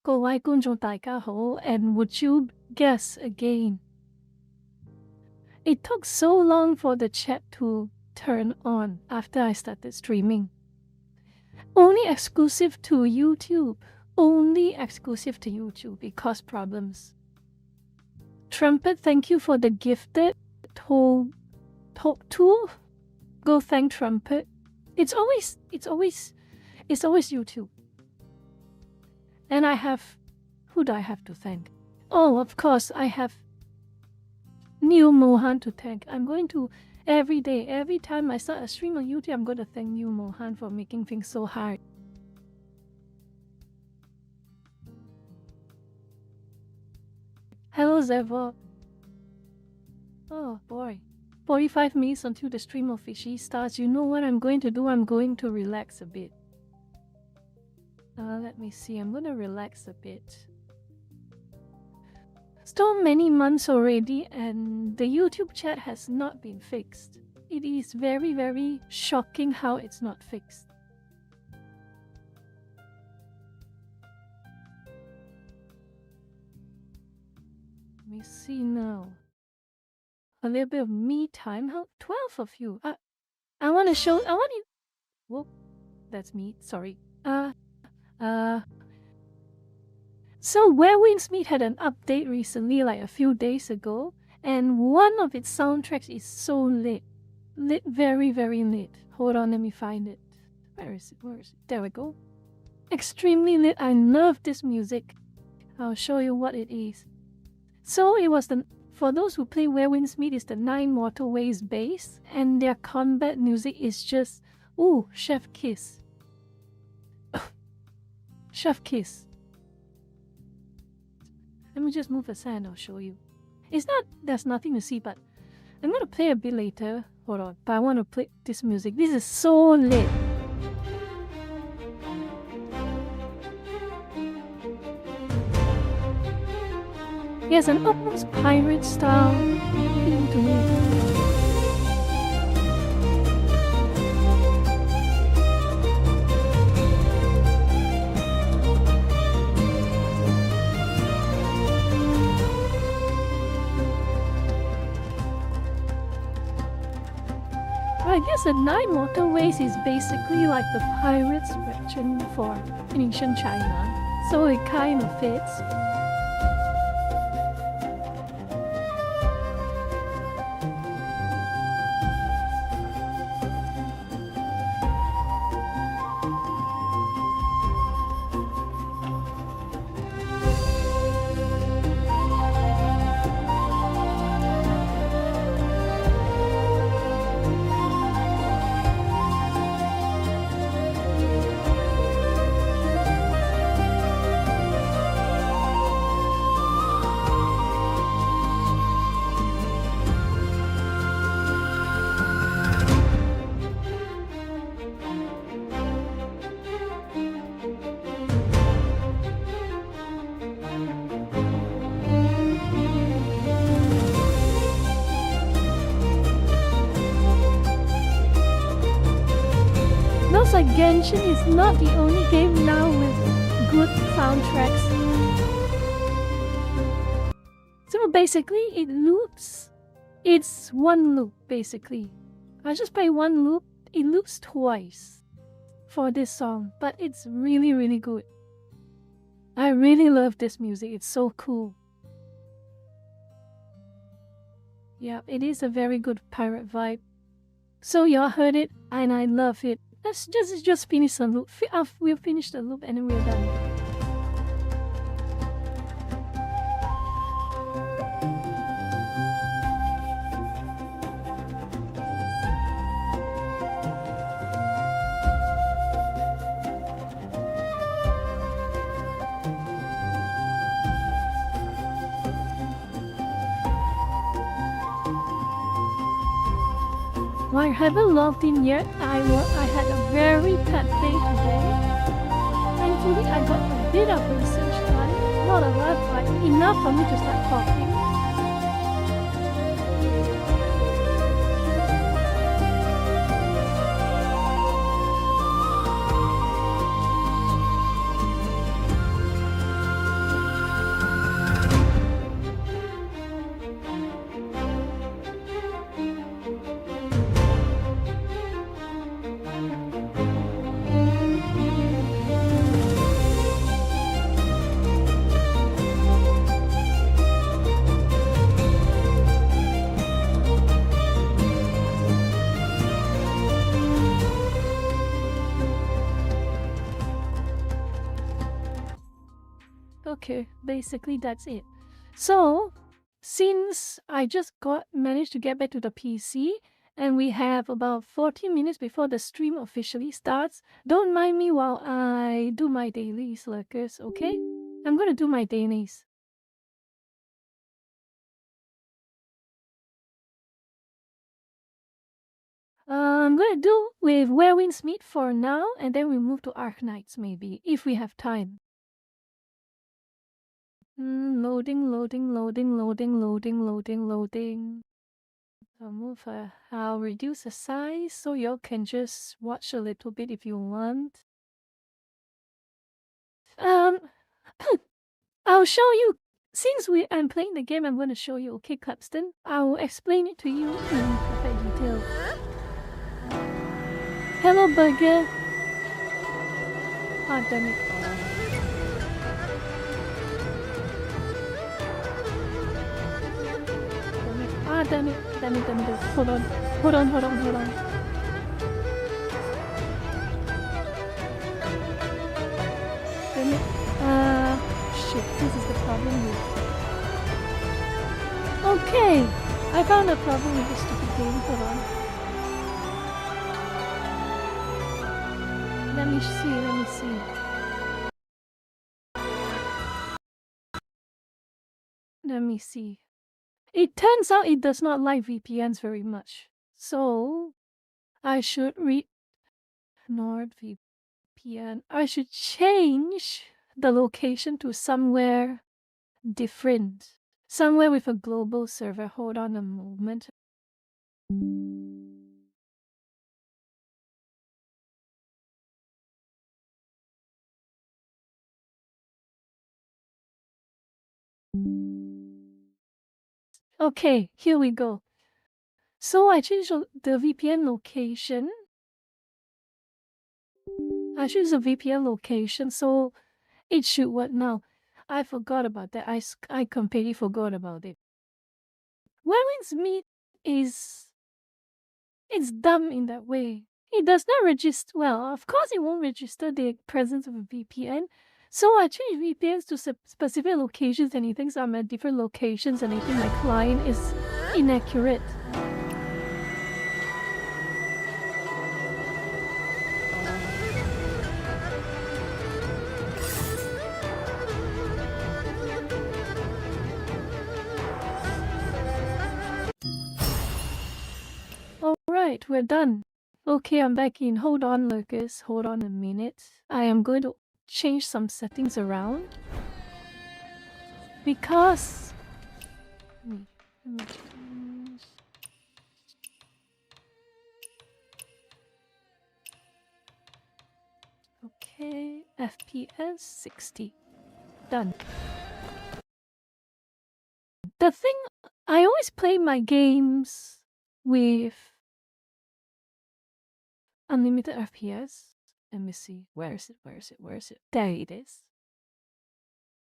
各位觀眾大家好 and would you guess again? It took so long for the chat to turn on after I started streaming. Only exclusive to YouTube. Only exclusive to YouTube because problems. Trumpet, thank you for the gifted tool. Go thank Trumpet. It's always YouTube. And I have, who do I have to thank? Oh, of course, I have Neil Mohan to thank. I'm going to, every day, every time I start a stream on YouTube, I'm going to thank Neil Mohan for making things so hard. Hello, Zevo. Oh, boy. 45 minutes until the stream officially starts. You know what I'm going to do? I'm going to relax a bit. Let me see. I'm going to relax a bit. So many months already and the YouTube chat has not been fixed. It is very, very shocking how it's not fixed. Let me see now. A little bit of me time. How 12 of you. I want you. Whoop. That's me. Sorry. So Where Winds Meet had an update recently, like a few days ago, and one of its soundtracks is so lit. Lit, very, very lit. Hold on, let me find it. Where is it? There we go. Extremely lit. I love this music. I'll show you what it is. So it was for those who play Where Winds Meet, it's the Nine Mortal Ways base, and their combat music is just, ooh, Chef Kiss. Chef Kiss. Let me just move aside and I'll show you. There's nothing to see, but I'm gonna play a bit later. Hold on, but I want to play this music. This is so lit. He has an almost pirate style theme to me. I guess the Nine Mortal Ways is basically like the pirates' version for ancient China, so it kind of fits. Like Genshin is not the only game now with good soundtracks. So basically it loops. It's one loop basically. I just play one loop. It loops twice for this song, but it's really, really good. I really love this music. It's so cool. Yeah, it is a very good pirate vibe. So y'all heard it and I love it. Let's just finish the loop. We'll finish the loop and then we're done. Well, I haven't logged in yet. I had a very bad day today. Thankfully, I got a bit of research done. Not a lot, but enough for me to start talking. Okay, basically that's it. So, since I just managed to get back to the PC, and we have about 40 minutes before the stream officially starts, don't mind me while I do my dailies, lurkers, okay? I'm gonna do my dailies. I'm gonna do with Where Winds Meet for now, and then we move to Arknights maybe, if we have time. Loading. I'll reduce the size so y'all can just watch a little bit if you want. I'll show you. Since I'm playing the game, I'm going to show you, okay, Clapston? I'll explain it to you in perfect detail. Hello, Burger. Ah, damn it. Damn it. Hold on. Damn it. Shit, this is the problem with... Okay, I found a problem with this stupid game. Hold on. Let me see. Let me see. It turns out it does not like VPNs very much. So, I should read NordVPN. I should change the location to somewhere different. Somewhere with a global server. Hold on a moment. Okay, here we go. So I changed the VPN location. I choose a VPN location, so it should work now. I forgot about that. I completely forgot about it. Where Winds Meet is... It's dumb in that way. It does not register... Well, of course it won't register the presence of a VPN. So I change VPNs to specific locations, and it thinks I'm at different locations, and I think my client is inaccurate. Alright, we're done. Okay, I'm back in. Hold on, Lucas. Hold on a minute. I am going to change some settings around. Because... Let me change... Okay, FPS 60. Done. The thing... I always play my games with unlimited FPS. Let me see. Where is it? There it is.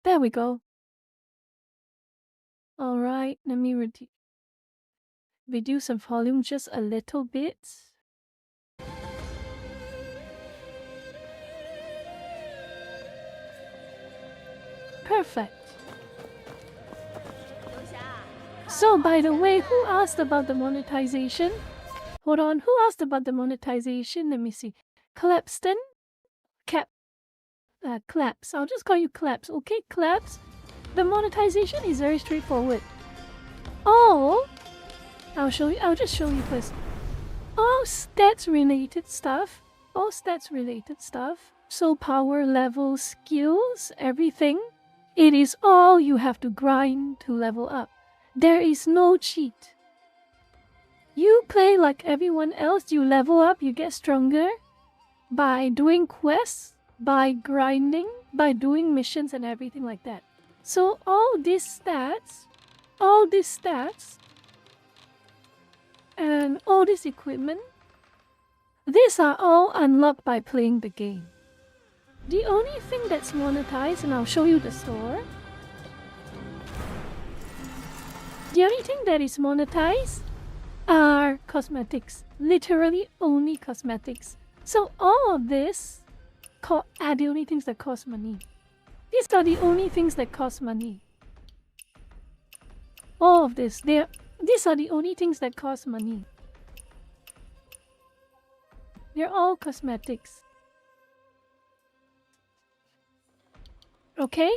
There we go. Alright, let me reduce the volume just a little bit. Perfect. So, by the way, who asked about the monetization? Hold on, who asked about the monetization? Let me see. Clapston? Claps. I'll just call you Claps. Okay, Claps? The monetization is very straightforward. I'll just show you first. All stats related stuff. So power, level, skills, everything. It is all you have to grind to level up. There is no cheat. You play like everyone else. You level up, you get stronger by doing quests, by grinding, by doing missions and everything like that. So all these stats, and all this equipment, these are all unlocked by playing the game. The only thing that's monetized, and I'll show you the store. The only thing that is monetized are cosmetics. Literally only cosmetics. So all of this are the only things that cost money. These are the only things that cost money. All of this, these are the only things that cost money. They're all cosmetics. Okay?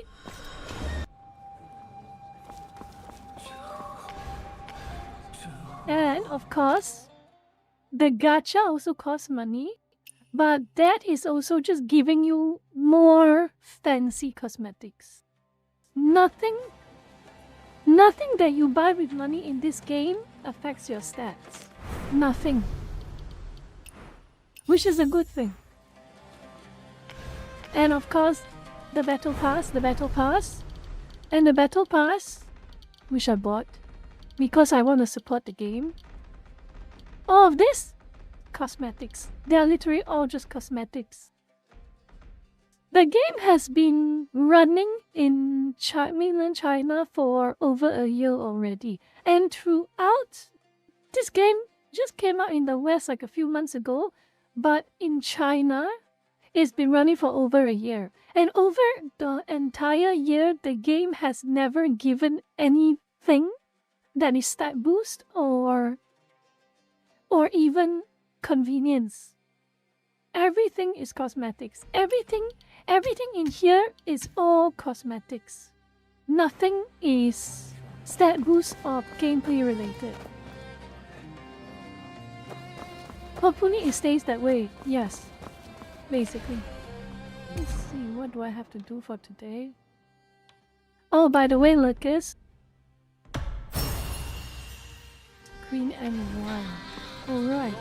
And of course, the gacha also costs money, but that is also just giving you more fancy cosmetics. Nothing that you buy with money in this game affects your stats. Nothing. Which is a good thing. And of course, the battle pass, and the battle pass, which I bought because I want to support the game. All of this, cosmetics. They are literally all just cosmetics. The game has been running in mainland China for over a year already. And throughout, this game just came out in the West like a few months ago, but in China, it's been running for over a year. And over the entire year, the game has never given anything that is stat boost or even convenience. Everything is cosmetics. Everything in here is all cosmetics. Nothing is stat boost or gameplay related. Hopefully it stays that way, yes. Basically. Let's see, what do I have to do for today? Oh, by the way, Lucas. Green M1. Alright.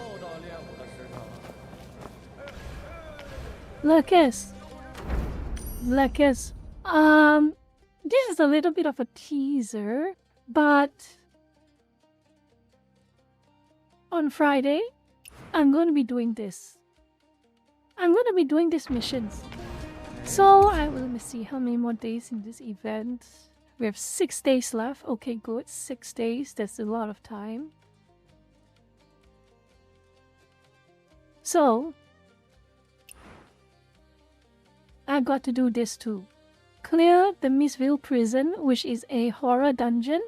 Lucas. This is a little bit of a teaser, but on Friday, I'm going to be doing this. I'm going to be doing these missions. So, let me see how many more days in this event. We have 6 days left. Okay, good. 6 days. That's a lot of time. So, I've got to do this too. Clear the Mistveil prison, which is a horror dungeon.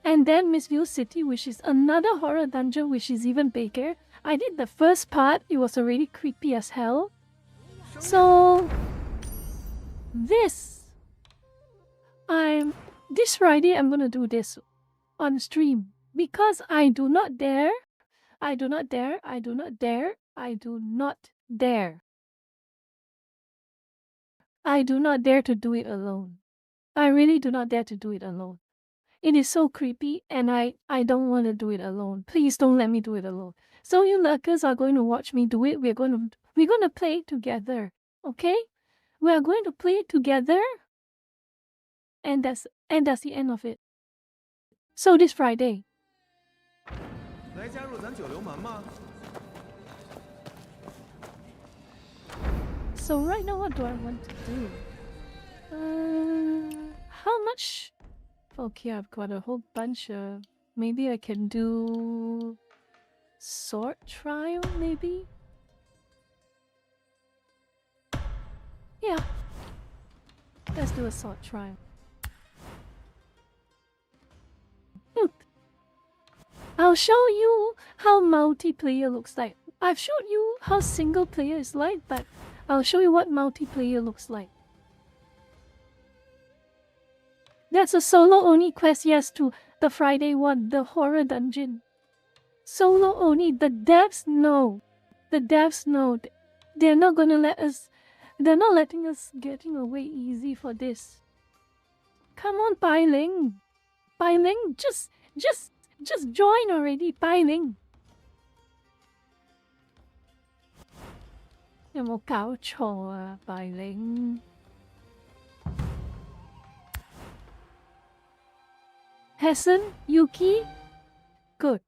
And then Mistveil City, which is another horror dungeon, which is even bigger. I did the first part, it was already creepy as hell. So, this Friday I'm gonna do this on stream. Because I do not dare to do it alone. I really do not dare to do it alone. It is so creepy and I don't want to do it alone. Please don't let me do it alone. So you lurkers are going to watch me do it. We're going to play it together. Okay? We are going to play it together. And that's the end of it. So this Friday. So right now what do I want to do? How much? Okay, I've got a whole bunch of... Maybe I can do... Sword trial, maybe? Yeah. Let's do a sword trial. I'll show you how multiplayer looks like. I've showed you how single player is like, but I'll show you what multiplayer looks like. That's a solo only quest, yes, to the Friday one, the horror dungeon. Solo only. The devs know. They're not gonna let us. They're not letting us getting away easy for this. Come on, Bai Ling. Just join already, Bai Ling. 有冇搞錯啊，Bai Ling? Hassan, Yuki, good.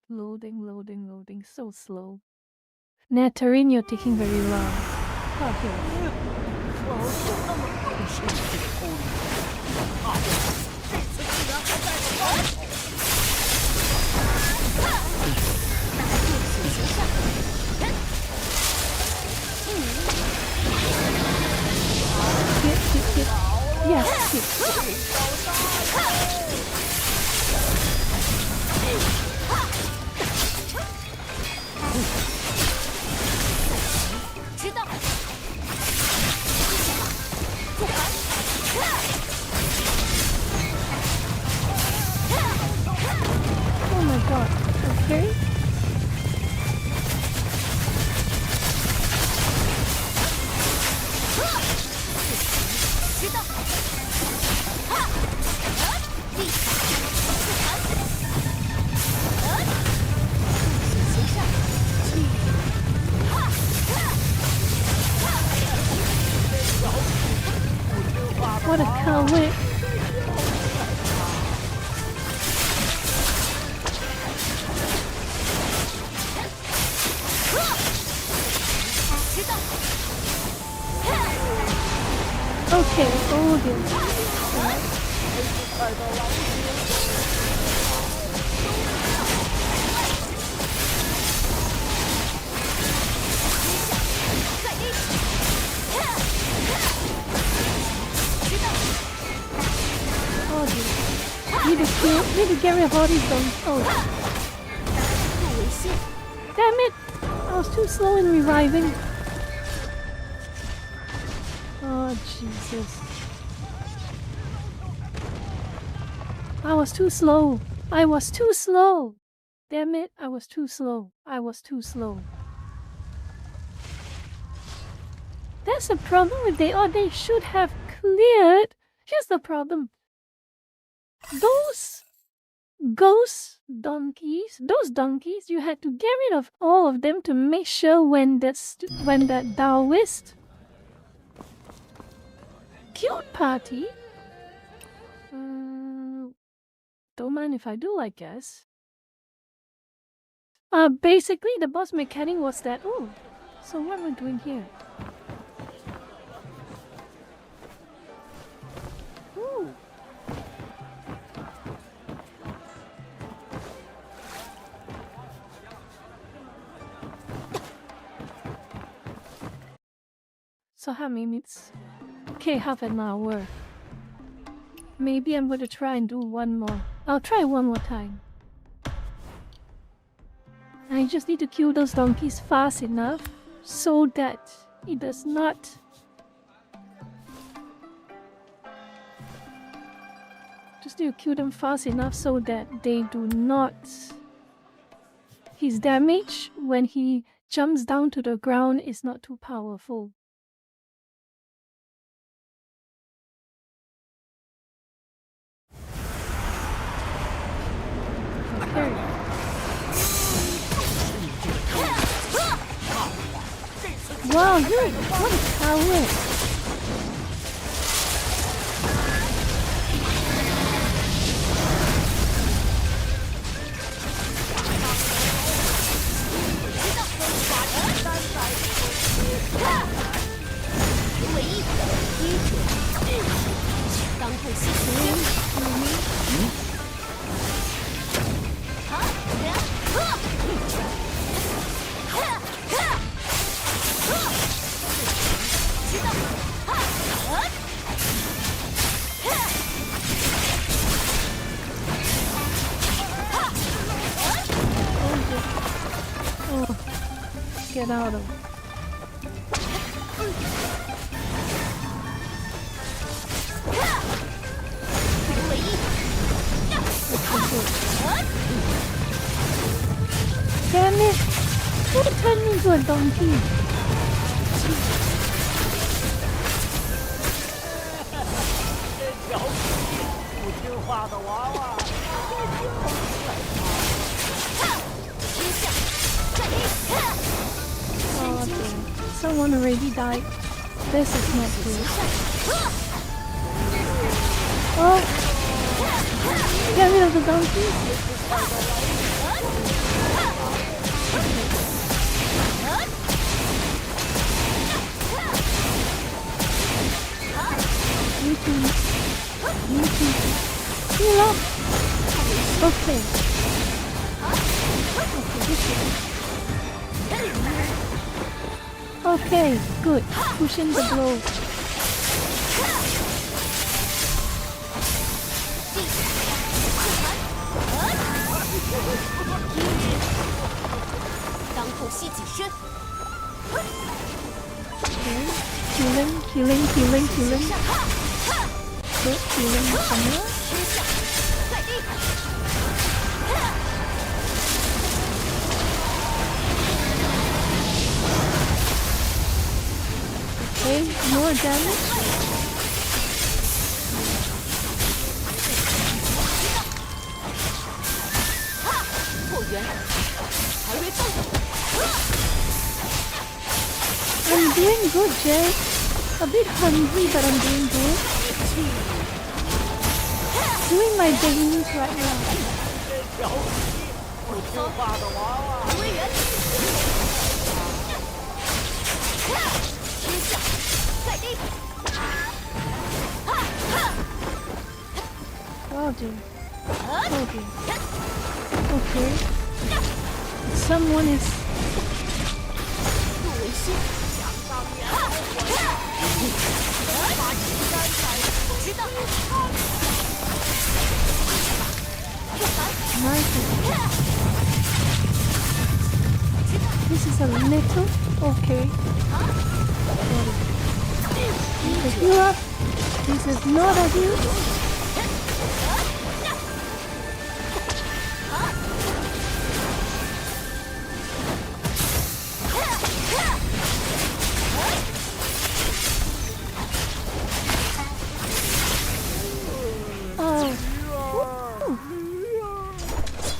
Loading, so slow. Natarin, you're taking very long. Okay. Hit. Yes, hit. 知道。Oh my god. Okay. What a coward. Okay, hold it. Oh dear. Need to get rid of all these guns. Oh. Damn it! I was too slow in reviving. Oh Jesus. I was too slow. I was too slow. Damn it, I was too slow. I was too slow. That's the problem with they should have cleared. Here's the problem. Those ghost donkeys, you had to get rid of all of them to make sure when that Taoist cute party. Don't mind if I do, I guess. Basically the boss mechanic was that. Oh, so what am I doing here? Ooh. So how many minutes? Okay, half an hour. Maybe I'm going to try and do one more. I'll try one more time. I just need to kill those donkeys fast enough so that it does not... Just need to kill them fast enough so that they do not... His damage when he jumps down to the ground is not too powerful. Wow, what a coward! Get out of it. Damn it! Who turned me into a donkey? 不听话的娃娃， Oh dear. Someone already died. This is not good. Oh! Get rid of the donkey! You too. Heal up! Okay. Okay, this is... Okay, good. Cushion the blow. 当后吸己身， Okay. Healing. Good, healing the summoner. 吃下，在地， Okay, more damage. 后援，还未动， I'm doing good, Jay. A bit hungry, but I'm doing good. Doing my dailies right now. 调皮，不听话的娃娃。归元，吃下，在地， Oh dear. Oh dear. Okay. Someone is... 入为心，知道， Nice. This is a little... Okay. This is you up. This is not a heal. Oh.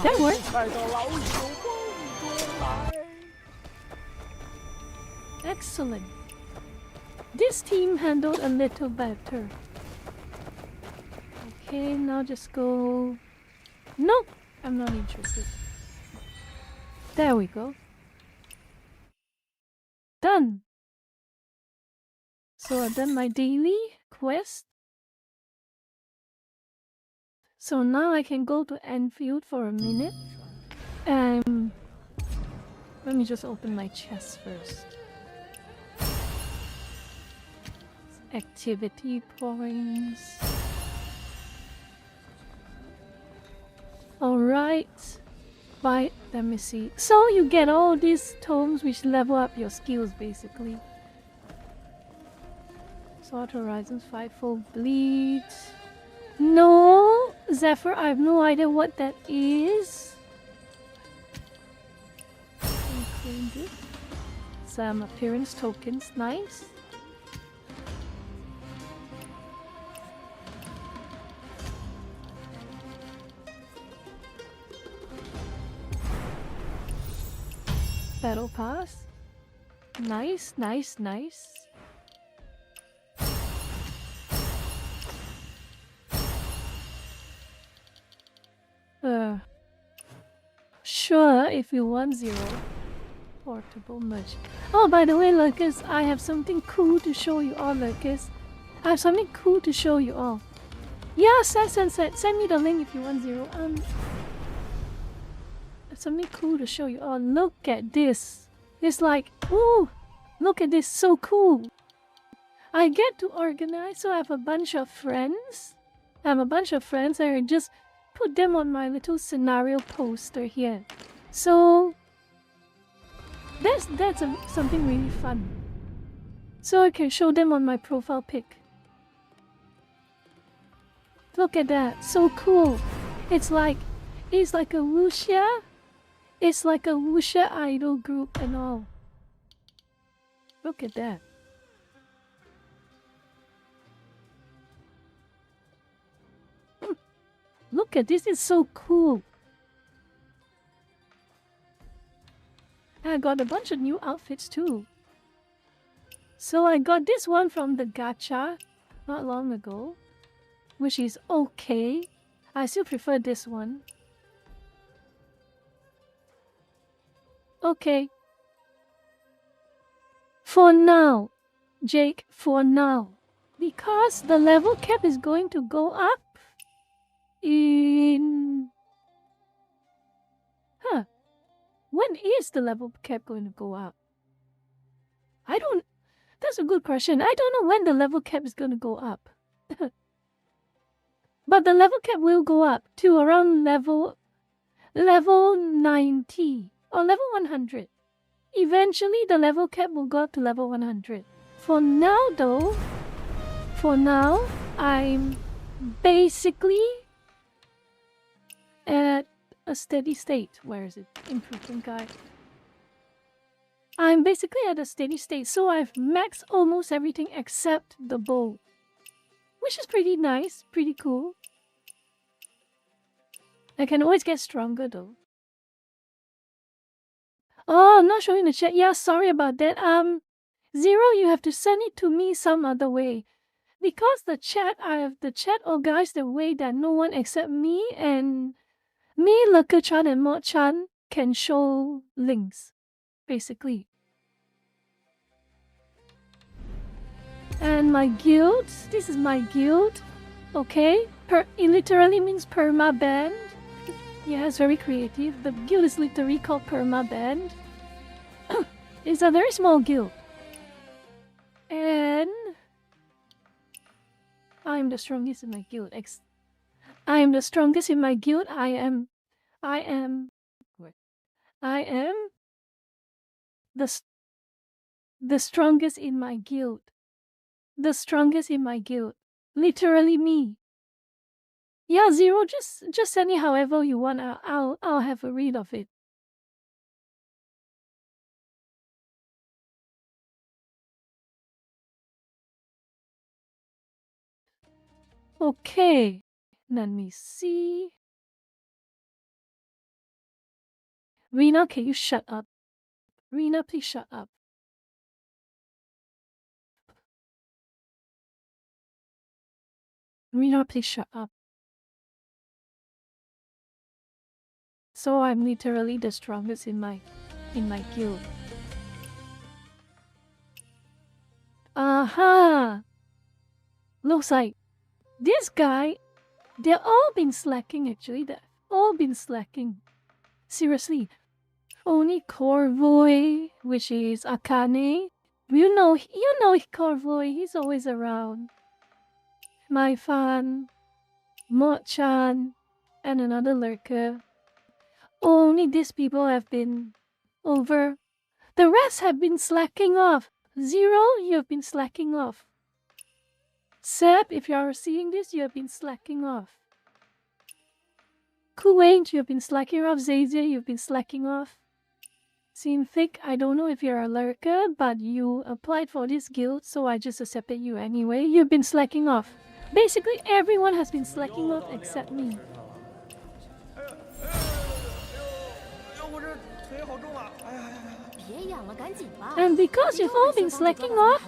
That worked. 快到老朽梦中来。 Excellent. This team handled a little better. Okay, now just go... Nope, I'm not interested. There we go. Done. So I've done my daily quest. So now I can go to Enfield for a minute. Let me just open my chest first. Activity points. Alright. Let me see. So you get all these tomes which level up your skills basically. Sword Horizons, Fivefold Bleed. No! Zephyr, I have no idea what that is. Some appearance tokens, nice. Battle Pass. Nice. Sure, if you want 0. Portable merch. Oh, by the way, Lurkers, I have something cool to show you all, Lurkers. I have something cool to show you all. Yeah, Sunset, send me the link if you want 0. Something cool to show you all. Look at this. It's like, ooh, look at this, so cool. I get to organize, so I have a bunch of friends. And I just put them on my little scenario poster here. So that's something really fun. So I can show them on my profile pic. Look at that, so cool. It's like a wuxia. It's like a wuxia idol group and all. Look at that. Look at this, it's so cool. I got a bunch of new outfits too. So I got this one from the gacha not long ago, which is okay. I still prefer this one. Okay. For now, Jake, for now. Because the level cap is going to go up in... When is the level cap going to go up? That's a good question. I don't know when the level cap is gonna go up. But the level cap will go up to around level 90 or level 100. Eventually, the level cap will go up to level 100. For now, though, I'm basically at a steady state. Where is it? Improvement guide. I'm basically at a steady state, so I've maxed almost everything except the bow. Which is pretty nice, pretty cool. I can always get stronger though. Oh, I'm not showing the chat. Yeah, sorry about that. Zero, you have to send it to me some other way. Because the chat organized the way that no one except me, Lurker-chan, and Mod-chan can show links, basically. And my guild, this is my guild, okay? It literally means perma-band. Yeah, it's very creative. The guild is literally called perma-band. It's a very small guild. And I'm the strongest in my guild. I am the strongest in my guild. I am the strongest in my guild. The strongest in my guild. Literally me. Yeah, Zero, just send it however you want. I'll have a read of it. Okay. Let me see. Rena, can you shut up? Rena, please shut up. Rena, please shut up. So I'm literally the strongest in my guild. Aha! Looks like this guy, they've all been slacking actually. They've all been slacking. Seriously. Only Corvoy, which is Akane. You know Corvoy, he's always around. My fan, Mod-chan, and another lurker. Only these people have been over. The rest have been slacking off. Zero, you have been slacking off. Seb, if you are seeing this, you have been slacking off. Kuwait, you have been slacking off. Zazia, you've been slacking off. Synfic, I don't know if you're a lurker, but you applied for this guild, so I just accepted you anyway. You've been slacking off. Basically, everyone has been slacking off except me. And because you've all been slacking off,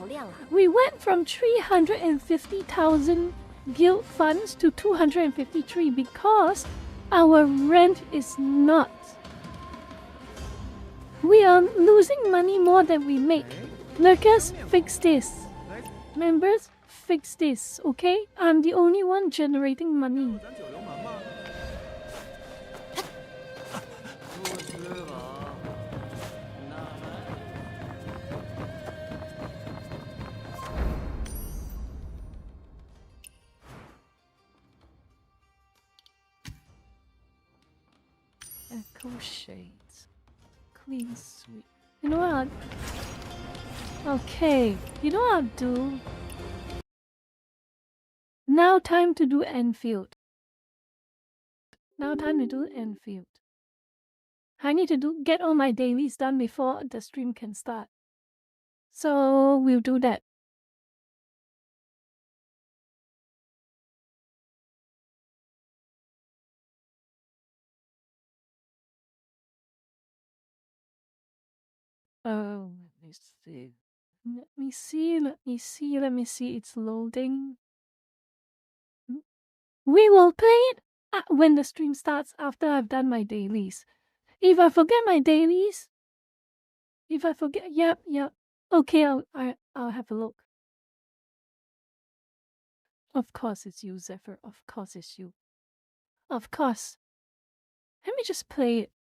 we went from 350,000 guild funds to 253 because our rent is not. We are losing money more than we make. Lurkers, fix this. Members, fix this, okay? I'm the only one generating money. Echo shades. Clean sweep. You know what? Okay. You know what I'll do? Now time to do Enfield. Now time to do Enfield. I need to get all my dailies done before the stream can start. So we'll do that. Oh, let me see. It's loading. We will play it when the stream starts after I've done my dailies. If I forget my dailies, yep. Okay, I'll have a look. Of course it's you, Zephyr. Of course it's you. Of course. Let me just play it.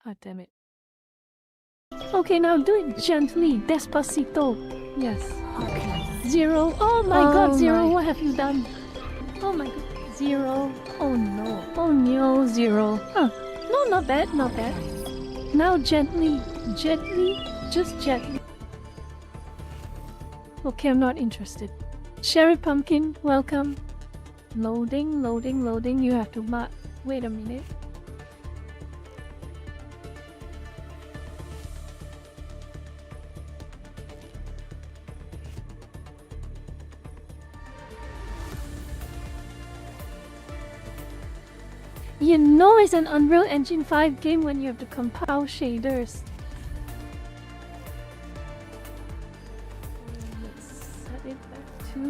Ah, damn it. Okay, now do it gently. Despacito. Yes. Okay. Zero. Oh my god, Zero, my. what have you done? Oh my god. Zero. Oh no. Oh no, Zero. Huh. No, not bad, not bad. Now gently. Gently. Just gently. Okay, I'm not interested. Sherry Pumpkin, welcome. Loading, loading, loading. You have to mark. Wait a minute. You know it's an Unreal Engine 5 game when you have to compile shaders. Let's set it back to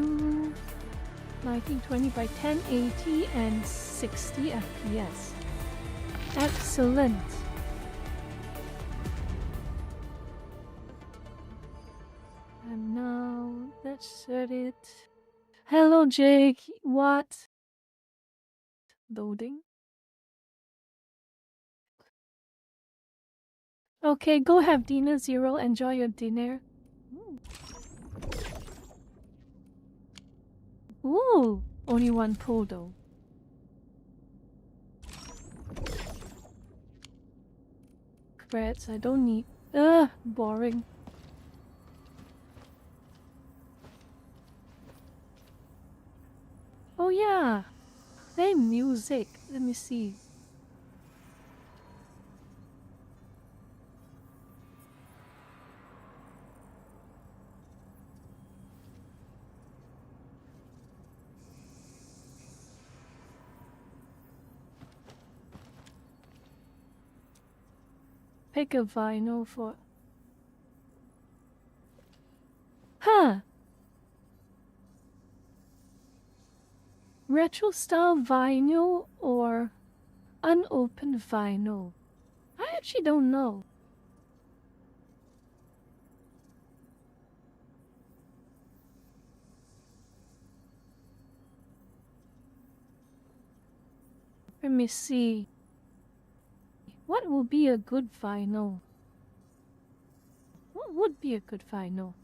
1920 by 1080 and 60 FPS. Excellent. And now let's set it. Hello, Jake. What? Loading. Okay, go have dinner, Zero. Enjoy your dinner. Ooh, only one pull though. Creds, I don't need. Boring. Oh yeah, play music. Let me see. Pick a vinyl for. Huh. Retro style vinyl or unopened vinyl? I actually don't know. Let me see. What will be a good vinyl? What would be a good vinyl?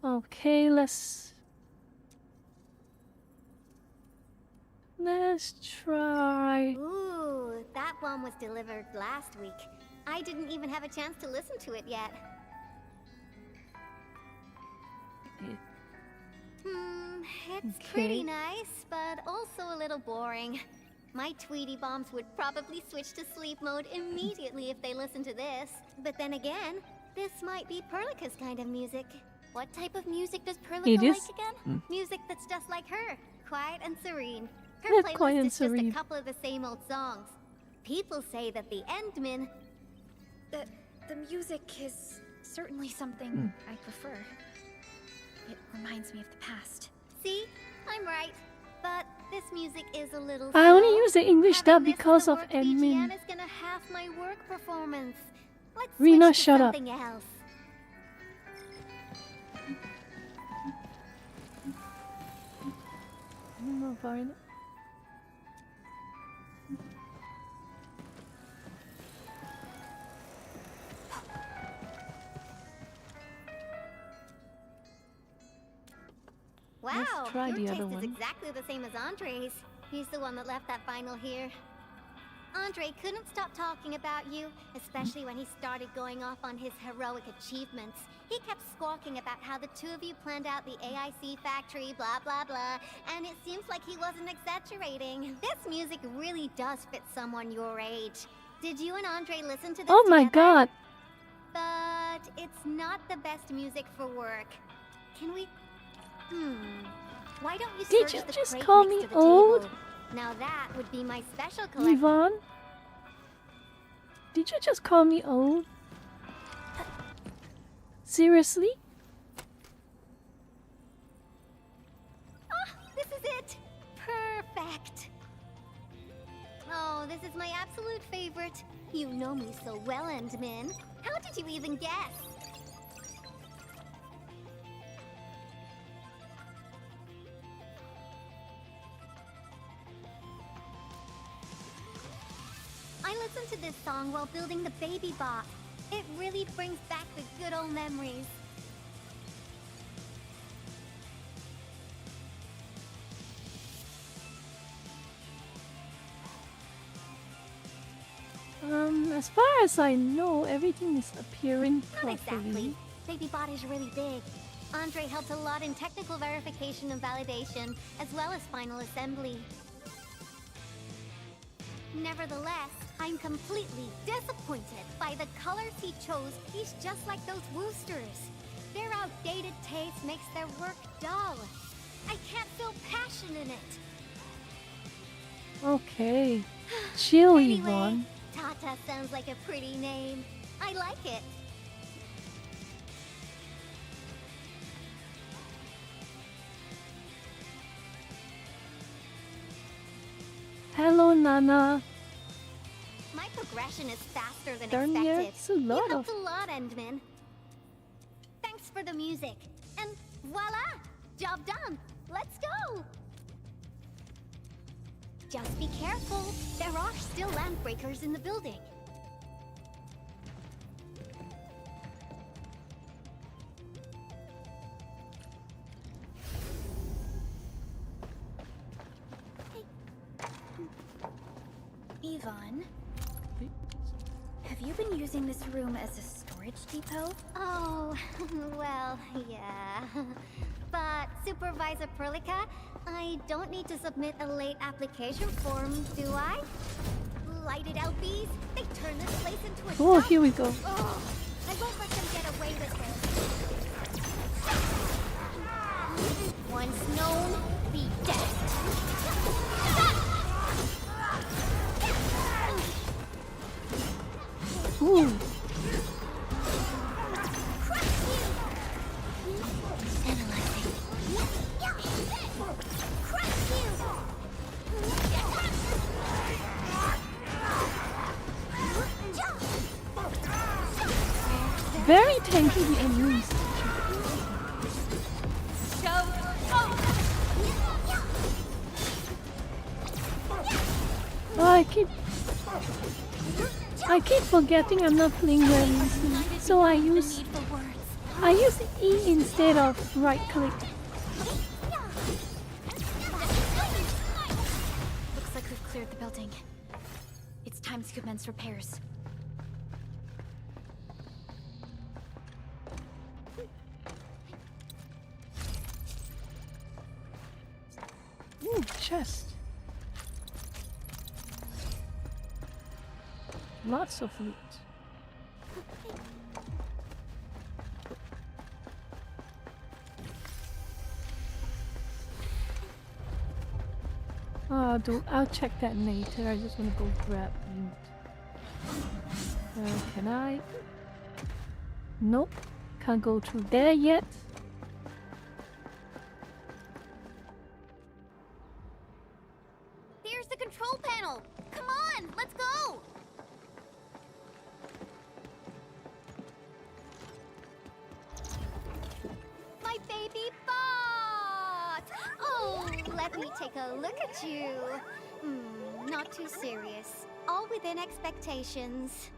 Okay, let's try. Ooh, that one was delivered last week. I didn't even have a chance to listen to it yet. It's pretty nice, but also a little boring. My Tweety Bombs would probably switch to sleep mode immediately if they listened to this. But then again, this might be Perlica's kind of music. What type of music does Perlica like again? Music that's just like her, quiet and serene. Her playlist is just a couple of the same old songs. People say that the Endmen... The music is certainly something I prefer. It reminds me of the past. See? I'm right. But this music is a little I only slow. use the English dub because of Admin. admin. is gonna half my work performance. Let's Rena, switch to shut up. something else. No, fine. Wow, Let's try your the taste other is one. exactly the same as Andre's. He's the one that left that vinyl here. Andre couldn't stop talking about you, especially when he started going off on his heroic achievements. He kept squawking about how the two of you planned out the AIC factory, blah blah blah, and it seems like he wasn't exaggerating. This music really does fit someone your age. Did you and Andre listen to this Oh my together? god. But it's not the best music for work. Can we... Why don't you Did search you the just crate call next me to the old? table? Now that would be my special collection. Yvonne? Did you just call me old? Seriously? Ah, this is it! Perfect! Oh, this is my absolute favorite. You know me so well, Endmin. How did you even guess? I listened to this song while building the baby bot. It really brings back the good old memories. As far as I know, everything is appearing Not properly. exactly. Baby bot is really big. Andre helped a lot in technical verification and validation, as well as final assembly. Nevertheless, I'm completely disappointed by the colors he chose. He's just like those Woosters. Their outdated taste makes their work dull. I can't feel passion in it. Okay. Chill, Anyway, Yvonne. Tata sounds like a pretty name. I like it. Hello, Nana. My progression is faster than Darn yeah, expected. it's a lot You helped of- a lot, Endman. Thanks for the music. And voila! Job done. Let's go! Just be careful. There are still lamp breakers in the building. Yvonne, have you been using this room as a storage depot? Oh, well, yeah. But Supervisor Perlica, I don't need to submit a late application form, do I? Lighted out bees? They turn this place into a Oh, dump. here we go. Oh, I won't let them get away with this. Once known, be dead. Ooh. Very tanky the enemies. Oh, I keep forgetting I'm not playing very easily, so I use E instead of right click. Looks like we've cleared the building. It's time to commence repairs. Ooh, chest. Lots of loot. I'll check that later. I just want to go grab loot. Can I? Nope. Can't go through there yet. There's the control panel. Come on, let's go. My baby bot! Oh, let me take a look at you. Not too serious. All within expectations.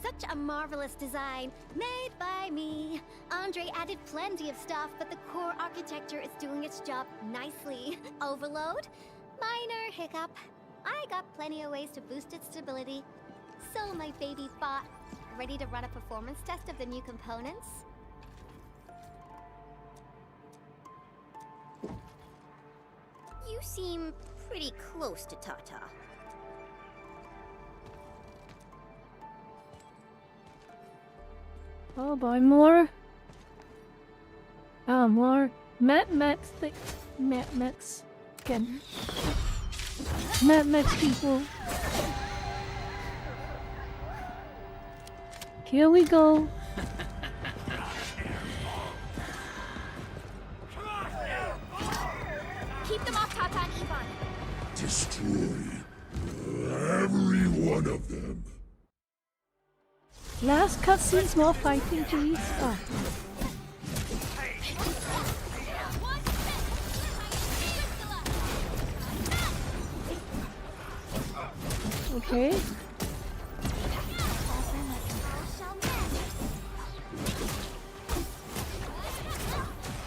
Such a marvelous design, made by me. Andre added plenty of stuff, but the core architecture is doing its job nicely. Overload? Minor hiccup. I got plenty of ways to boost its stability. So my baby bot, ready to run a performance test of the new components? You seem pretty close to Tata. Oh boy, more. More Mets. Mets. Again. Mets people. Here we go. Keep them off Tata and Yvonne. Destroy every one of them. Last cutscenes, more fighting, please. Okay.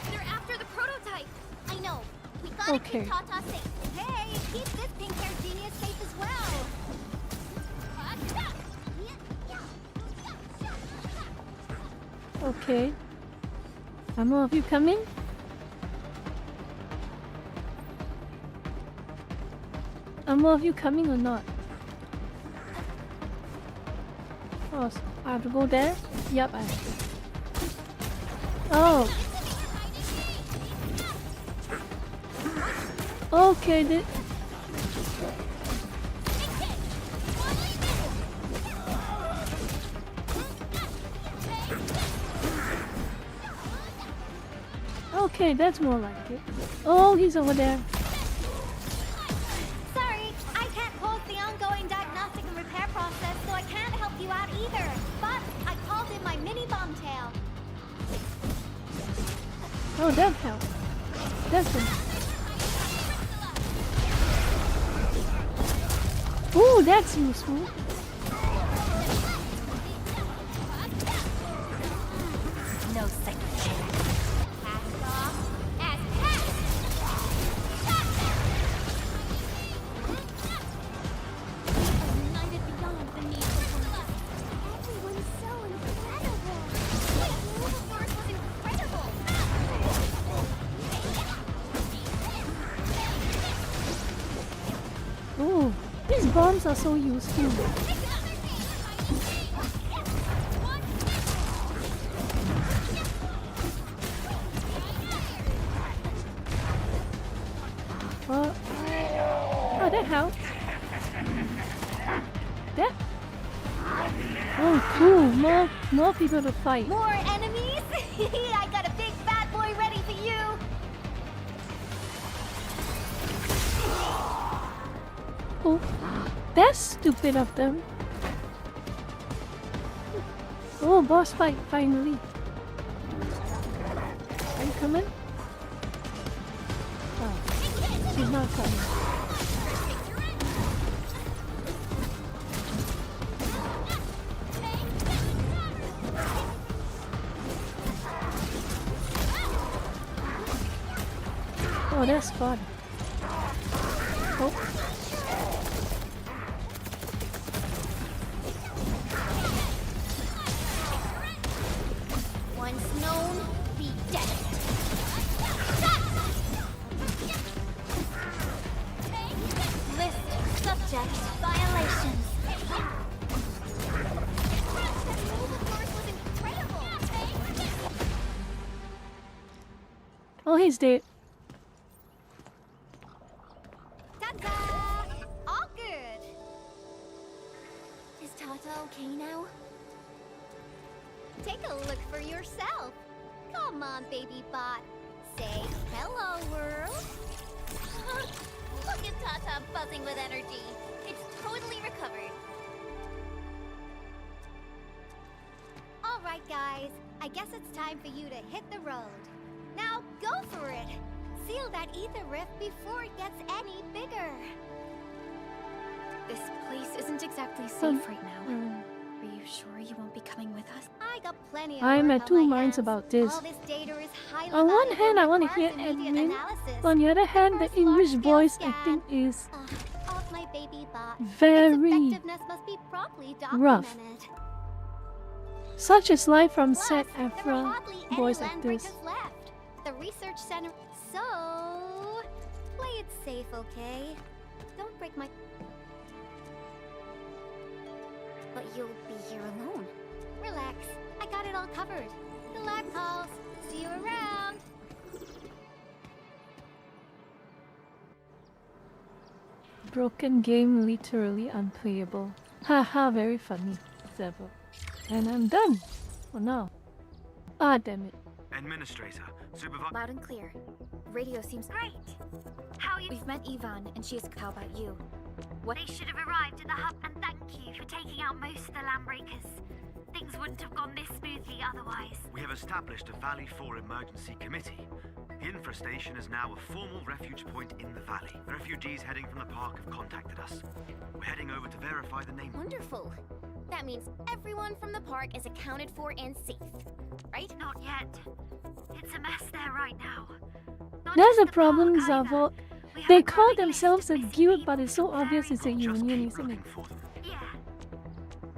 They're after the prototype. I know. We gotta Okay. keep Tata safe. Hey, keep this pink-haired genius safe as well. Okay. Are more of you coming? Are more of you coming or not? Oh, I have to go there? Yep, I have to. Oh. Okay, okay, that's more like it. Oh, he's over there. Sorry, I can't pause the ongoing diagnostic and repair process, so I can't help you out either. But I called in my mini bomb tail. Oh, that helped. That's it. Ooh, that's useful. No second chance. Cast off as cast. United beyond the need for words. Everyone's so incredible. The force was incredible. Ooh, these bombs are so useful. Oh, that helps. That. Oh, cool. More people to fight. More enemies? I got a big bad boy ready for you. Oh, that's stupid of them. Oh, boss fight, finally. Are you coming? Oh, she's not coming. Oh, that's fun. Oh. Once known, be dead. List subject violations. Oh, he's dead. Ta-da! All good. Is Tata okay now? Take a look for yourself. Come on, baby bot. Say hello, world. Look at Tata buzzing with energy. It's totally recovered. All right, guys. I guess it's time for you to hit the road. Now go for it. Seal that ether rift before it gets any bigger. This place isn't exactly safe right now. Are you sure you won't be coming with us? I got plenty of I'm work at on two my minds hands. about this. All this data is highly On one valuable hand, I and want to hear requires immediate admin. analysis. On the other hand, the First English large-scale voice scan. acting is Of my baby bot. very Its effectiveness must be properly rough. documented. Such is life from Plus, Zac there are Efron hardly any voice land actors. breakers left. The research center. So, play it safe, okay? Don't break my. But you'll be here alone. Relax. I got it all covered. The lab calls. See you around. Broken game literally unplayable. Haha, very funny. Several. And I'm done. For now. Ah, damn it. Administrator, supervisor. Loud and clear. Radio seems great. How you? We've met Yvonne, and she's. How about you? What? They should have arrived at the hub, and thank you for taking out most of the landbreakers. Things wouldn't have gone this smoothly otherwise. We have established a Valley 4 emergency committee. The infestation is now a formal refuge point in the valley. Refugees heading from the park have contacted us. We're heading over to verify the name. Wonderful. That means everyone from the park is accounted for and safe, right? Not yet. It's a mess there right now. Not There's just a the problem, park either. Zavok. We have They a call growing themselves a list of missing guild, people but it's so from obvious it's a very Just union, keep isn't it? looking for them. Yeah.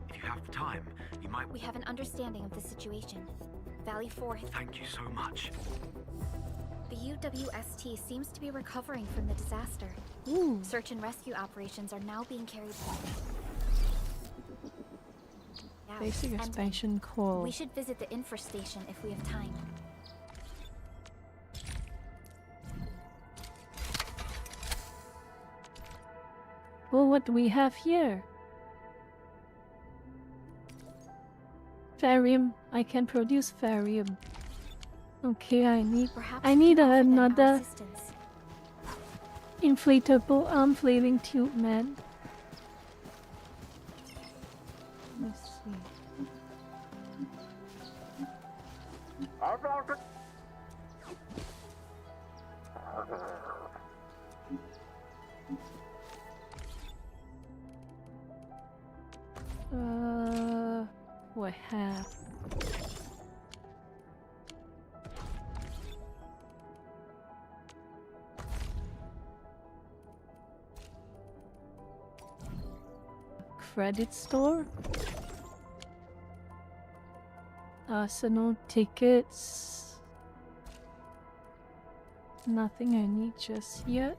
If you have the time, you might... We have an understanding of the situation. Valley 4. Thank you so much. The UWST seems to be recovering from the disaster. Ooh. Search and rescue operations are now being carried out. Yeah, Basic and expansion call. we should visit the infra station if we have time. Well, what do we have here? Farium. I can produce Farium. Okay, I need Perhaps I we need can offer them our another assistance. inflatable arm flailing tube man. Let's see. What have? Credit store? Arsenal tickets. Nothing I need just yet.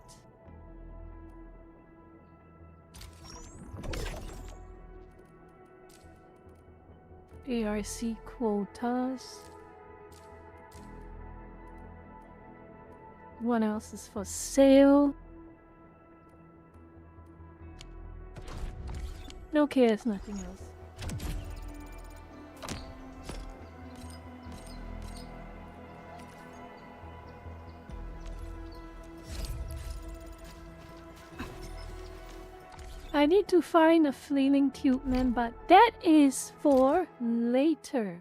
ARC quotas. What else is for sale? Okay, there's nothing else. I need to find a flailing tube man, but that is for later.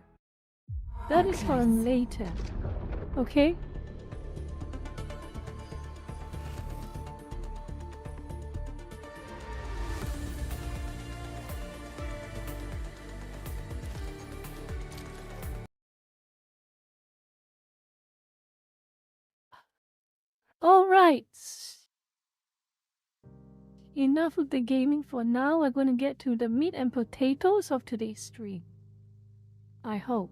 That is for later. Okay? Alright. Enough of the gaming for now. We're going to get to the meat and potatoes of today's stream. I hope.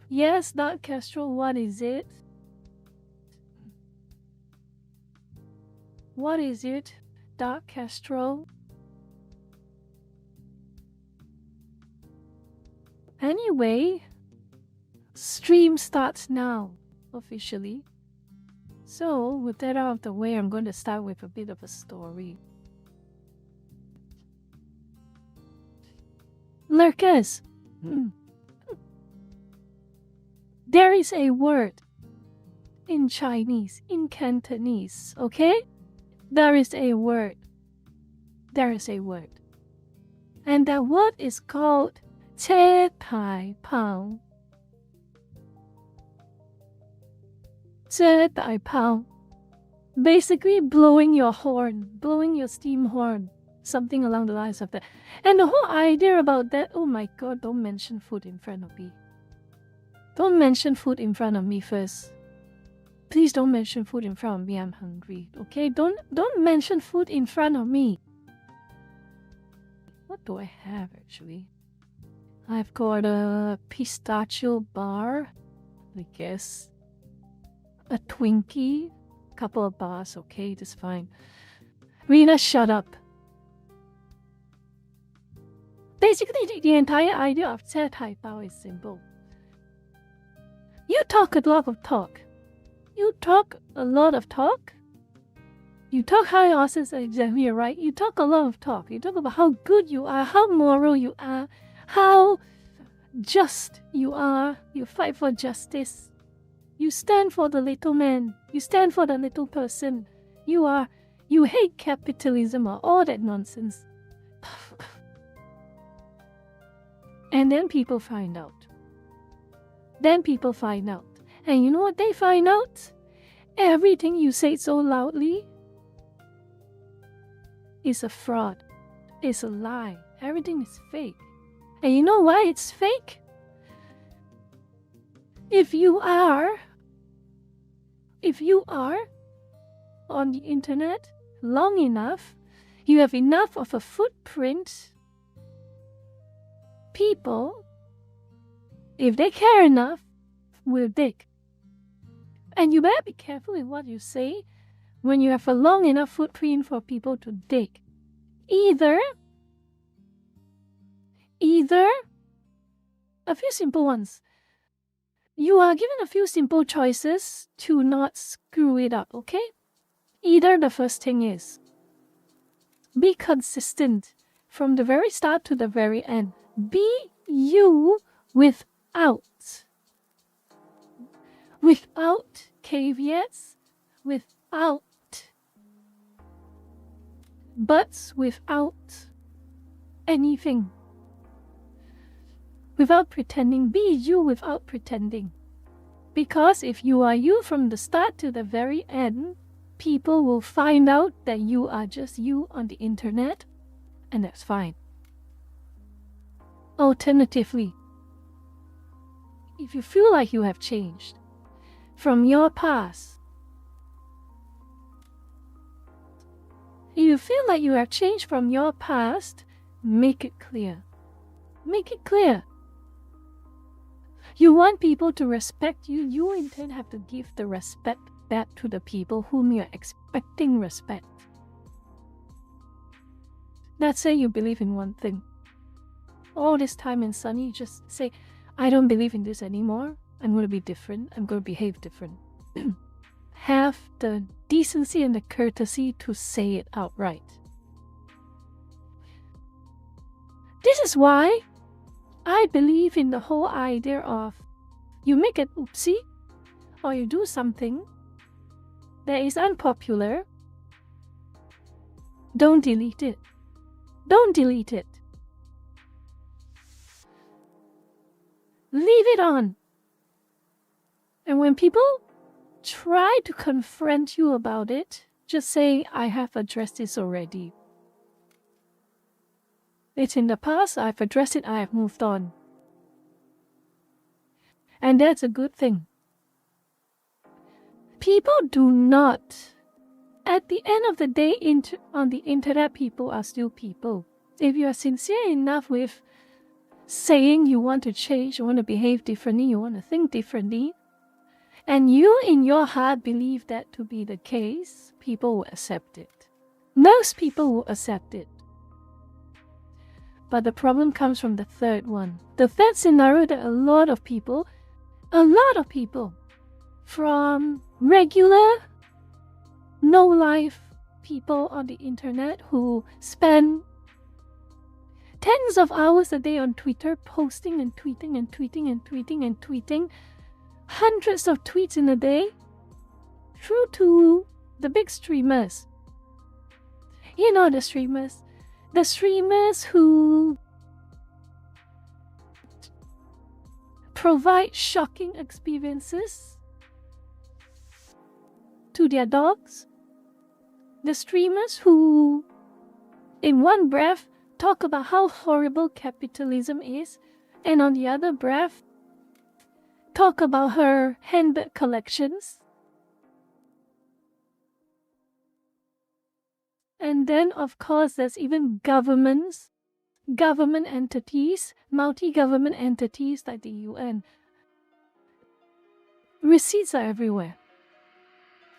Yes, Dark Kestrel, what is it? What is it, Dark Kestrel? Anyway, stream starts now, officially. So, with that out of the way, I'm going to start with a bit of a story. Lurkers! There is a word in Chinese, in Cantonese, okay? There is a word. There is a word. And that word is called Che Tai Pao. Che Tai Pao. Basically, blowing your horn, blowing your steam horn. Something along the lines of that. And the whole idea about that, oh my god, don't mention food in front of me. Don't mention food in front of me first. Please don't mention food in front of me, I'm hungry. Okay? Don't mention food in front of me. What do I have actually? I've got a pistachio bar, I guess. A Twinkie, couple of bars, okay, that's fine. Rena, shut up. Basically, the entire idea of Che Tai Pao is simple. You talk a lot of talk. You talk a lot of talk. You talk how your answers are exactly right. You talk a lot of talk. You talk about how good you are, how moral you are, how just you are. You fight for justice. You stand for the little man. You stand for the little person. You hate capitalism or all that nonsense. And then people find out. Then people find out. And you know what they find out? Everything you say so loudly is a fraud. It's a lie. Everything is fake. And you know why it's fake? If you are on the internet long enough, you have enough of a footprint, people, if they care enough, will dig. And you better be careful with what you say when you have a long enough footprint for people to dig. Either a few simple ones. You are given a few simple choices to not screw it up, okay? Either the first thing is, be consistent from the very start to the very end. Be you without caveats, without buts, without anything. Without pretending, be you without pretending. Because if you are you from the start to the very end, people will find out that you are just you on the internet, and that's fine. Alternatively, if you feel like you have changed from your past, if you feel like you have changed from your past, make it clear. Make it clear. You want people to respect you, you in turn have to give the respect back to the people whom you're expecting respect. Let's say you believe in one thing. All this time and suddenly you just say, I don't believe in this anymore. I'm going to be different. I'm going to behave different. Have the decency and the courtesy to say it outright. This is why I believe in the whole idea of you make an oopsie or you do something that is unpopular, don't delete it. Don't delete it. Leave it on. And when people try to confront you about it, just say, I have addressed this already. It's in the past, I've addressed it, I have moved on. And that's a good thing. People do not. At the end of the day, on the internet, people are still people. If you are sincere enough with saying you want to change, you want to behave differently, you want to think differently, and you in your heart believe that to be the case, people will accept it. Most people will accept it. But the problem comes from the third one. The third scenario that a lot of people, from regular, no-life people on the internet who spend tens of hours a day on Twitter posting and tweeting and tweeting and tweeting and tweeting, hundreds of tweets in a day, through to the big streamers. You know the streamers who provide shocking experiences to their dogs. The streamers who, in one breath, talk about how horrible capitalism is, and on the other breath, talk about her handbag collections. And then, of course, there's even government entities, multi-government entities like the UN. Receipts are everywhere.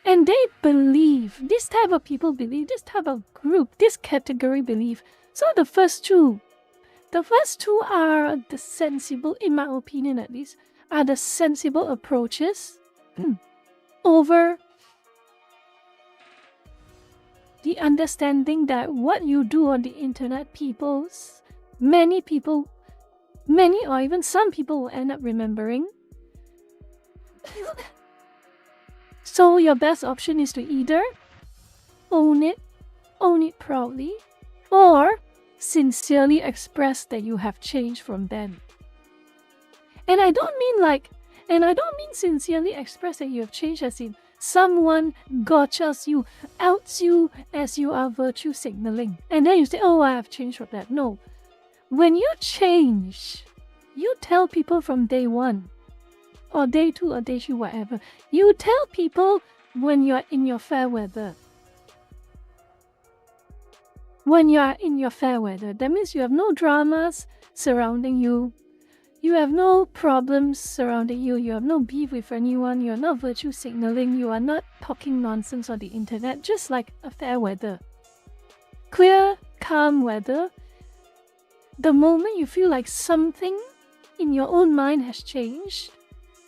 And they believe, this type of people believe, this type of group, this category believe. So the first two are the sensible, in my opinion at least, are the sensible approaches over the understanding that what you do on the internet, many or even some people will end up remembering. So your best option is to either own it proudly, or sincerely express that you have changed from then. And I don't mean like And I don't mean sincerely express that you have changed as in someone gotchas you, outs you as you are virtue signaling. And then you say, oh, I have changed from that. No. When you change, you tell people from day 1 or day 2 or day 3, whatever. You tell people when you are in your fair weather. When you are in your fair weather, that means you have no dramas surrounding you. You have no problems surrounding you. You have no beef with anyone. You are not virtue signaling. You are not talking nonsense on the internet, just like a fair weather. Clear, calm weather. The moment you feel like something in your own mind has changed,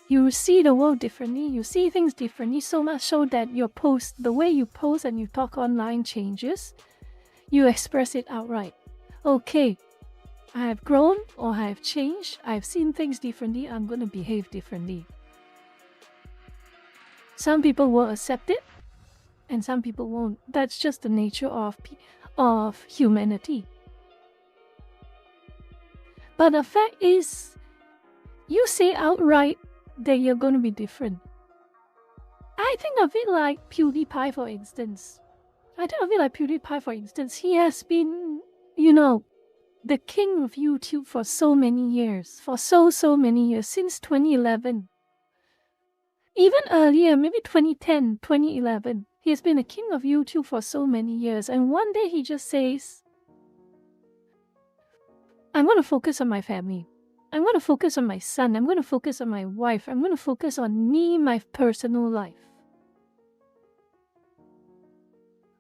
you see the world differently. You see things differently, so much so that your post, the way you post and you talk online changes. You express it outright. Okay, I have grown or I have changed. I have seen things differently. I'm going to behave differently. Some people will accept it and some people won't. That's just the nature of humanity. But the fact is, you say outright that you're going to be different. I think of it like PewDiePie, for instance. He has been, the king of YouTube for so many years. For so many years, since 2011. Even earlier, maybe 2010, 2011. He has been the king of YouTube for so many years. And one day he just says, I'm going to focus on my family. I'm going to focus on my son. I'm going to focus on my wife. I'm going to focus on me, my personal life.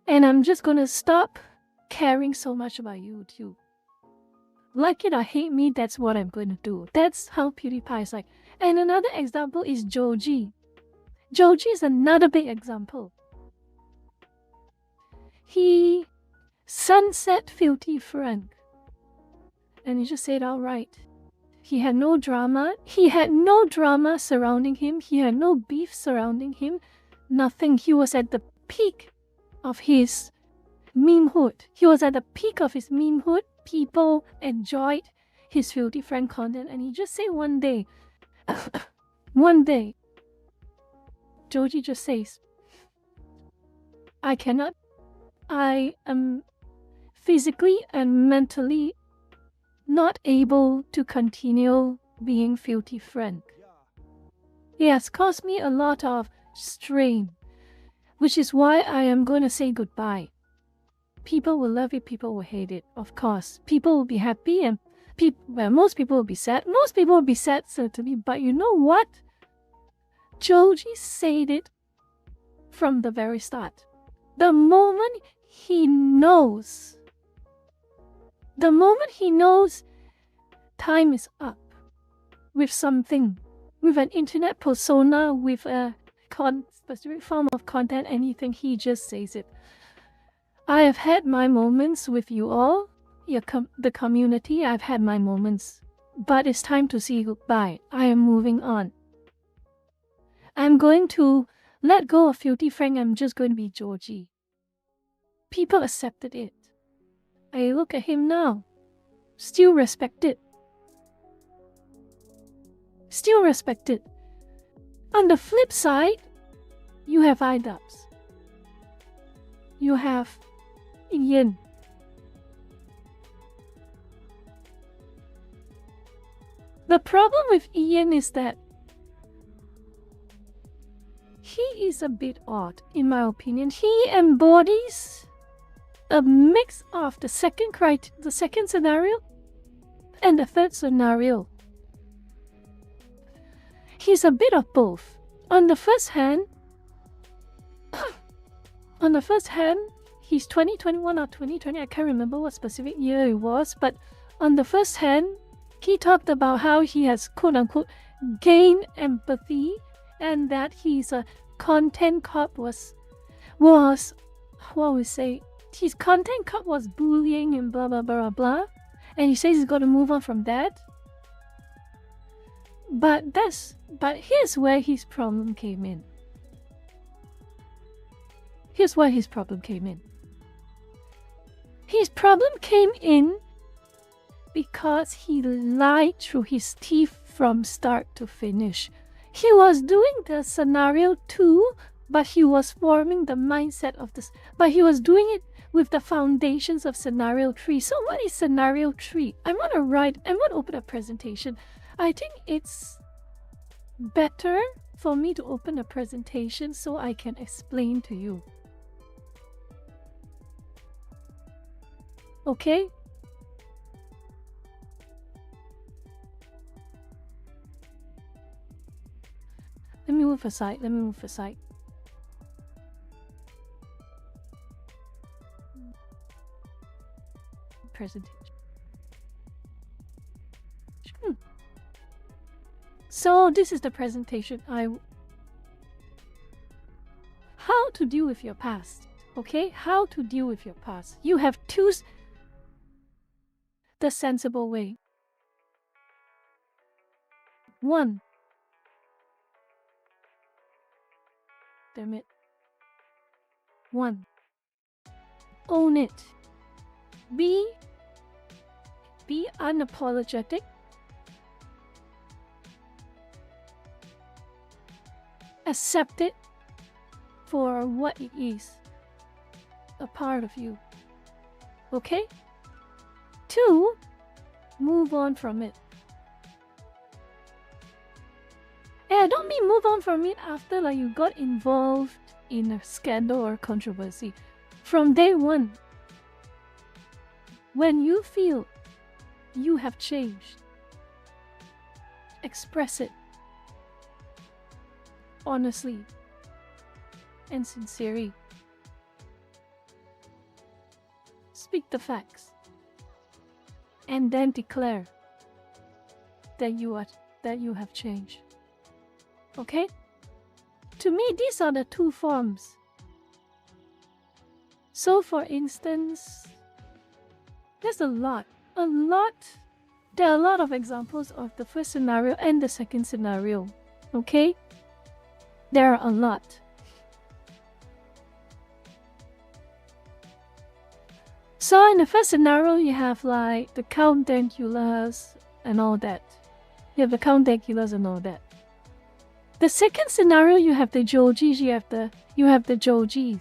And I'm just going to stop caring so much about YouTube. Like it or hate me, that's what I'm going to do. That's how PewDiePie is like. And another example is Joji. Joji is another big example. He sunset Filthy Frank. And he just said outright. He had no drama. He had no drama surrounding him. He had no beef surrounding him. Nothing. He was at the peak of his memehood. People enjoyed his Filthy Frank content. And he just said one day, Joji just says, I am physically and mentally not able to continue being Filthy Frank. It has caused me a lot of strain, which is why I am going to say goodbye. People will love it, people will hate it, of course. People will be happy and most people will be sad. Most people will be sad, certainly, but you know what? Joji said it from the very start. The moment he knows time is up with something, with an internet persona, with a specific form of content, anything, he just says it. I have had my moments with you all, the community. I've had my moments, but it's time to say goodbye. I am moving on. I'm going to let go of Filthy Frank. I'm just going to be Joji. People accepted it. I look at him now. Still respected. On the flip side, you have iDubbbz. You have Ian. The problem with Ian is that he is a bit odd, in my opinion. He embodies a mix of the second scenario and the third scenario. He's a bit of both. On the first hand, he's 2021 or 2020, I can't remember what specific year it was, but on the first hand, he talked about how he has quote-unquote gained empathy and that his content cop was his content cop was bullying and blah blah blah blah, and he says he's got to move on from that. But here's where his problem came in. His problem came in because he lied through his teeth from start to finish. He was doing the scenario too, but he was forming the mindset of this. But he was doing it with the foundations of scenario 3. So what is scenario 3? I'm gonna open a presentation. I think it's better for me to open a presentation so I can explain to you. Okay? Let me move aside. Presentation. So this is the presentation. How to deal with your past. Okay? How to deal with your past. You have two the sensible way. 1. Damn it. 1. Own it. Be unapologetic. Accept it for what it is. A part of you. Okay? 2. Move on from it. And I don't mean move on from it after like you got involved in a scandal or controversy. From day one, when you feel you have changed, express it honestly and sincerely. Speak the facts and then declare that you have changed. Okay? To me, these are the two forms. So for instance, there's a lot. There are a lot of examples of the first scenario and the second scenario. Okay? There are a lot. So in the first scenario, you have like the Count Dankulas and all that. You have the Count Dankulas and all that. The second scenario, you have the Jojis, you have the Jojis.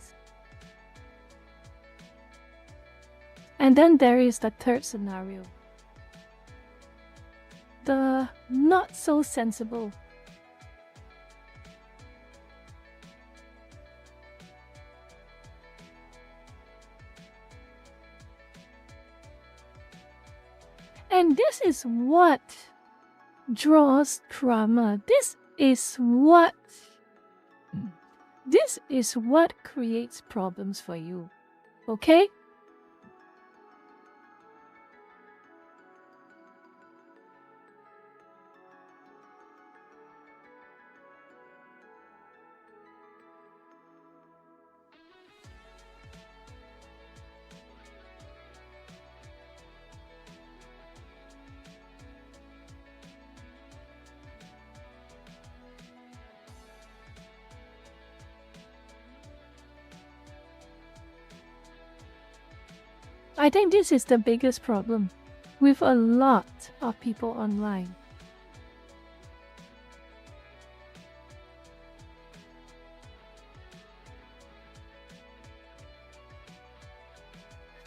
And then there is the third scenario. The not so sensible. And this is what draws drama. This is what creates problems for you. Okay? I think this is the biggest problem with a lot of people online.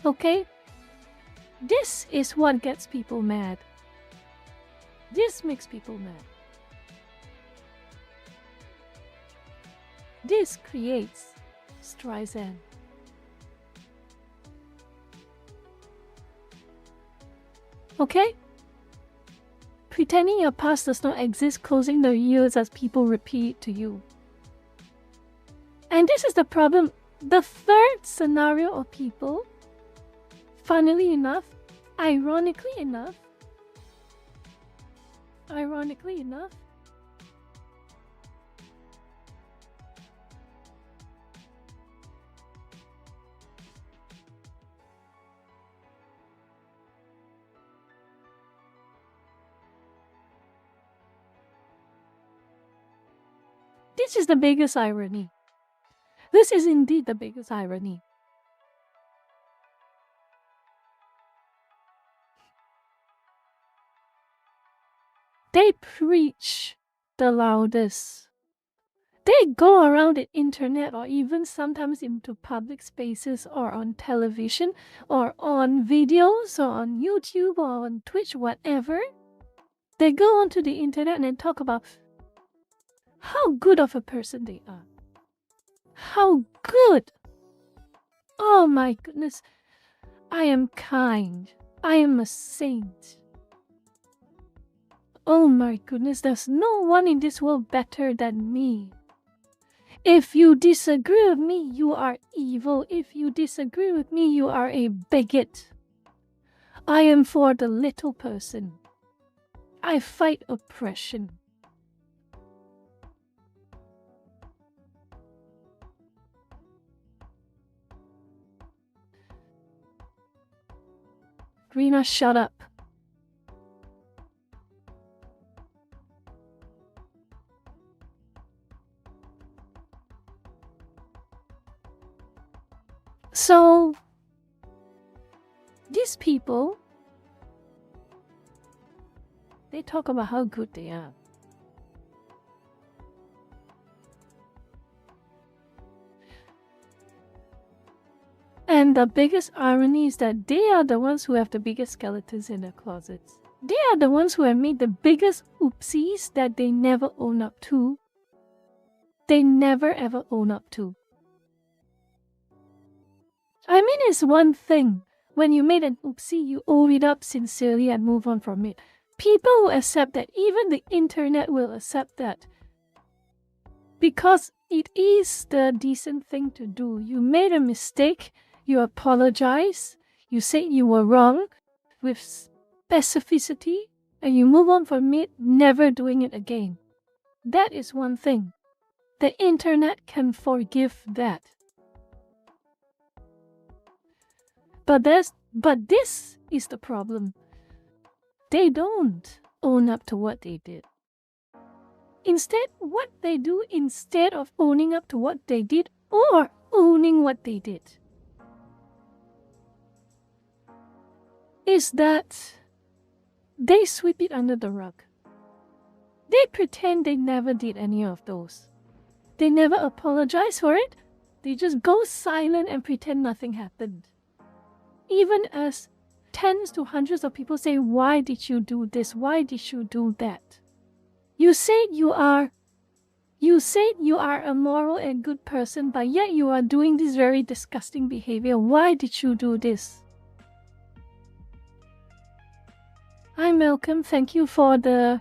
Okay? This is what gets people mad. This makes people mad. This creates Streisand. Okay? Pretending your past does not exist, closing the ears as people repeat to you. And this is the problem. The third scenario of people, funnily enough, ironically enough, this is the biggest irony. This is indeed the biggest irony. They preach the loudest. They go around the internet or even sometimes into public spaces or on television or on videos or on YouTube or on Twitch, whatever. They go onto the internet and talk about how good of a person they are. How good! Oh my goodness. I am kind. I am a saint. Oh my goodness, there's no one in this world better than me. If you disagree with me, you are evil. If you disagree with me, you are a bigot. I am for the little person. I fight oppression. Rena, shut up. So, these people, they talk about how good they are. And the biggest irony is that they are the ones who have the biggest skeletons in their closets. They are the ones who have made the biggest oopsies that they never own up to. They never ever own up to. I mean, it's one thing. When you made an oopsie, you own it up sincerely and move on from it. People will accept that. Even the internet will accept that. Because it is the decent thing to do. You made a mistake, you apologize, you say you were wrong with specificity, and you move on from it, never doing it again. That is one thing. The internet can forgive that. But this is the problem. They don't own up to what they did. Instead, what they do instead of owning up to what they did or owning what they did is that they sweep it under the rug. They pretend they never did any of those. They never apologize for it. They just go silent and pretend nothing happened. Even as tens to hundreds of people say, why did you do this? Why did you do that? You said you are a moral and good person, but yet you are doing this very disgusting behavior. Why did you do this? Hi Malcolm, thank you for the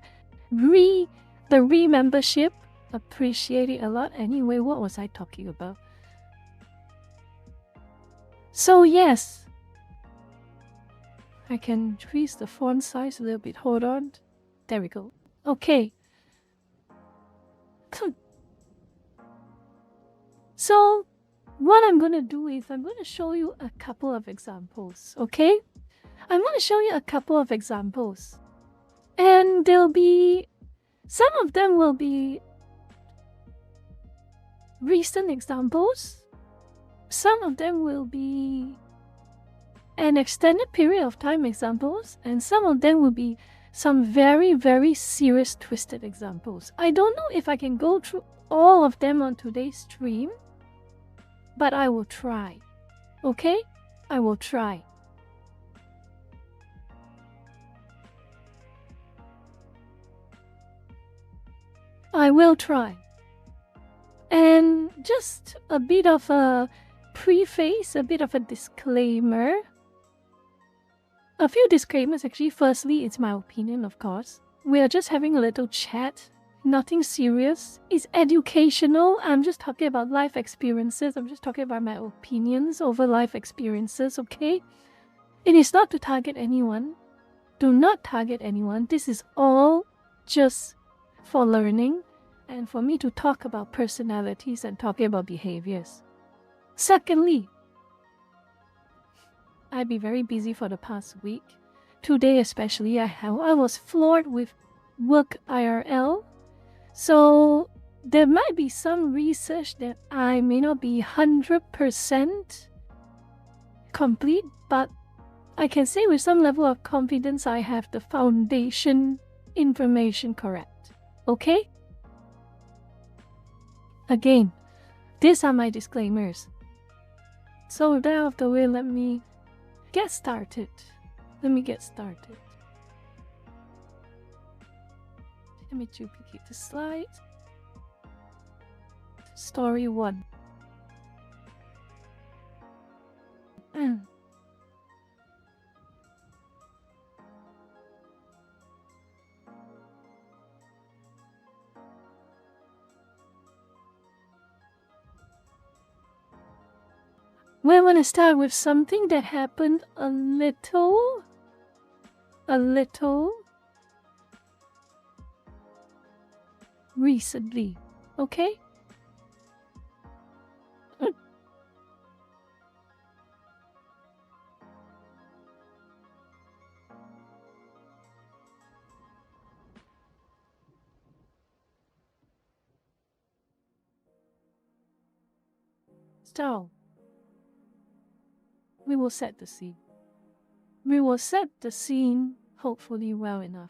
membership. Appreciate it a lot. Anyway, what was I talking about? So yes, I can increase the font size a little bit. Hold on. There we go. Okay. So, what I'm going to do is I'm going to show you a couple of examples, okay? I'm going to show you a couple of examples. And some of them will be recent examples. Some of them will be an extended period of time examples, and some of them will be some very, very serious twisted examples. I don't know if I can go through all of them on today's stream, but I will try. Okay? I will try. I will try. And just a bit of a preface, a bit of a disclaimer. A few disclaimers actually. Firstly, it's my opinion, of course. We are just having a little chat. Nothing serious. It's educational. I'm just talking about life experiences. I'm just talking about my opinions over life experiences, okay? It is not to target anyone. Do not target anyone. This is all just for learning and for me to talk about personalities and talking about behaviors. Secondly, I've been very busy for the past week. Today especially, I was floored with work IRL. So there might be some research that I may not be 100% complete, but I can say with some level of confidence I have the foundation information correct. Okay? Again, these are my disclaimers. So with that out of the way, let me get started. Let me duplicate the slide. Story 1. We want to start with something that happened a little recently, okay? So, we will set the scene. We will set the scene, hopefully well enough.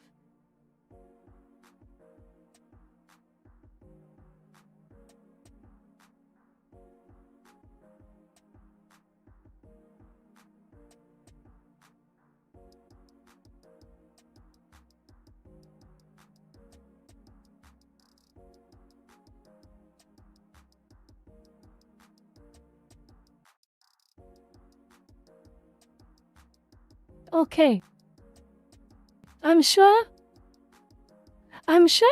Okay. I'm sure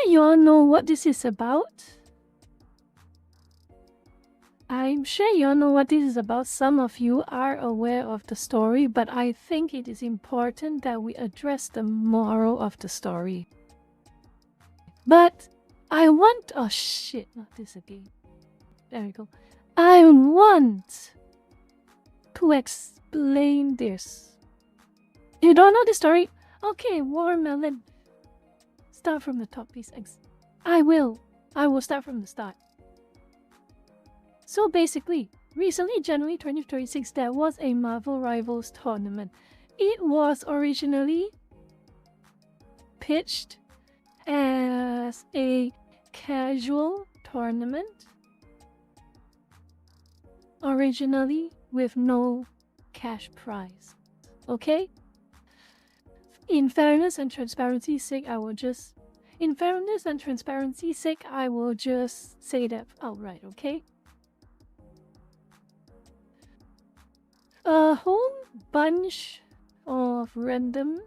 you all know what this is about. Some of you are aware of the story, but I think it is important that we address the moral of the story. But I want... Oh shit, not this again. There we go. I want to explain this. You don't know the story? Okay, Watermelon. Start from the top, please. I will start from the start. So basically, recently, January 2026, there was a Marvel Rivals tournament. It was originally pitched as a casual tournament. Originally with no cash prize. Okay? In fairness and transparency's sake, I will just say that outright, okay? A whole bunch of random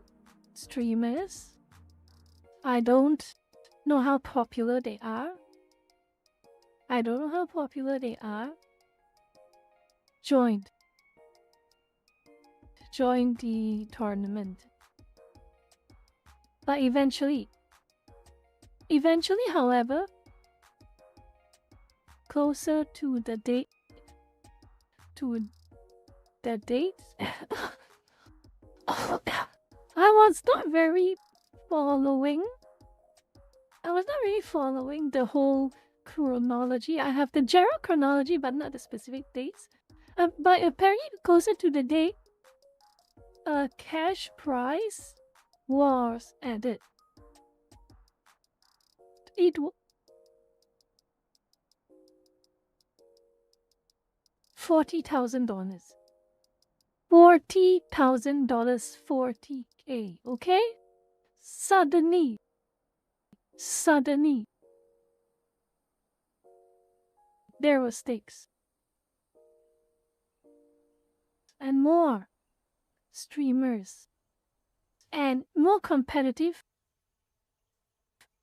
streamers, I don't know how popular they are. Joined the tournament. But eventually, however, closer to the date, I was not really following the whole chronology. I have the general chronology, but not the specific dates. But apparently, closer to the date, a cash prize was added. It was $40,000. $40,000, 40K, okay? Suddenly, there were stakes. And more streamers and more competitive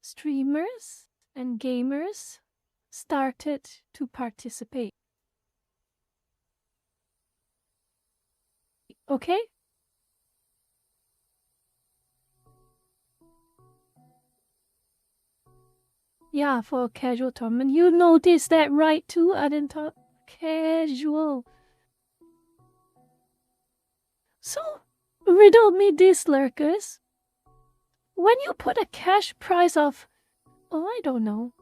streamers and gamers started to participate. Okay? Yeah, for a casual tournament. You noticed that right too? I didn't talk casual. So, riddle me this, lurkers. When you put a cash prize of, I don't know,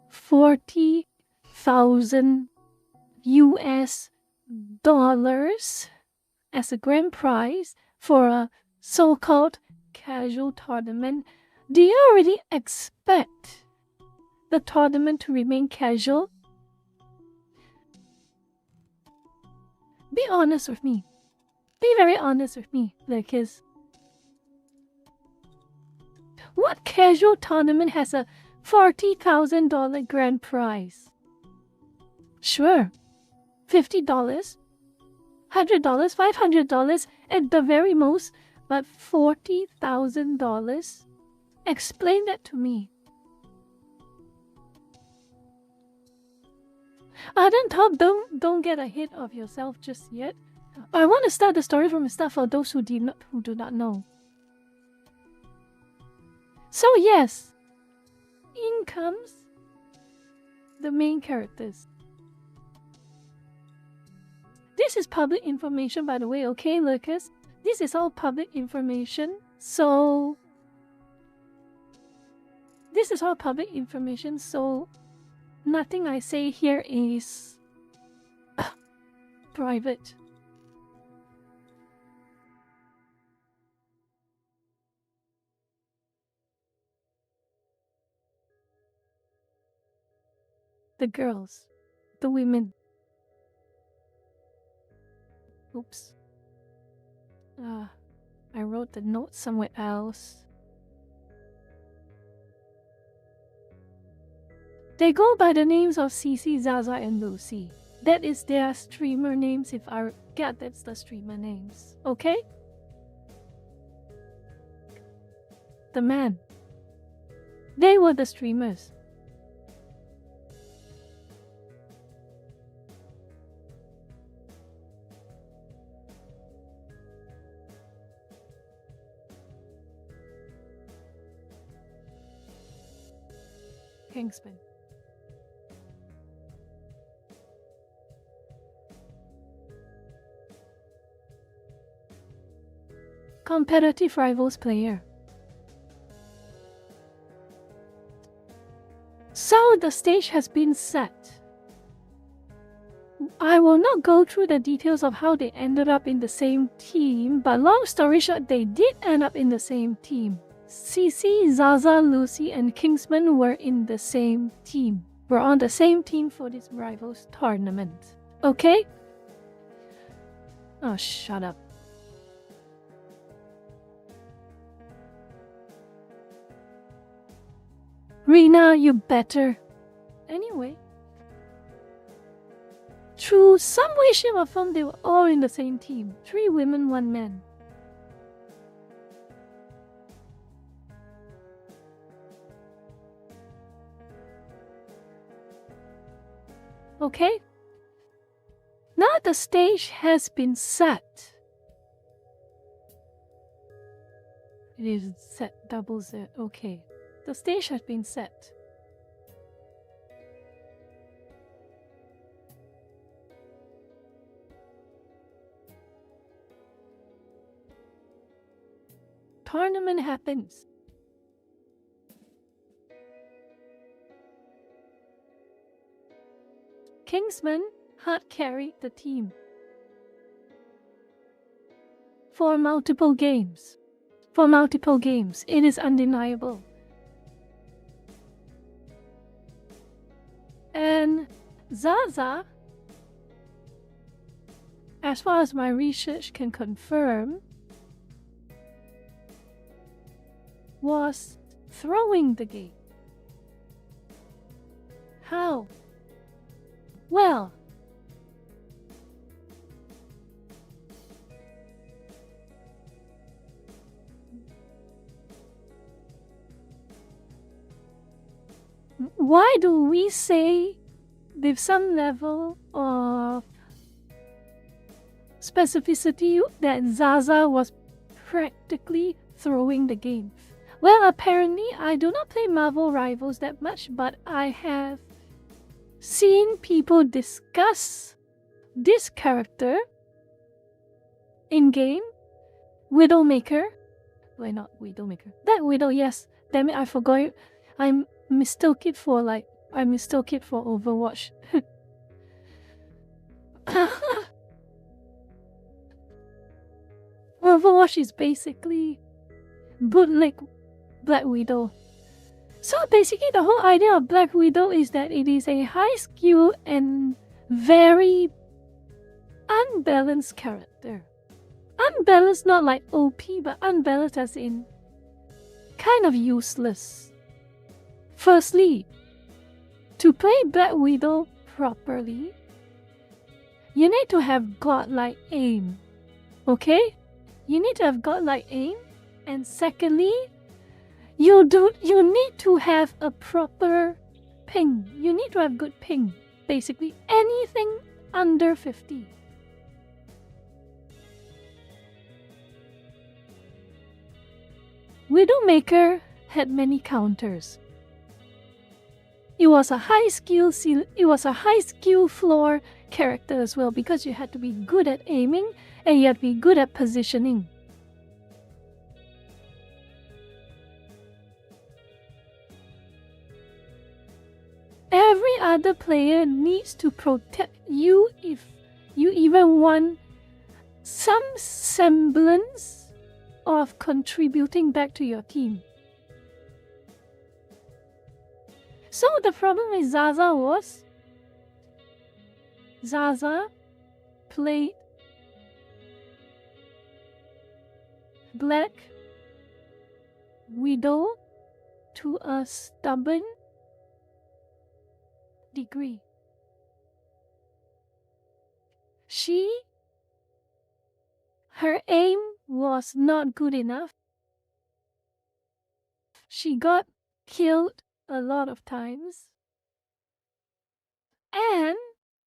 40,000 US dollars as a grand prize for a so-called casual tournament, do you already expect the tournament to remain casual? Be honest with me. Be very honest with me, Lucas. What casual tournament has a $40,000 grand prize? Sure, $50, $100, $500 at the very most, but $40,000? Explain that to me. Then Top, don't get ahead of yourself just yet. I want to start the story from the start for those who do not know. So yes, in comes the main characters. This is public information, by the way, okay, Lucas? This is all public information, so... nothing I say here is... private. The girls. The women. Oops. I wrote the note somewhere else. They go by the names of Cece, Zaza, and Lucy. That is their streamer names, if I... yeah, that's the streamer names. Okay? The man. They were the streamers. Kingsman. Competitive rivals player. So the stage has been set. I will not go through the details of how they ended up in the same team, but long story short, they did end up in the same team. Cece, Zaza, Lucy, and Kingsman were in the same team. We're on the same team for this rivals tournament. Okay? Oh, shut up. Rena, you better. Anyway. Through some way, shape, or form, they were all in the same team. 3 women, 1 man. Okay? Now the stage has been set. It is set, double Z. Okay. The stage has been set. Tournament happens. Kingsman had carried the team for multiple games. It is undeniable. And Zaza, as far as my research can confirm, was throwing the game. How? Well, why do we say with some level of specificity that Zaza was practically throwing the game? Well, apparently I do not play Marvel Rivals that much, but I have seen people discuss this character in-game. Widowmaker. Why not Widowmaker? That Widow, yes. Damn it, I forgot it. I mistook it for Overwatch. Overwatch is basically bootleg Black Widow. So basically the whole idea of Black Widow is that it is a high skill and very unbalanced character. Unbalanced not like OP, but unbalanced as in kind of useless. Firstly, to play Black Widow properly, you need to have godlike aim. Okay? You need to have godlike aim. And secondly, you need to have a proper ping. You need to have good ping. Basically, anything under 50. Widowmaker had many counters. It was a high skill floor character as well, because you had to be good at aiming and you had to be good at positioning. Every other player needs to protect you if you even want some semblance of contributing back to your team. So the problem with Zaza was Zaza played Black Widow to a stubborn degree. Her aim was not good enough. She got killed a lot of times. And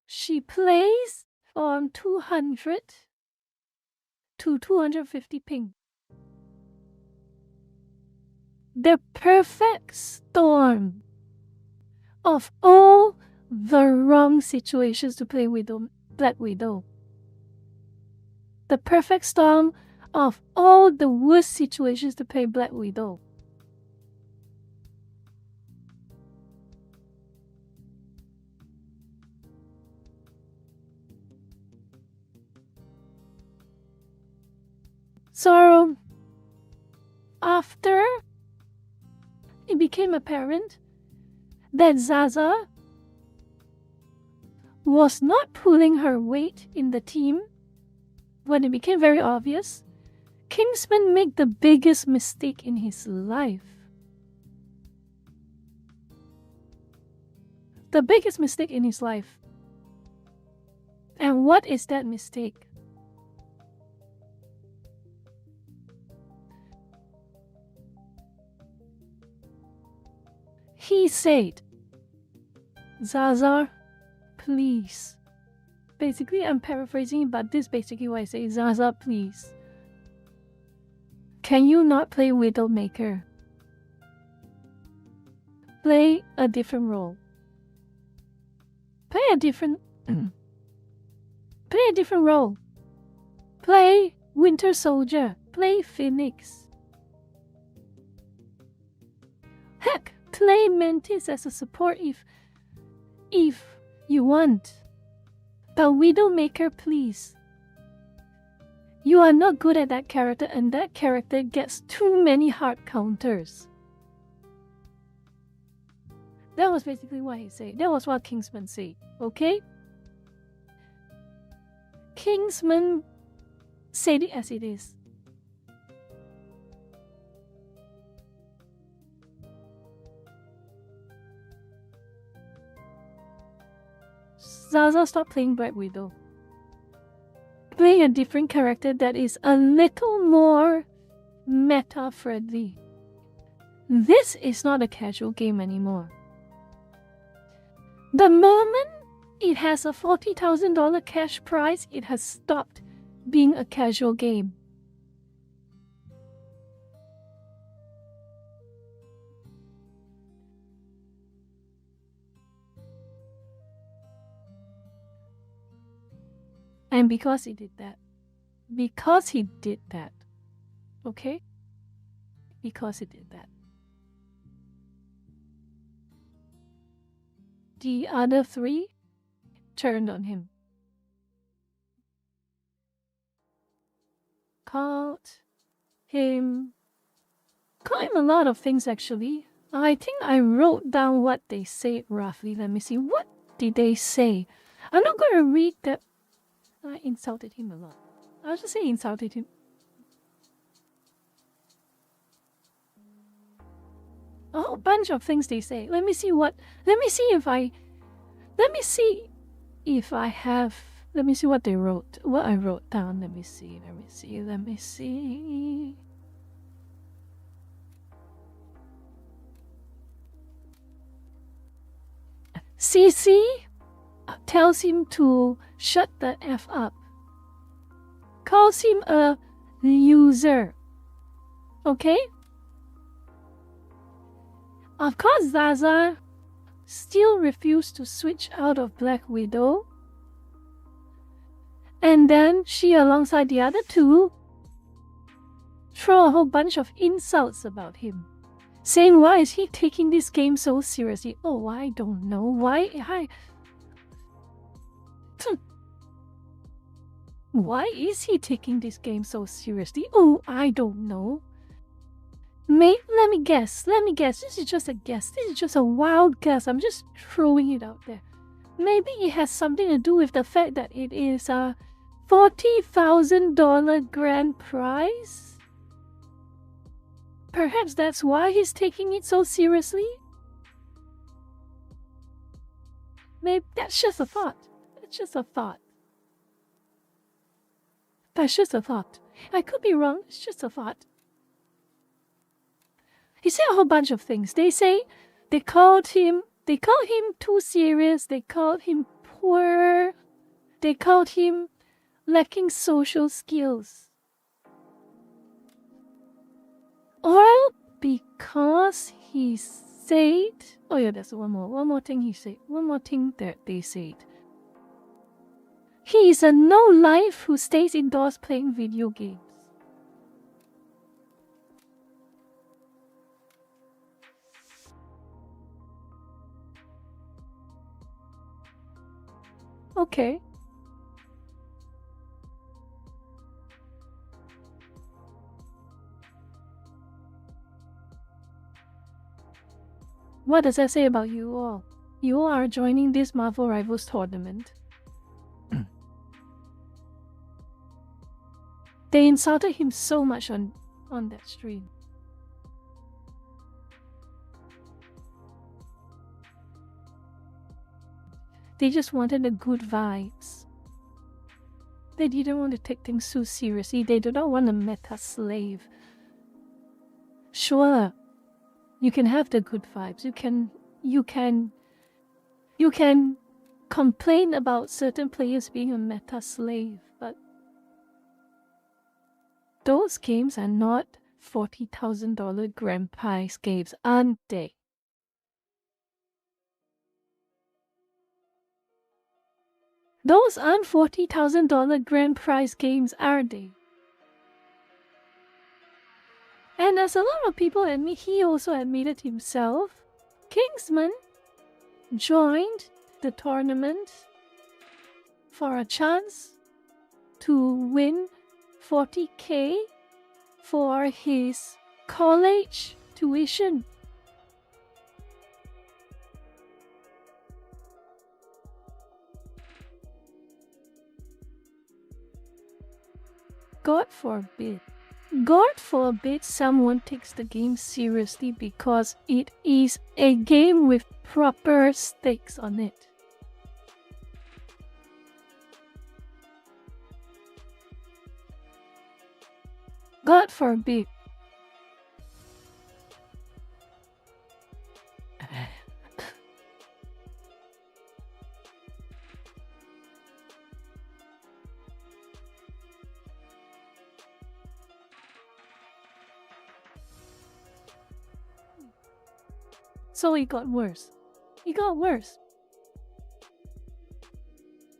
she plays from 200 to 250 ping. The perfect storm of all the wrong situations to play Black Widow. The perfect storm of all the worst situations to play Black Widow. So, after it became apparent that Zaza was not pulling her weight in the team, when it became very obvious, Kingsman made the biggest mistake in his life. The biggest mistake in his life. And what is that mistake? He said, Zaza, please. Basically, I'm paraphrasing, but this is basically what I say. Zaza, please. Can you not play Widowmaker? Play a different role. Play a different role. Play Winter Soldier. Play Phoenix. Heck, play Mantis as a support if you want. But Widowmaker, please. You are not good at that character, and that character gets too many hard counters. That was basically what he said. That was what Kingsman said, okay? Kingsman said it as it is. Zaza, stop playing Black Widow. Play a different character that is a little more meta-friendly. This is not a casual game anymore. The moment it has a $40,000 cash prize, it has stopped being a casual game. And because he did that, okay? Because he did that. The other three turned on him. Called him a lot of things actually. I think I wrote down what they said roughly. Let me see. What did they say? I'm not going to read that. I insulted him a lot. I'll just say insulted him. A whole bunch of things they say. Let me see if I have. Let me see what they wrote. What I wrote down. Let me see. CC tells him to shut the F up. Calls him a loser. Okay? Of course, Zaza still refused to switch out of Black Widow. And then she, alongside the other two, throw a whole bunch of insults about him. Saying, why is he taking this game so seriously? Oh, I don't know. Why is he taking this game so seriously? Oh, I don't know. Let me guess. This is just a guess. This is just a wild guess. I'm just throwing it out there. Maybe it has something to do with the fact that it is a $40,000 grand prize? Perhaps that's why he's taking it so seriously? Maybe that's just a thought. I could be wrong. It's just a thought. He said a whole bunch of things. They say they called him too serious. They called him poor. They called him lacking social skills. Or because he said, oh yeah, there's one more thing he said. One more thing that they said. He is a no-life who stays indoors playing video games. Okay. What does that say about you all? You all are joining this Marvel Rivals tournament. They insulted him so much on that stream. They just wanted the good vibes. They didn't want to take things too seriously. They do not want a meta slave. Sure, you can have the good vibes. You can complain about certain players being a meta slave, but those games are not $40,000 grand prize games, aren't they? Those aren't $40,000 grand prize games, are they? And as a lot of people admit, he also admitted himself, Kingsman joined the tournament for a chance to win $40K for his college tuition. God forbid someone takes the game seriously because it is a game with proper stakes on it. God forbid. So it got worse.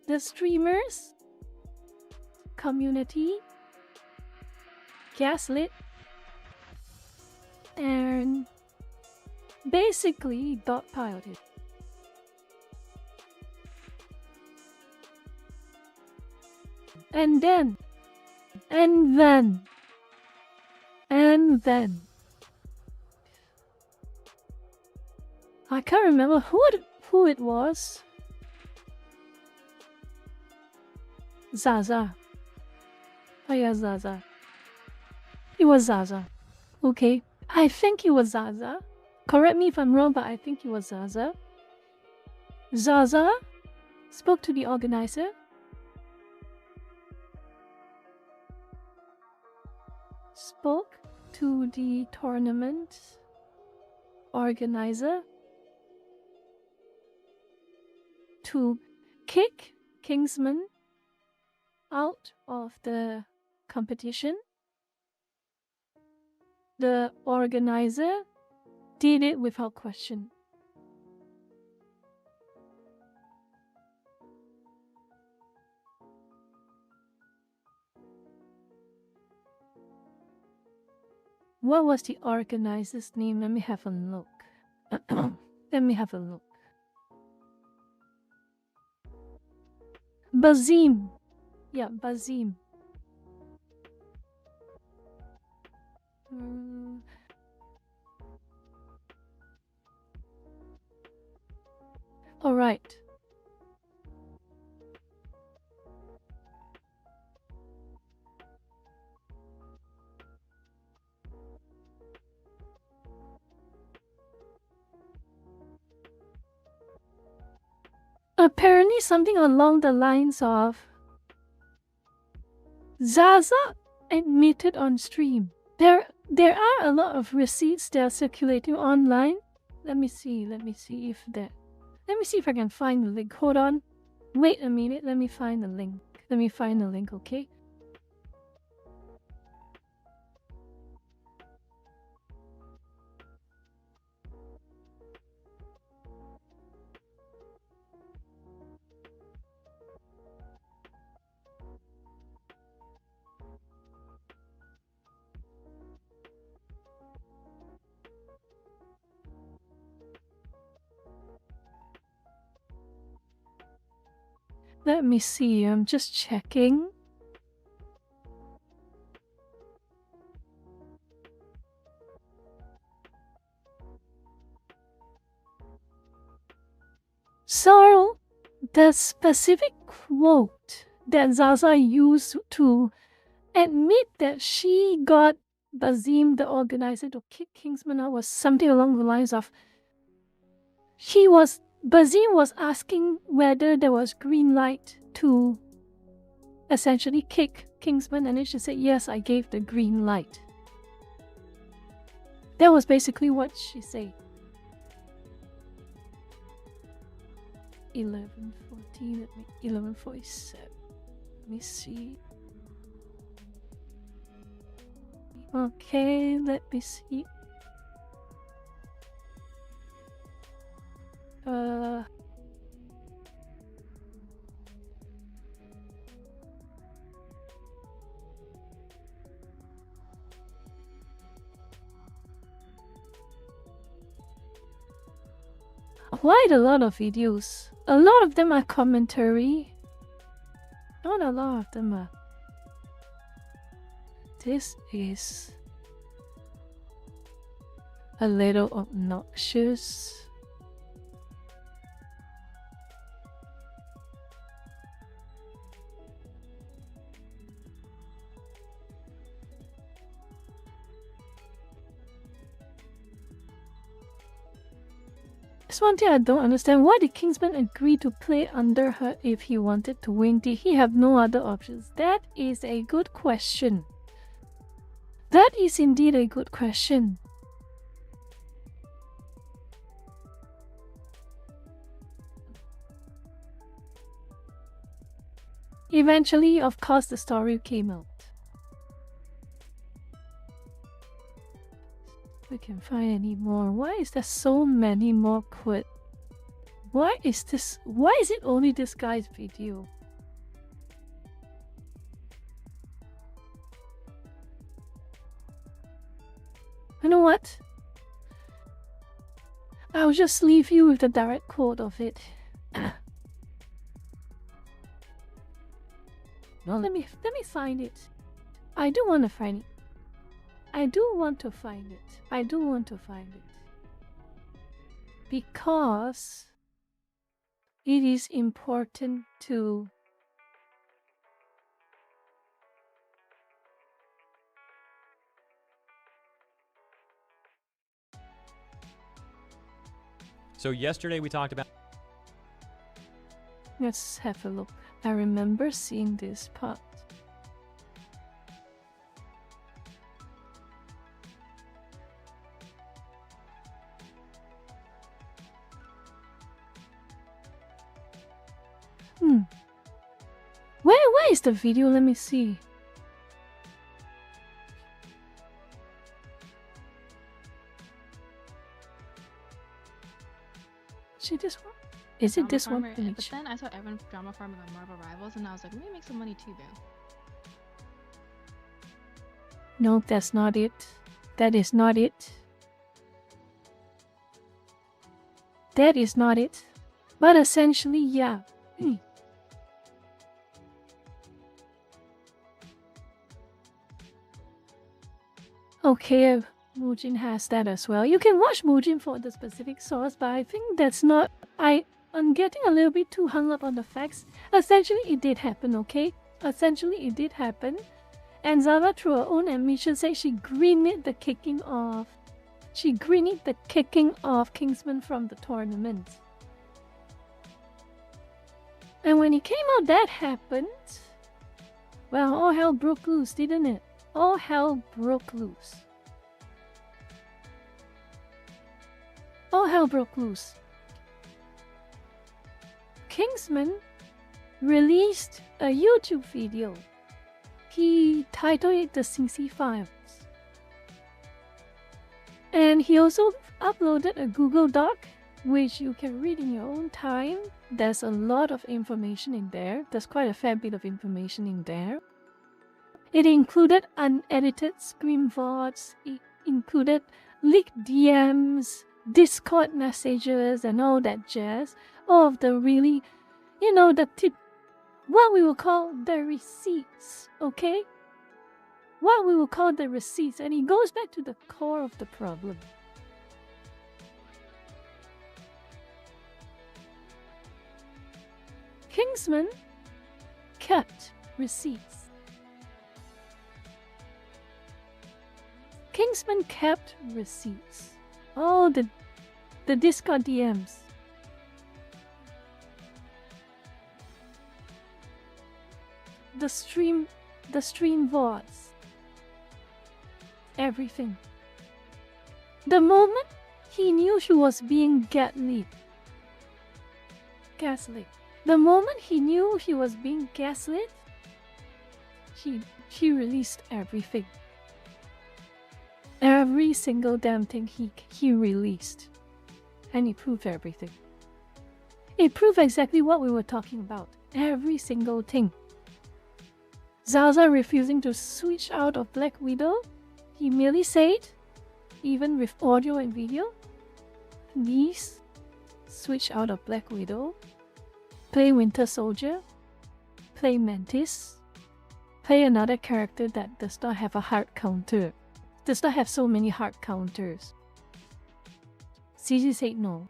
The streamers community gaslit and basically dogpiled it. And then I can't remember who it was. Zaza. Oh yeah, Zaza. It was Zaza. Okay. I think it was Zaza. Correct me if I'm wrong, but I think it was Zaza. Zaza spoke to the organizer. Spoke to the tournament organizer to kick Kingsman out of the competition. The organizer did it without question. What was the organizer's name? Let me have a look. Let me have a look. Bazim. Yeah, Bazim. All right. Apparently something along the lines of Zaza admitted on stream. There are a lot of receipts that are circulating online. Let me see if I can find the link. Hold on. Wait a minute, let me find the link. Okay? Let me see, I'm just checking. So, the specific quote that Zaza used to admit that she got Bazim, the organizer, to kick Kingsman out was something along the lines of Bazim was asking whether there was green light to essentially kick Kingsman, and then she said, yes, I gave the green light. That was basically what she said. 11:14, 11:47. Let me see. Okay, let me see. Quite a lot of videos. A lot of them are commentary. Not a lot of them are. This is a little obnoxious. There's one thing I don't understand. Why did Kingsman agree to play under her if he wanted to win? Did he have no other options? That is a good question. That is indeed a good question. Eventually, of course, the story came out. We can find any more. Why is there so many more quit? Why is it only this guy's video? You know what? I'll just leave you with the direct quote of it. Well, let me find it. I do want to find it. I do want to find it. Because it is important to So yesterday we talked about... Let's have a look. I remember seeing this part. Where is the video? Let me see. See this one? Is it Drama this Farmer, one? But Page? then I saw everyone Drama Farming on Marvel Rivals, and I was like, maybe make some money too, though. No, that's not it. That is not it. That is not it. But essentially, yeah. Okay, Mujin has that as well. You can watch Mujin for the specific source, but I think that's not... I'm getting a little bit too hung up on the facts. Essentially, it did happen, okay? Essentially, it did happen. And Zara, through her own admission, said she greenlit the kicking off. She greenlit the kicking off Kingsman from the tournament. And when it came out that happened, well, all hell broke loose, didn't it? All hell broke loose. All hell broke loose. Kingsman released a YouTube video. He titled it The Sing-Si Files. And he also uploaded a Google Doc, which you can read in your own time. There's a lot of information in there. There's quite a fair bit of information in there. It included unedited screen VODs, it included leaked DMs, Discord messages, and all that jazz. All of the really, what we will call the receipts, okay? What we will call the receipts, and it goes back to the core of the problem. Kingsman kept receipts. Kingsman kept receipts. Oh, the Discord DMs. The stream VODs. Everything. The moment he knew she was being gaslit. The moment he knew he was being gaslit, she released everything. Every single damn thing he released. And it proved everything. It proved exactly what we were talking about. Every single thing. Zaza refusing to switch out of Black Widow. He merely said, even with audio and video, please switch out of Black Widow. Play Winter Soldier. Play Mantis. Play another character that does not have a hard counter. Does not have so many hard counters. CG said no.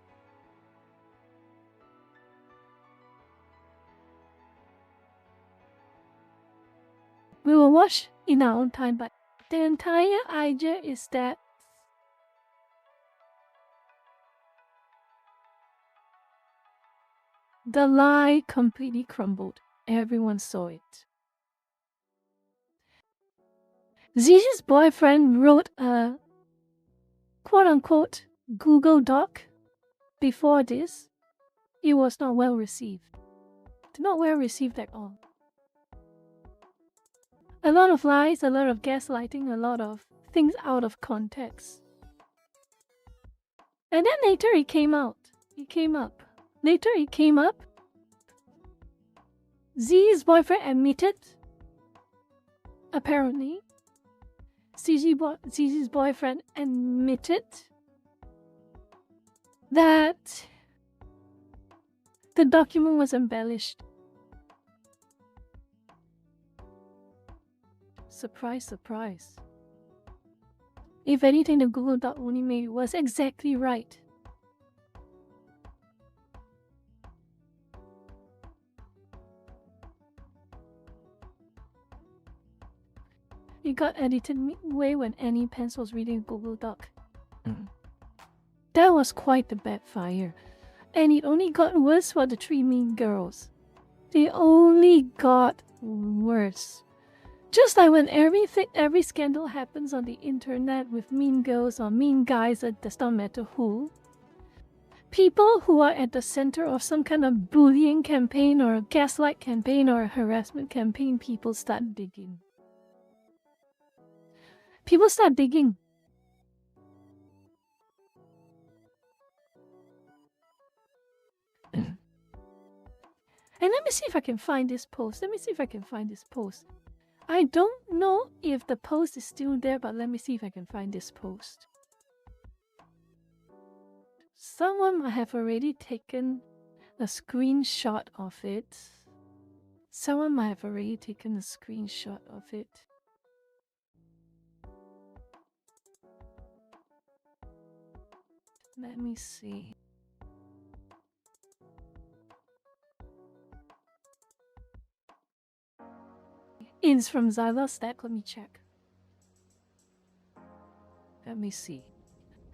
We will watch in our own time, but the entire idea is that the lie completely crumbled. Everyone saw it. Zizi's boyfriend wrote a quote-unquote Google Doc before this. It was not well received. Not well received at all. A lot of lies, a lot of gaslighting, a lot of things out of context. And then later it came out. Later it came up. Z's boyfriend admitted, apparently, Zizi's boyfriend admitted that the document was embellished. Surprise, surprise. If anything, the Google Doc only made was exactly right. It got edited midway when Annie Pence was reading Google Doc. That was quite the backfire. And it only got worse for the three mean girls. They only got worse. Just like when every scandal happens on the internet with mean girls or mean guys, it does not matter who. People who are at the center of some kind of bullying campaign or a gaslight campaign or a harassment campaign, people start digging. People start digging. And let me see if I can find this post. I don't know if the post is still there, but let me see if I can find this post. Someone might have already taken a screenshot of it. Let me see. It's from Zyla Stack. Let me check. Let me see.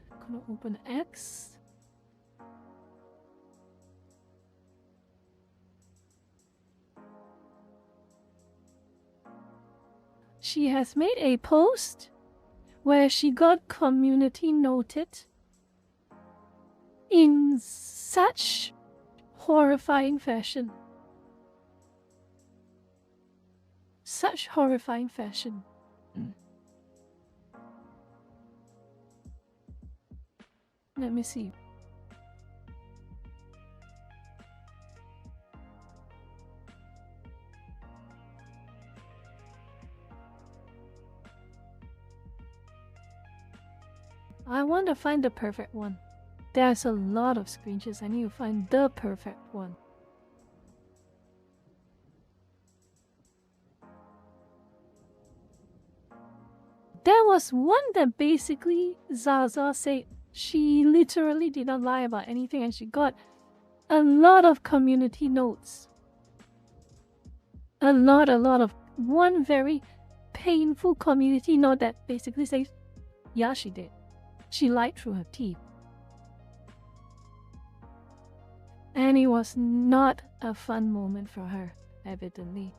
I'm gonna open X. She has made a post where she got community noted in such horrifying fashion. Let me see. I want to find the perfect one. There's a lot of screenshots. I need to find the perfect one. There was one that basically Zaza said she literally did not lie about anything and she got a lot of community notes. A lot of one very painful community note that basically says, yeah, she did. She lied through her teeth. And it was not a fun moment for her, evidently.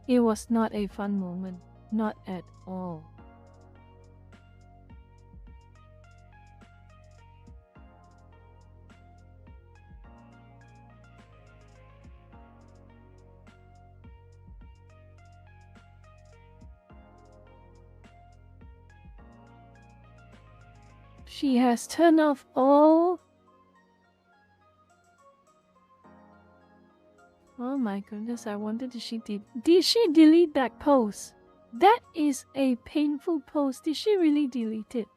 It was not a fun moment. Not at all. She has turned off all... Oh my goodness, I wonder did she delete that post? That is a painful post. Did she really delete it?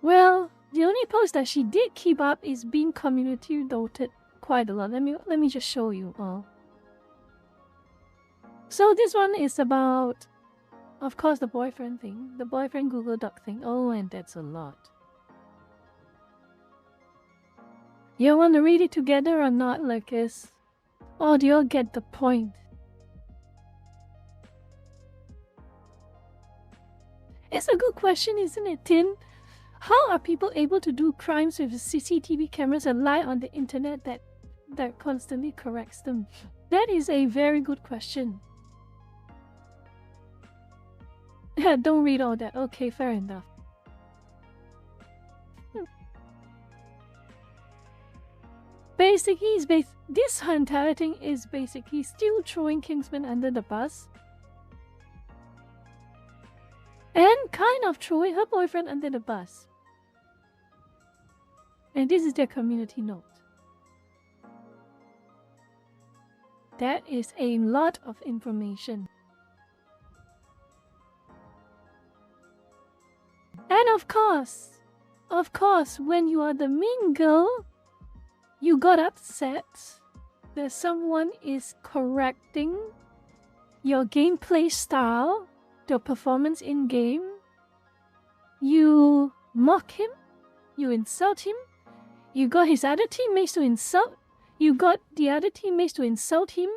Well, the only post that she did keep up is being community noted quite a lot. Let me just show you all. So this one is about, of course, the boyfriend thing. The boyfriend Google Doc thing. Oh, and that's a lot. You want to read it together or not, Lucas? Or do you all get the point? It's a good question, isn't it, Tin? How are people able to do crimes with CCTV cameras and lie on the internet that constantly corrects them? That is a very good question. Don't read all that. Okay, fair enough. Basically, this entire thing is basically still throwing Kingsman under the bus. And kind of throwing her boyfriend under the bus. And this is their community note. That is a lot of information. And of course, when you are the mean girl, you got upset that someone is correcting your gameplay style, your performance in game. You mock him, you insult him, you got his other teammates to insult, you got the other teammates to insult him,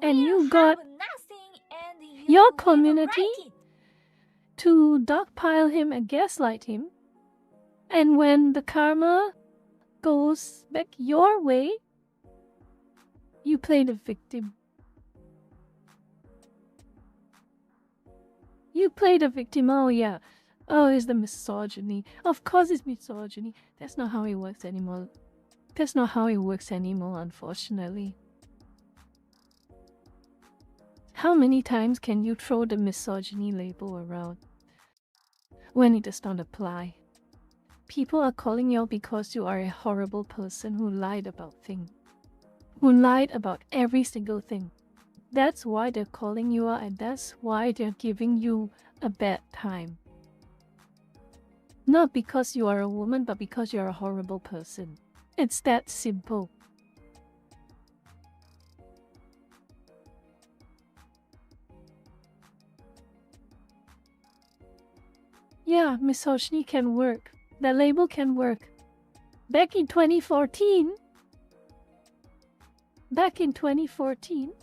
and you got your community to dogpile him and gaslight him. And when the karma goes back your way, you play the victim. You play the victim. Oh yeah. Oh, it's the misogyny. Of course it's misogyny. That's not how it works anymore. That's not how it works anymore, unfortunately. How many times can you throw the misogyny label around when it does not apply? People are calling you out because you are a horrible person who lied about things. Who lied about every single thing. That's why they're calling you out, and that's why they're giving you a bad time. Not because you are a woman, but because you're a horrible person. It's that simple. Yeah, misogyny can work. The label can work. Back in 2014,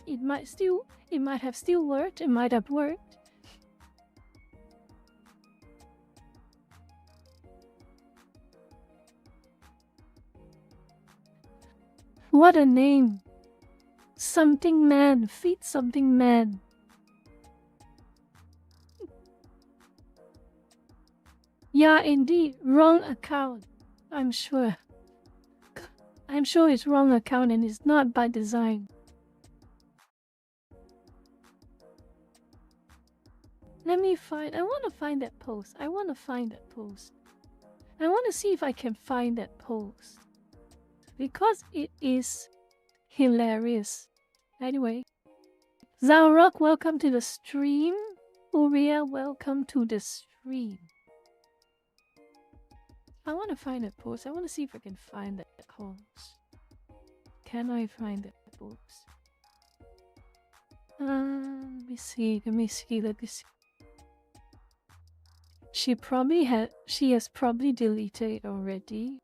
it might have still worked, it might have worked. What a name. Something man, feed something man. Yeah, indeed, wrong account. I'm sure. I'm sure it's wrong account and it's not by design. Let me find, I want to find that post. I want to see if I can find that post. Because it is hilarious. Anyway. Zalrock, welcome to the stream. Uriel, welcome to the stream. I want to find that post. I want to see if I can find that post. Can I find that post? Let me see. She has probably deleted it already.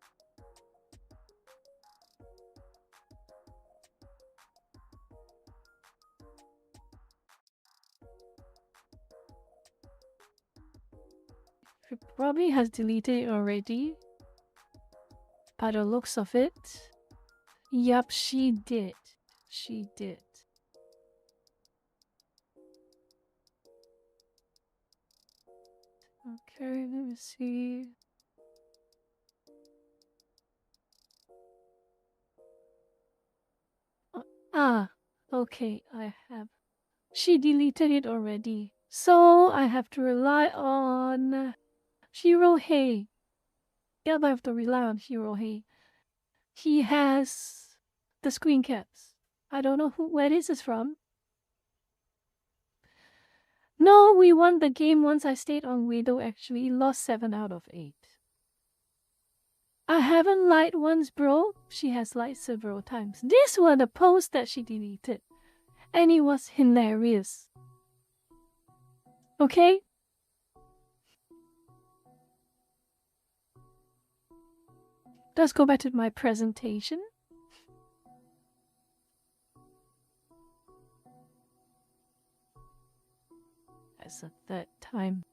She probably has deleted it already. By the looks of it. Yup, she did. She did. Okay, let me see. Okay, I have. She deleted it already. So I have to rely on Shirohei. Yeah, I have to rely on Shirohei. He has the screen caps. I don't know where this is from. No, we won the game once I stayed on Widow actually. Lost 7 out of 8. I haven't lied once, bro. She has lied several times. These were the posts that she deleted. And it was hilarious. Okay? Let's go back to my presentation. As at that time.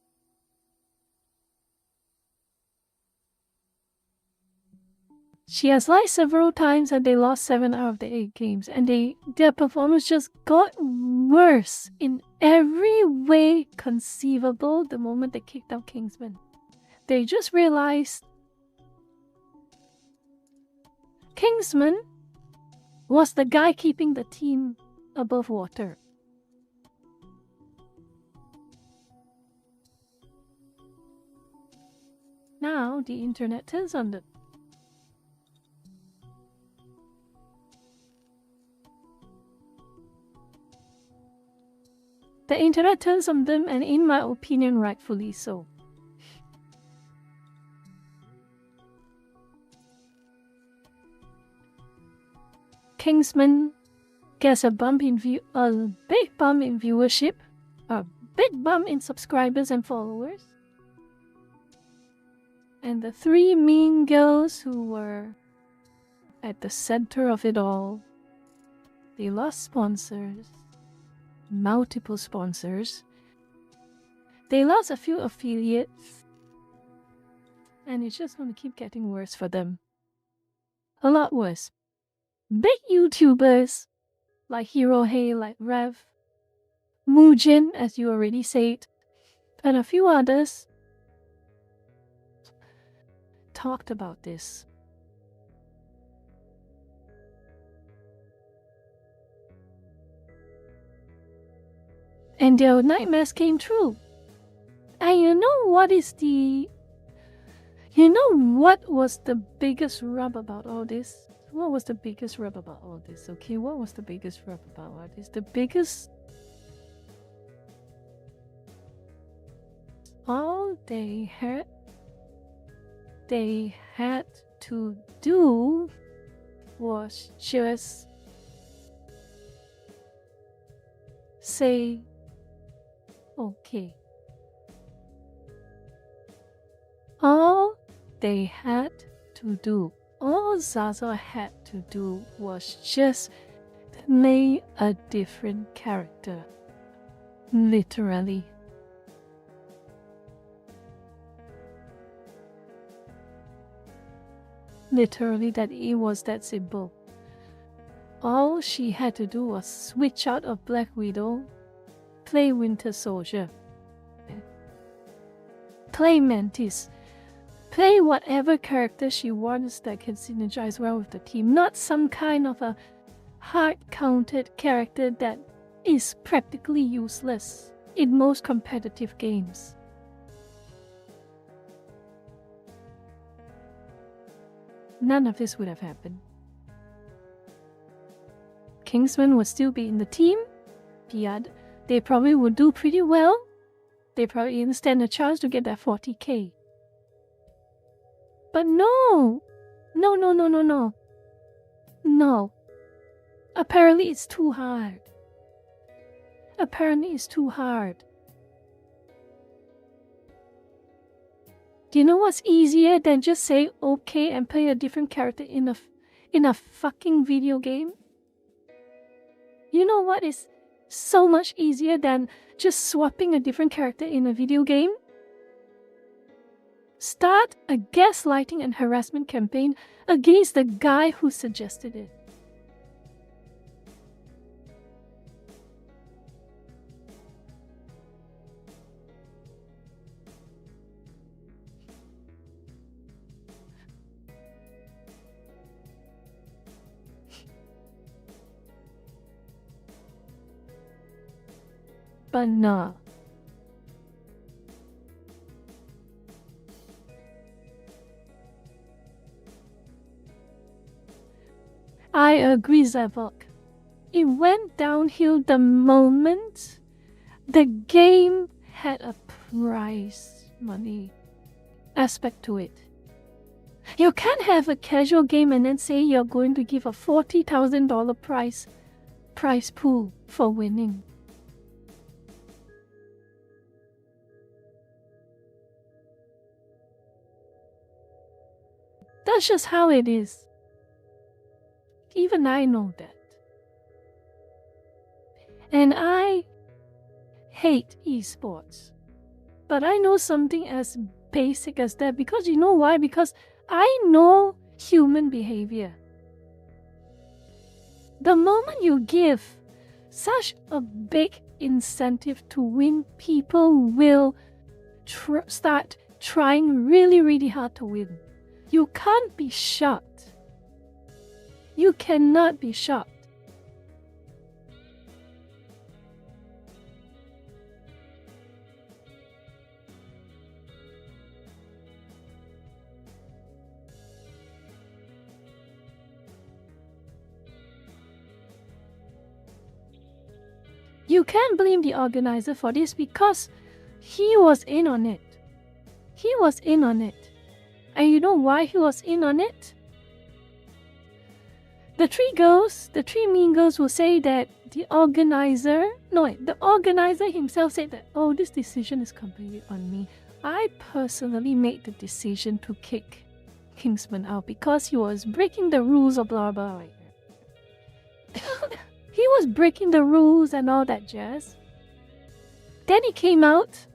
She has lied several times and they lost 7 out of the 8 games. And their performance just got worse in every way conceivable the moment they kicked out Kingsman. They just realized Kingsman was the guy keeping the team above water. Now the internet turns on them. The internet turns on them, and in my opinion, rightfully so. Kingsman gets a big bump in viewership, a big bump in subscribers and followers. And the 3 mean girls who were at the center of it all, they lost sponsors, multiple sponsors, They lost a few affiliates, and it's just going to keep getting worse for them. A lot worse. Big YouTubers like Hirohei, like Rev, Mugen, as you already said, and a few others talked about this. And their nightmares came true. And you know what was the biggest rub about all this? What was the biggest rub about all this? Okay, what was the biggest rub about all this? All they had to do was just say okay. All they had to do, all Zaza had to do was just play a different character. Literally. Literally, that it was that simple. All she had to do was switch out of Black Widow, play Winter Soldier, play Mantis, play whatever character she wants that can synergize well with the team, not some kind of a hard-counted character that is practically useless in most competitive games. None of this would have happened. Kingsman would still be in the team. They probably would do pretty well. They probably even stand a chance to get that 40k. But no! No. Apparently it's too hard. Do you know what's easier than just say okay and play a different character in a fucking video game? You know what is so much easier than just swapping a different character in a video game? Start a gaslighting and harassment campaign against the guy who suggested it. But nah. I agree, Zavok. It went downhill the moment the game had a prize money aspect to it. You can't have a casual game and then say you're going to give a $40,000 prize pool for winning. That's just how it is. Even I know that. And I hate esports. But I know something as basic as that because you know why? Because I know human behavior. The moment you give such a big incentive to win, people will start trying really, really hard to win. You can't be shocked. You cannot be shocked. You can't blame the organizer for this because he was in on it. He was in on it. And you know why he was in on it? The three mean girls will say that the organizer himself said that, oh, this decision is completely on me. I personally made the decision to kick Kingsman out because he was breaking the rules of blah blah. He was breaking the rules and all that jazz. Then he came out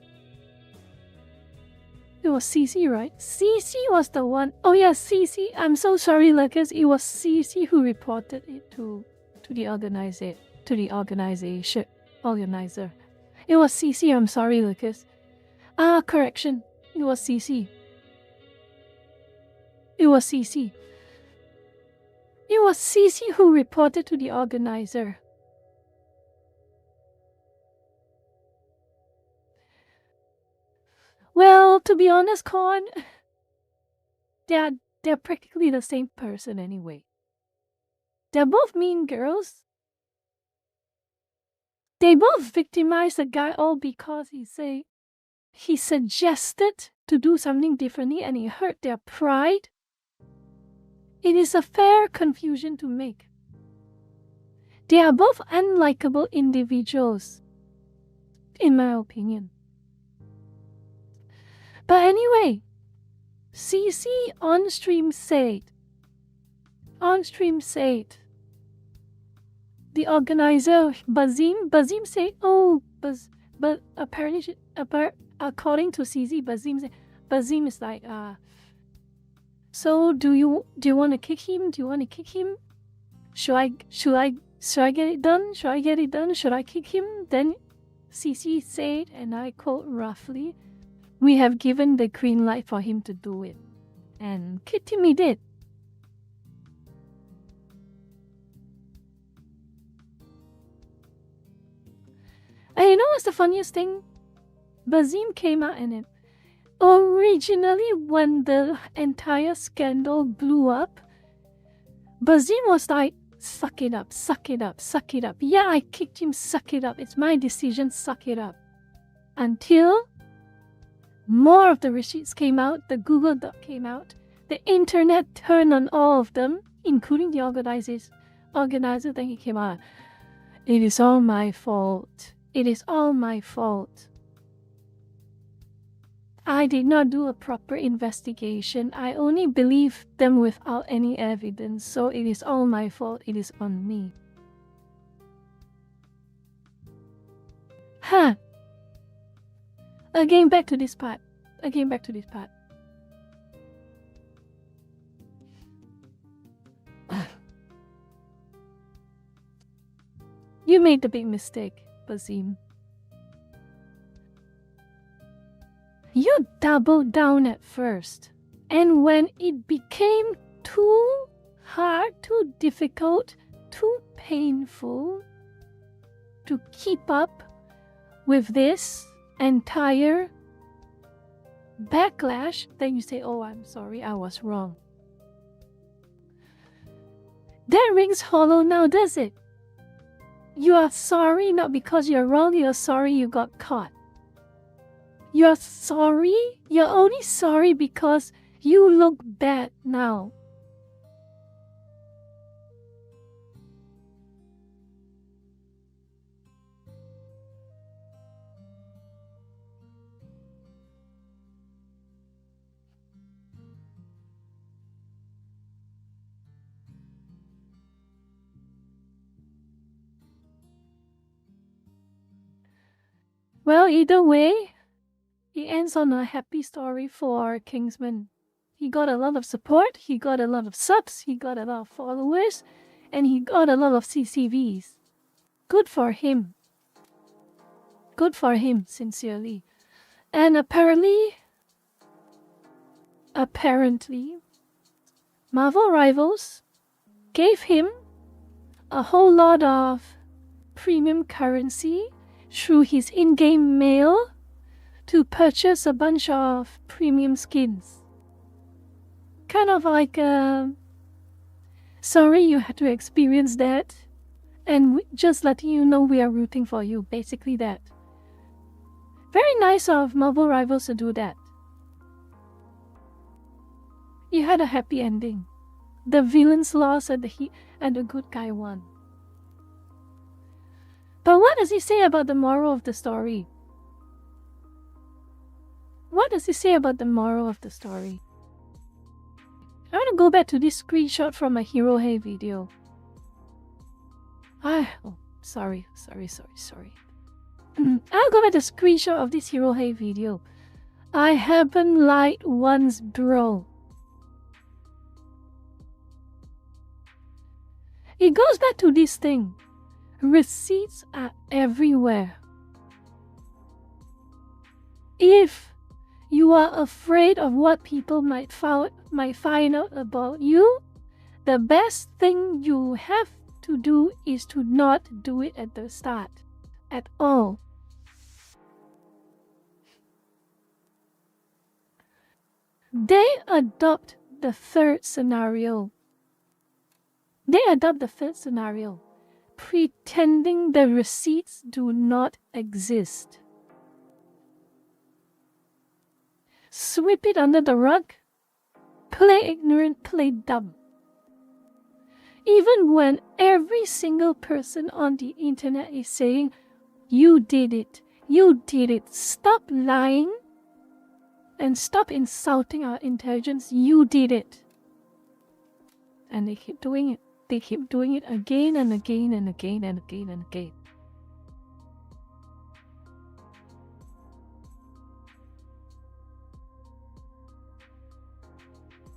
It was CC, right? CC was the one. Oh yeah, CC. I'm so sorry, Lucas. It was CC who reported it to the organizer. Organizer. It was CC. I'm sorry, Lucas. Correction. It was CC. It was CC. It was CC who reported to the organizer. Well, to be honest, Con, they're practically the same person anyway. They're both mean girls. They both victimized the guy all because he suggested to do something differently and he hurt their pride. It is a fair confusion to make. They are both unlikable individuals, in my opinion. But anyway, CC on stream said, the organizer, Bazim said, oh, but apparently, according to CC, Bazim is like, so do you want to kick him? Do you want to kick him? Should I get it done? Should I get it done? Should I kick him? Then CC said, and I quote roughly, we have given the green light for him to do it. And kicked him he did. And you know what's the funniest thing? Bazim came out and originally when the entire scandal blew up, Bazim was like, suck it up, suck it up, suck it up. Yeah, I kicked him, suck it up. It's my decision, suck it up. Until more of the receipts came out, the Google Doc came out, the internet turned on all of them, including the organizer, then he came out. It is all my fault. It is all my fault. I did not do a proper investigation. I only believed them without any evidence, so it is all my fault. It is on me. Huh. Again, back to this part. You made the big mistake, Bazim. You doubled down at first, and when it became too hard, too difficult, too painful to keep up with this entire backlash, then you say, oh, I'm sorry, I was wrong. That rings hollow now, does it? You are sorry not because you're wrong, you're sorry you got caught. You're sorry? You're only sorry because you look bad now. Well, either way, it ends on a happy story for Kingsman. He got a lot of support, he got a lot of subs, he got a lot of followers, and he got a lot of CCVs. Good for him. Good for him, sincerely. And apparently, Marvel Rivals gave him a whole lot of premium currency through his in-game mail to purchase a bunch of premium skins. Kind of like, sorry you had to experience that, and just letting you know we are rooting for you, basically that. Very nice of Marvel Rivals to do that. You had a happy ending. The villains lost and the good guy won. But what does he say about the moral of the story? What does he say about the moral of the story? I want to go back to this screenshot from a Hero Hey video. Oh, sorry. I'll go back to the screenshot of this Hero Hey video. I haven't lied once, bro. It goes back to this thing. Receipts are everywhere. If you are afraid of what people might find out about you, the best thing you have to do is to not do it at the start at all. They adopt the third scenario. Pretending the receipts do not exist. Sweep it under the rug. Play ignorant, play dumb. Even when every single person on the internet is saying, you did it, stop lying and stop insulting our intelligence, you did it. And they keep doing it. They keep doing it again and again and again and again and again.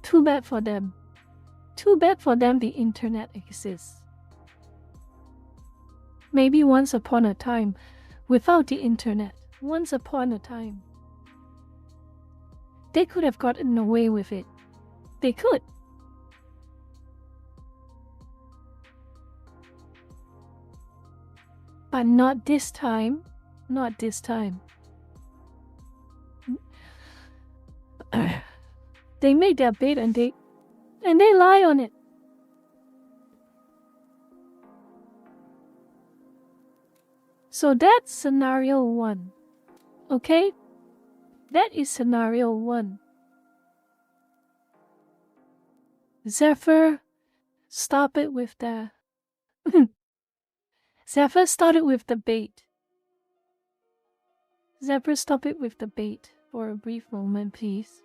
Too bad for them. Too bad for them the internet exists. Maybe once upon a time, without the internet, once upon a time, they could have gotten away with it. They could. But not this time. Not this time. They made their bed and they lie on it. So that's scenario 1. Okay? That is scenario 1. Zephyr, stop it with the... Zephyr, start it with the bait. Zephyr, stop it with the bait for a brief moment, please.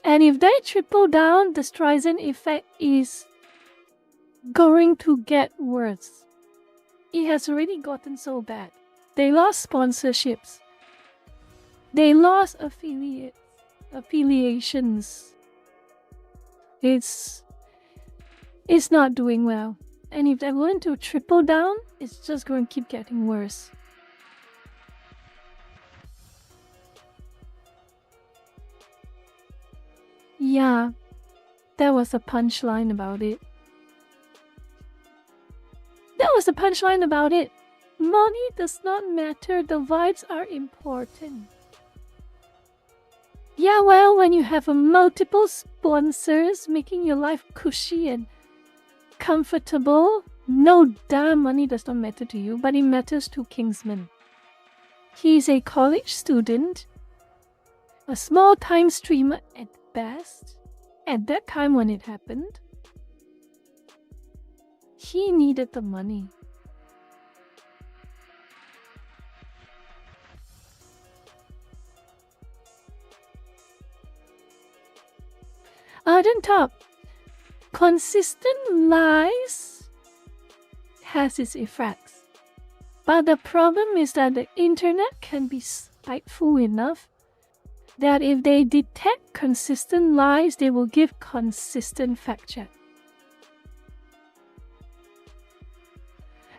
And if they triple down, the Streisand effect is going to get worse. It has already gotten so bad. They lost sponsorships. They lost affiliations. It's not doing well. And if they're going to triple down, it's just going to keep getting worse. Yeah, that was a punchline about it. Money does not matter, the vibes are important. Yeah, well, when you have multiple sponsors making your life cushy and comfortable, no damn money does not matter to you, but it matters to Kingsman. He's a college student, a small-time streamer at best. At that time when it happened, he needed the money. Ardent Top. Consistent lies has its effects. But the problem is that the internet can be spiteful enough that if they detect consistent lies, they will give consistent fact check.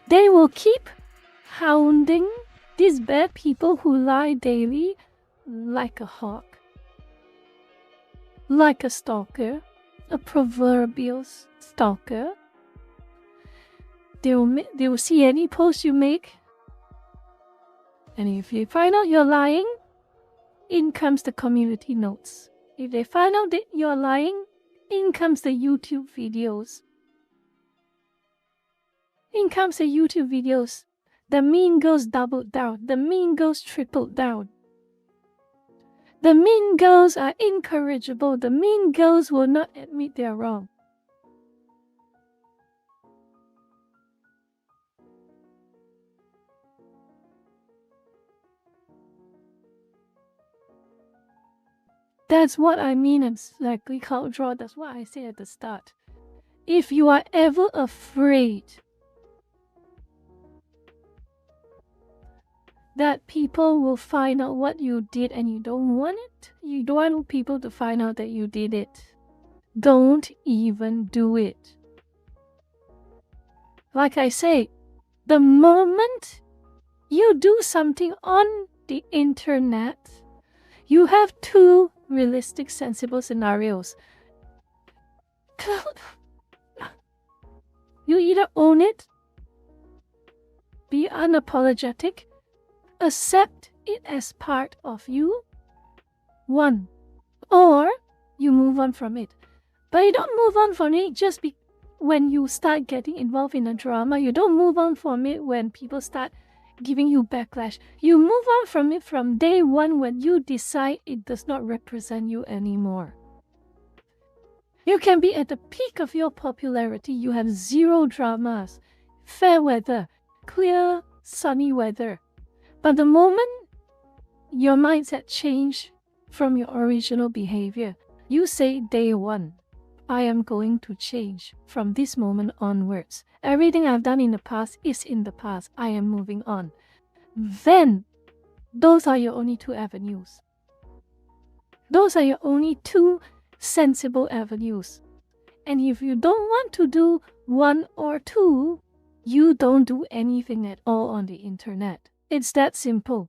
They will keep hounding these bad people who lie daily like a hawk. Like a stalker, a proverbial stalker. They will see any post you make, and if you find out you're lying, in comes the community notes. If they find out that you're lying, in comes the YouTube videos. In comes the YouTube videos. The mean girls doubled down. The mean girls tripled down. The mean girls are incorrigible. The mean girls will not admit they're wrong. That's what I mean exactly, Cult Draw. That's what I said at the start. If you are ever afraid that people will find out what you did and you don't want it. You don't want people to find out that you did it. Don't even do it. Like I say, the moment you do something on the internet, you have two realistic, sensible scenarios. You either own it, be unapologetic, accept it as part of you, one, or you move on from it. But you don't move on from it just when you start getting involved in a drama. You don't move on from it when people start giving you backlash. You move on from it from day one when you decide it does not represent you anymore. You can be at the peak of your popularity. You have zero dramas, fair weather, clear, sunny weather. But the moment your mindset changed from your original behavior, you say day one, I am going to change from this moment onwards. Everything I've done in the past is in the past. I am moving on. Then, those are your only two avenues. Those are your only two sensible avenues. And if you don't want to do one or two, you don't do anything at all on the internet. It's that simple.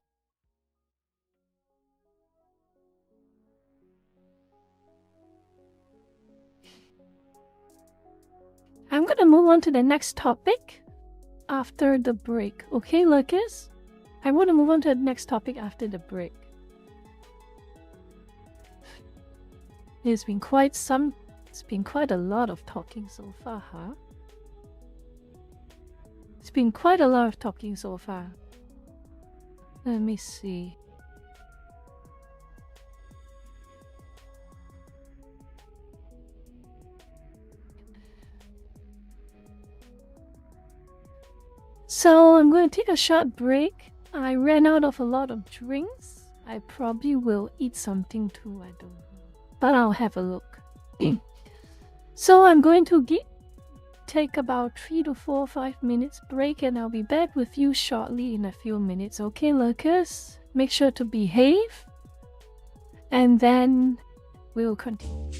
I'm gonna move on to the next topic after the break. Okay, Lucas? I want to move on to the next topic after the break. It's been quite a lot of talking so far, huh? It's been quite a lot of talking so far. Let me see. So I'm going to take a short break. I ran out of a lot of drinks. I probably will eat something too, I don't know. But I'll have a look. So I'm going to take about 3 to 4 or 5 minutes break, and I'll be back with you shortly in a few minutes. Okay, Lucas? Make sure to behave. And then we'll continue.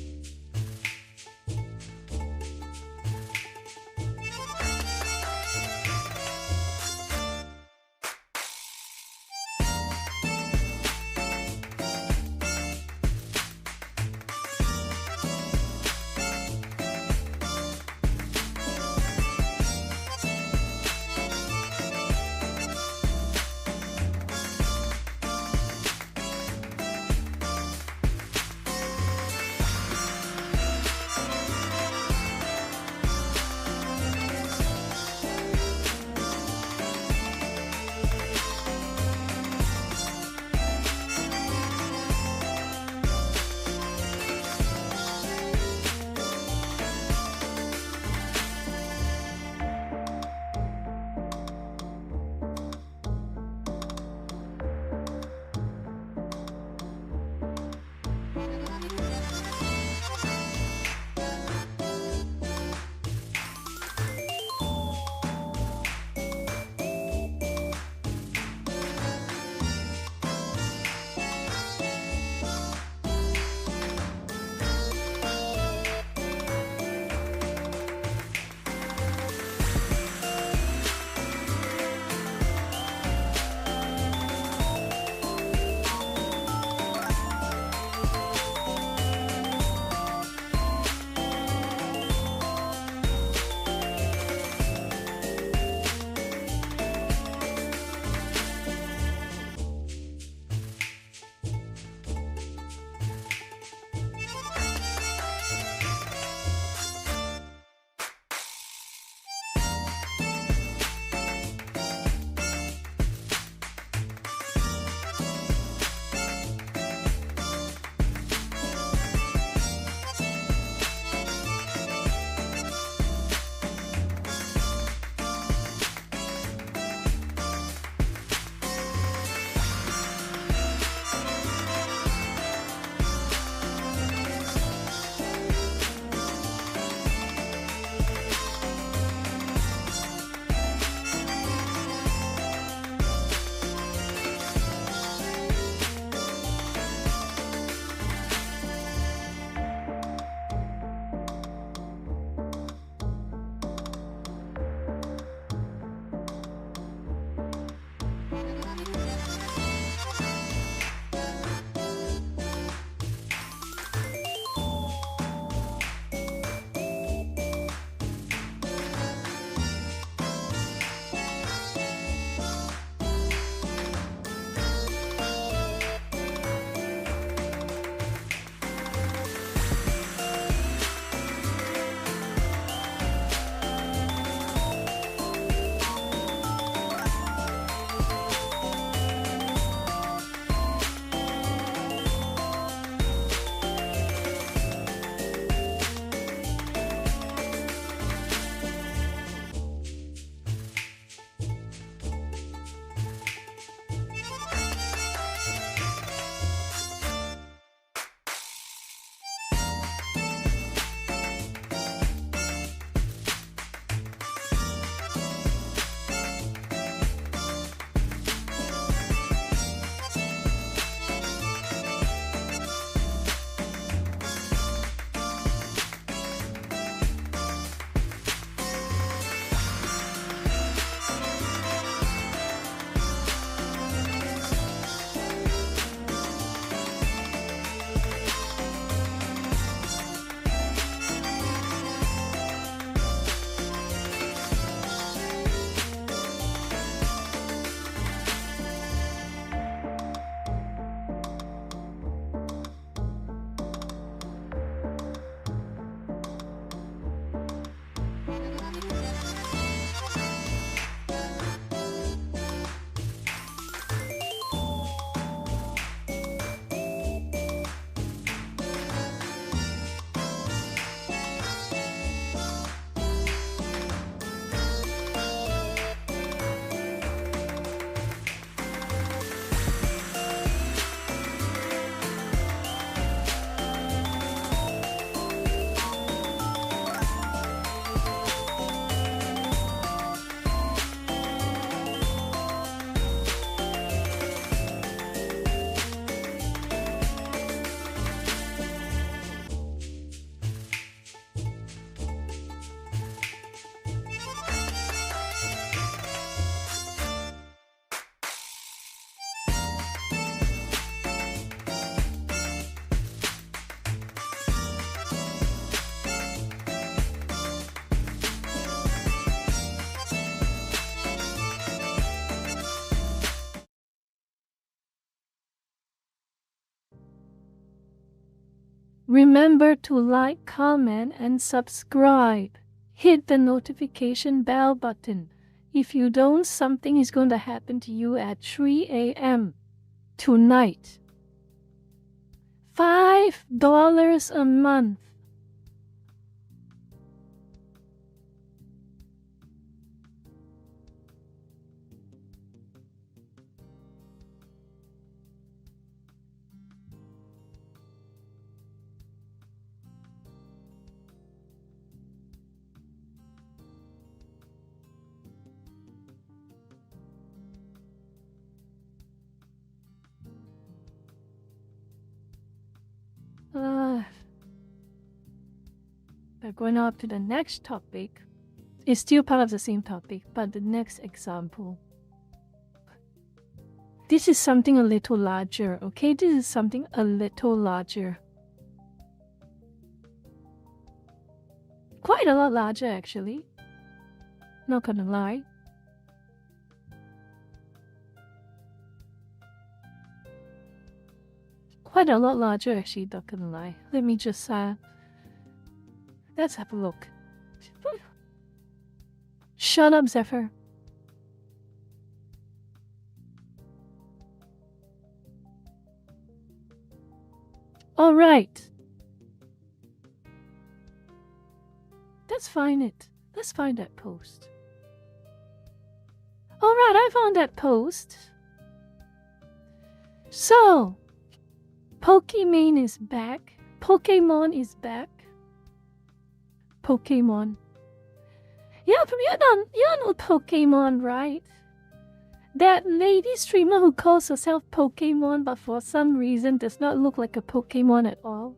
Remember to like, comment, and subscribe. Hit the notification bell button. If you don't, something is going to happen to you at 3 a.m. tonight. $5 a month. We're going up to the next topic. It's still part of the same topic, but the next example. This is something a little larger, okay? This is something a little larger. Quite a lot larger, actually. Not gonna lie. Quite a lot larger, actually, not gonna lie. Let me just, let's have a look. Shut up, Zephyr. Alright. Let's find it. Let's find that post. Alright, I found that post. So, Pokimane is back. Pokemon is back. Pokemon. Yeah, you know Pokemon, right? That lady streamer who calls herself Pokemon but for some reason does not look like a Pokemon at all.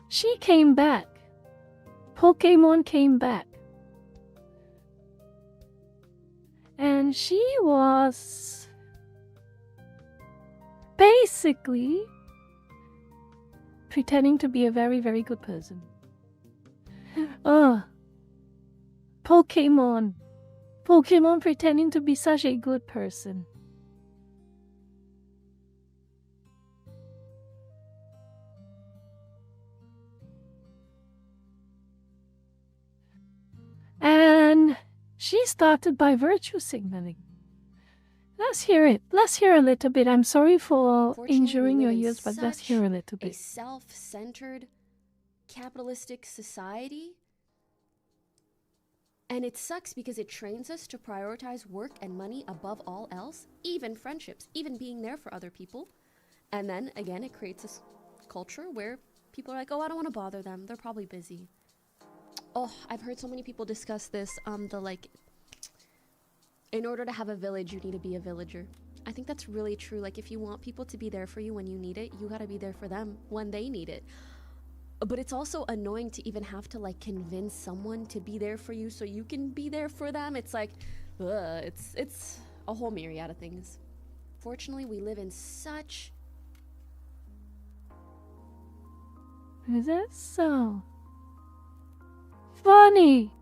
She came back. Pokemon came back. And she was basically pretending to be a very, very good person. Pokemon. Pokemon pretending to be such a good person. And she started by virtue signaling. Let's hear it. Let's hear a little bit. I'm sorry for injuring your ears, but let's hear a little bit. A self-centered, capitalistic society. And it sucks because it trains us to prioritize work and money above all else, even friendships, even being there for other people. And then, again, it creates this culture where people are like, oh, I don't want to bother them. They're probably busy. Oh, I've heard so many people discuss this, in order to have a village, you need to be a villager. I think that's really true. Like, if you want people to be there for you when you need it, you gotta be there for them when they need it. But it's also annoying to even have to, like, convince someone to be there for you so you can be there for them. It's like, it's a whole myriad of things. Fortunately, we live in such... Is that so? Funny!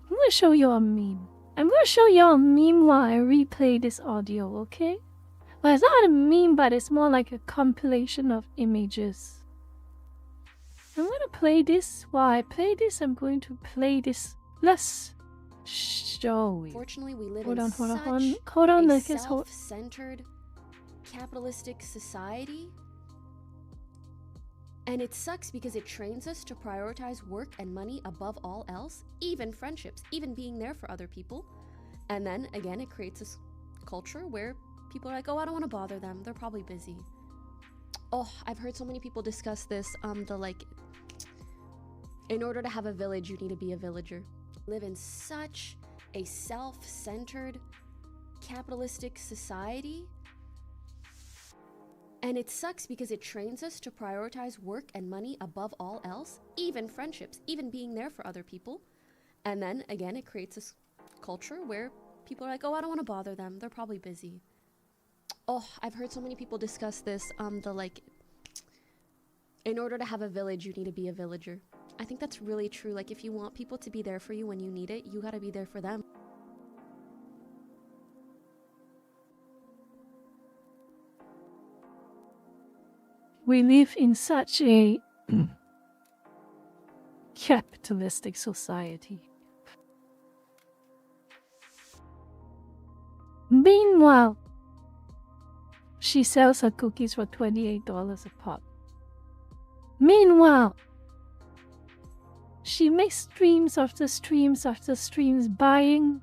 I'm gonna show you a meme. I'm gonna show you a meme while I replay this audio, okay? Well, it's not a meme, but it's more like a compilation of images. I'm gonna play this. While I play this, I'm going to play this. Let's show you. Fortunately, we live hold in on, a self-centered, capitalistic society. And it sucks because it trains us to prioritize work and money above all else, even friendships, even being there for other people. And then, again, it creates this culture where people are like, oh, I don't want to bother them. They're probably busy. Oh, I've heard so many people discuss this, in order to have a village, you need to be a villager. Live in such a self-centered, capitalistic society. And it sucks because it trains us to prioritize work and money above all else, even friendships, even being there for other people. And then, again, it creates this culture where people are like, oh, I don't want to bother them. They're probably busy. Oh, I've heard so many people discuss this, in order to have a village, you need to be a villager. I think that's really true. Like, if you want people to be there for you when you need it, you gotta be there for them. We live in such a capitalistic society. Meanwhile, she sells her cookies for $28 a pop. Meanwhile, she makes streams after streams after streams buying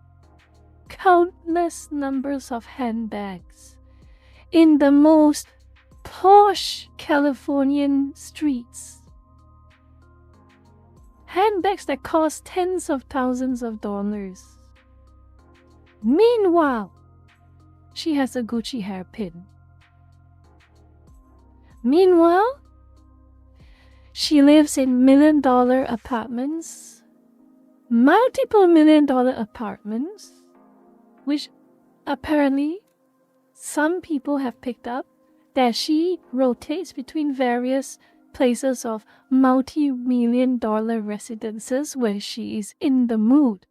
countless numbers of handbags in the most posh Californian streets. Handbags that cost tens of thousands of dollars. Meanwhile, she has a Gucci hairpin. Meanwhile, she lives in million-dollar apartments, multiple million-dollar apartments, which apparently some people have picked up that she rotates between various places of multi-million-dollar residences where she is in the mood.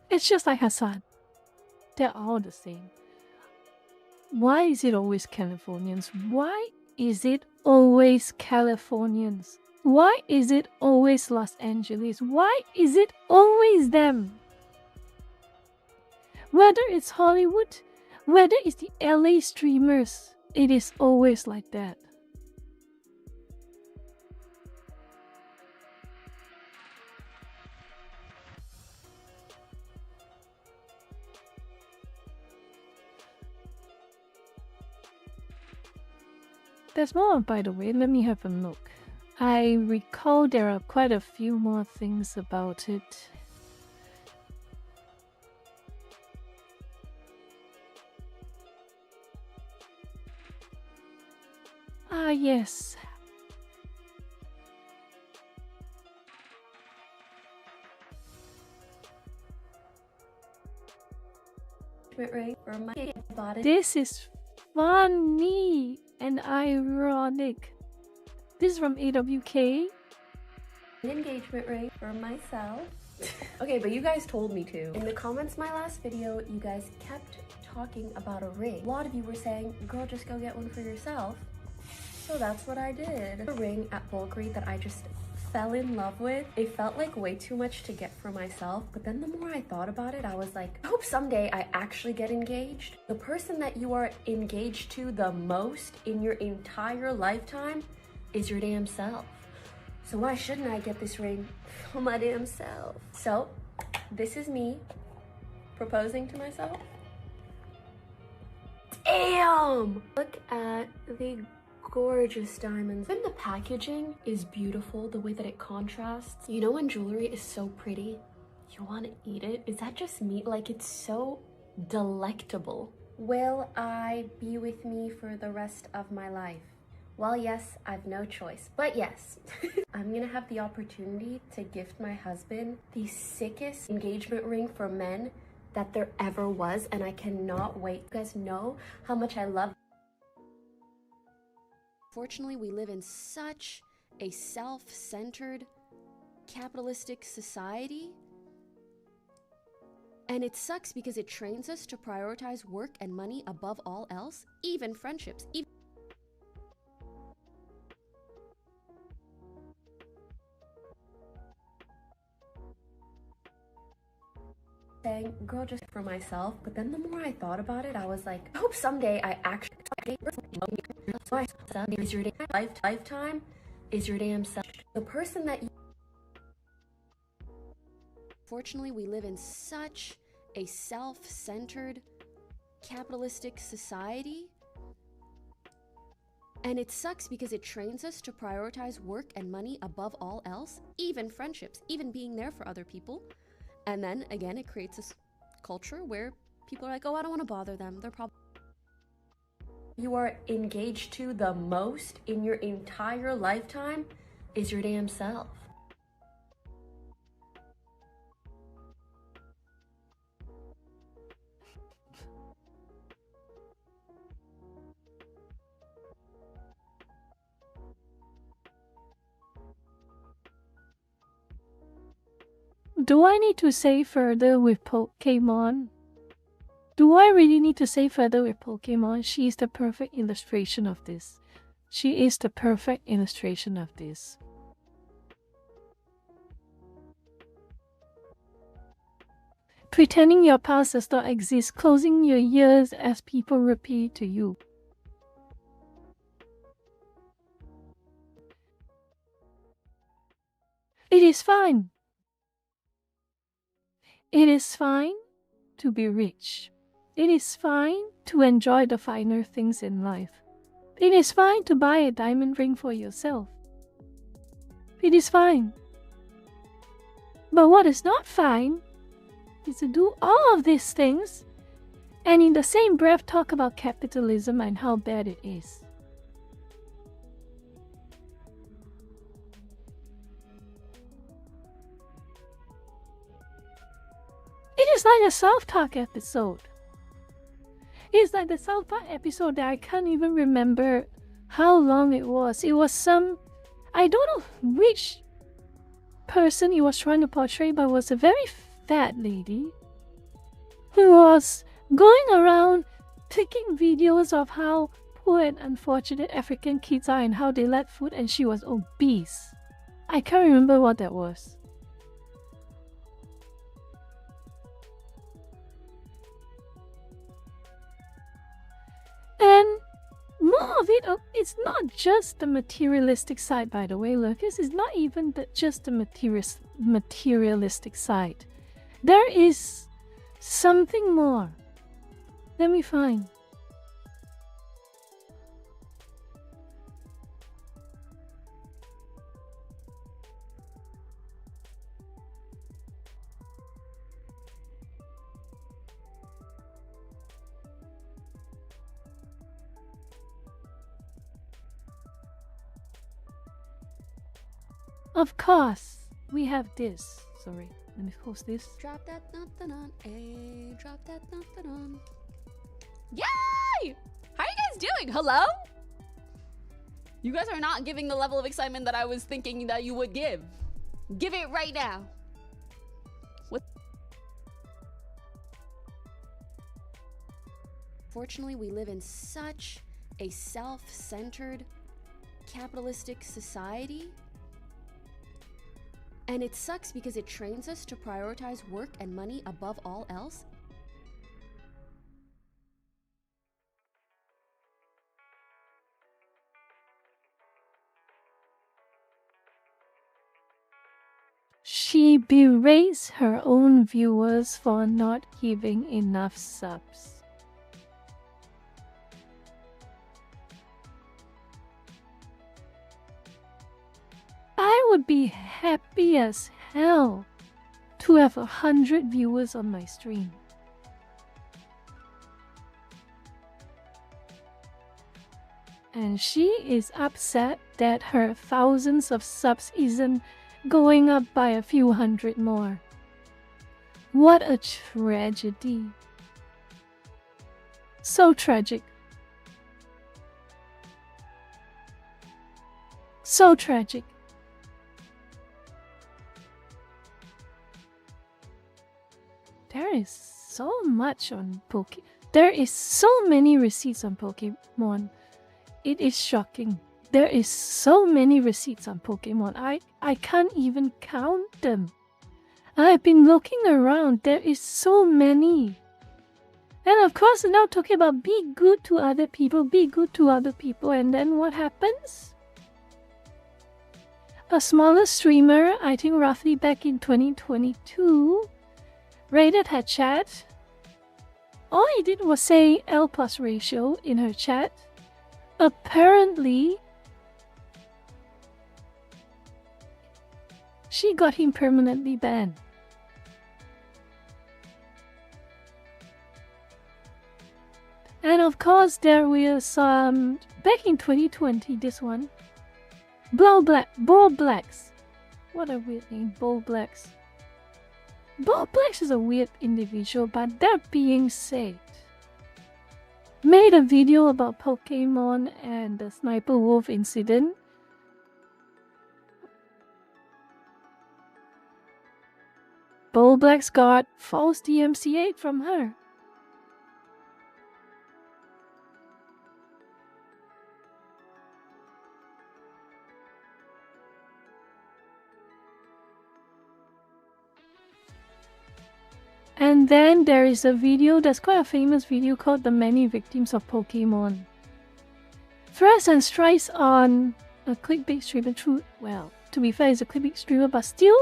It's just like Hassan. They're all the same. Why is it always Californians? Why is it always Californians? Why is it always Los Angeles? Why is it always them? Whether it's Hollywood, whether it's the LA streamers, it is always like that. There's more, by the way. Let me have a look. I recall there are quite a few more things about it. Ah, yes. This is funny and ironic. This is from AWK. Engagement ring for myself. Okay, but you guys told me to. In the comments my last video, you guys kept talking about a ring. A lot of you were saying, girl, just go get one for yourself. So that's what I did. A ring at Bulgari that I just fell in love with. It felt like way too much to get for myself, but then the more I thought about it, I was like, I hope someday I actually get engaged. The person that you are engaged to the most in your entire lifetime is your damn self. So why shouldn't I get this ring for my damn self? So this is me proposing to myself. Damn! Look at the gorgeous diamonds. And the packaging is beautiful, the way that it contrasts. You know when jewelry is so pretty, you want to eat it? Is that just me? Like, it's so delectable. Will I be with me for the rest of my life? Well, yes, I've no choice, but yes. I'm gonna have the opportunity to gift my husband the sickest engagement ring for men that there ever was, and I cannot wait. You guys know how much I love. Fortunately, we live in such a self-centered, capitalistic society. And it sucks because it trains us to prioritize work and money above all else, even friendships. Saying, girl, just for myself, but then the more I thought about it, I was like, I hope someday I actually is your lifetime is your damn self. The person that you. Fortunately, we live in such a self-centered, capitalistic society. And it sucks because it trains us to prioritize work and money above all else, even friendships, even being there for other people. And then again, it creates this culture where people are like, oh, I don't want to bother them. They're probably. You are engaged to the most in your entire lifetime is your damn self. do I need to say further with Pokemon? Do I really need to say further with Pokemon? She is the perfect illustration of this. She is the perfect illustration of this. Pretending your past does not exist, closing your ears as people repeat to you. It is fine. It is fine to be rich. It is fine to enjoy the finer things in life. It is fine to buy a diamond ring for yourself. It is fine. But what is not fine is to do all of these things and in the same breath talk about capitalism and how bad it is. It is like a South Park episode. It's like the South Park episode that I can't even remember how long it was. It was some, I don't know which person he was trying to portray, but it was a very fat lady who was going around taking videos of how poor and unfortunate African kids are and how they lack food, and she was obese. I can't remember what that was. And more of it, it's not just the materialistic side, by the way, Lucas. It's not even just the materialistic side. There is something more. Let me find. Of course, we have this. Sorry, let me post this. Drop that nothing on, drop that nothing on. Yay! How are you guys doing? Hello? You guys are not giving the level of excitement that I was thinking that you would give. Give it right now. What? Fortunately, we live in such a self-centered, capitalistic society. And it sucks because it trains us to prioritize work and money above all else. She berates her own viewers for not giving enough subs. I would be happy as hell to have 100 viewers on my stream. And she is upset that her thousands of subs isn't going up by a few hundred more. What a tragedy. So tragic. So tragic. There is so much on Poke. There is so many receipts on Pokemon. It is shocking. There is so many receipts on Pokemon. I can't even count them. I've been looking around. There is so many. And of course, now talking about be good to other people, be good to other people. And then what happens? A smaller streamer, I think roughly back in 2022, raided her chat. All he did was say L+ ratio in her chat. Apparently, she got him permanently banned. And of course, there was some back in 2020. This one, Bull Blacks. What a weird name, Bull Blacks. Bull Blacks is a weird individual, but that being said, made a video about Pokemon and the Sniper Wolf incident. Bulblax got false DMCA from her. And then there is a video that's quite a famous video called The Many Victims of Pokemon. Threats and strikes on a clickbait streamer, well, to be fair, it's a clickbait streamer, but still,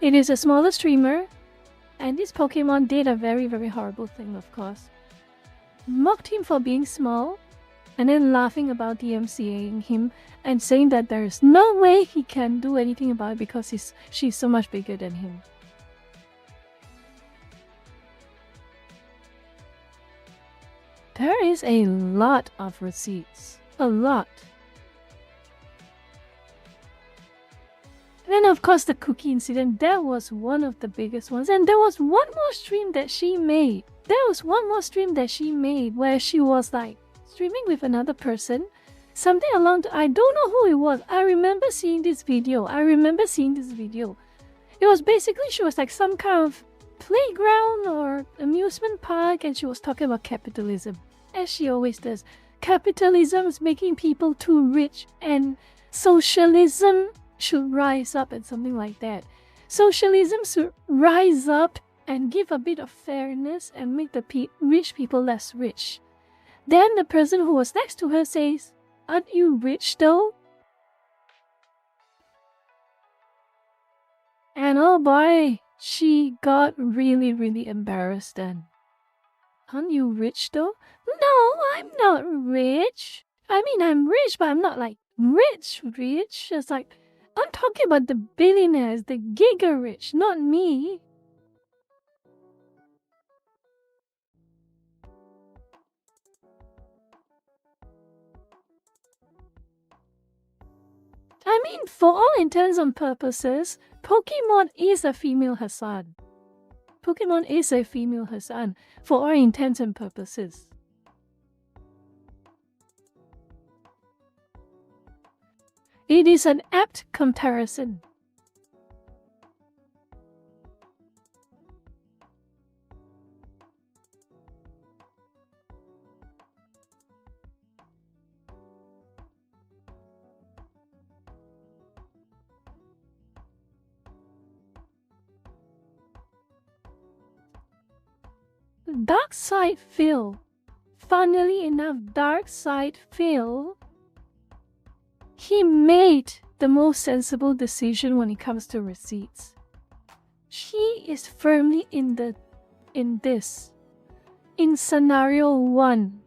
it is a smaller streamer, and this Pokemon did a very, very horrible thing, of course. Mocked him for being small, and then laughing about DMCAing him and saying that there is no way he can do anything about it because she's so much bigger than him. There is a lot of receipts. A lot. And then of course the cookie incident, that was one of the biggest ones. And there was one more stream that she made. Where she was like streaming with another person. Something along I don't know who it was. I remember seeing this video. It was basically, she was like some kind of playground or amusement park, and she was talking about capitalism. As she always does. Capitalism is making people too rich, and socialism should rise up and something like that. Socialism should rise up and give a bit of fairness and make the rich people less rich. Then the person who was next to her says, "Aren't you rich though?" And oh boy, she got really, really embarrassed then. "Aren't you rich though?" "No, I'm not rich. I mean, I'm rich, but I'm not like rich. It's like, I'm talking about the billionaires, the giga rich, not me." I mean, for all intents and purposes, Pokemon is a female Hassan. Pokemon is a female Hassan, for all intents and purposes. It is an apt comparison. Darkside Phil. Funnily enough, Darkside Phil, he made the most sensible decision when it comes to receipts. He is firmly in this. In scenario 1,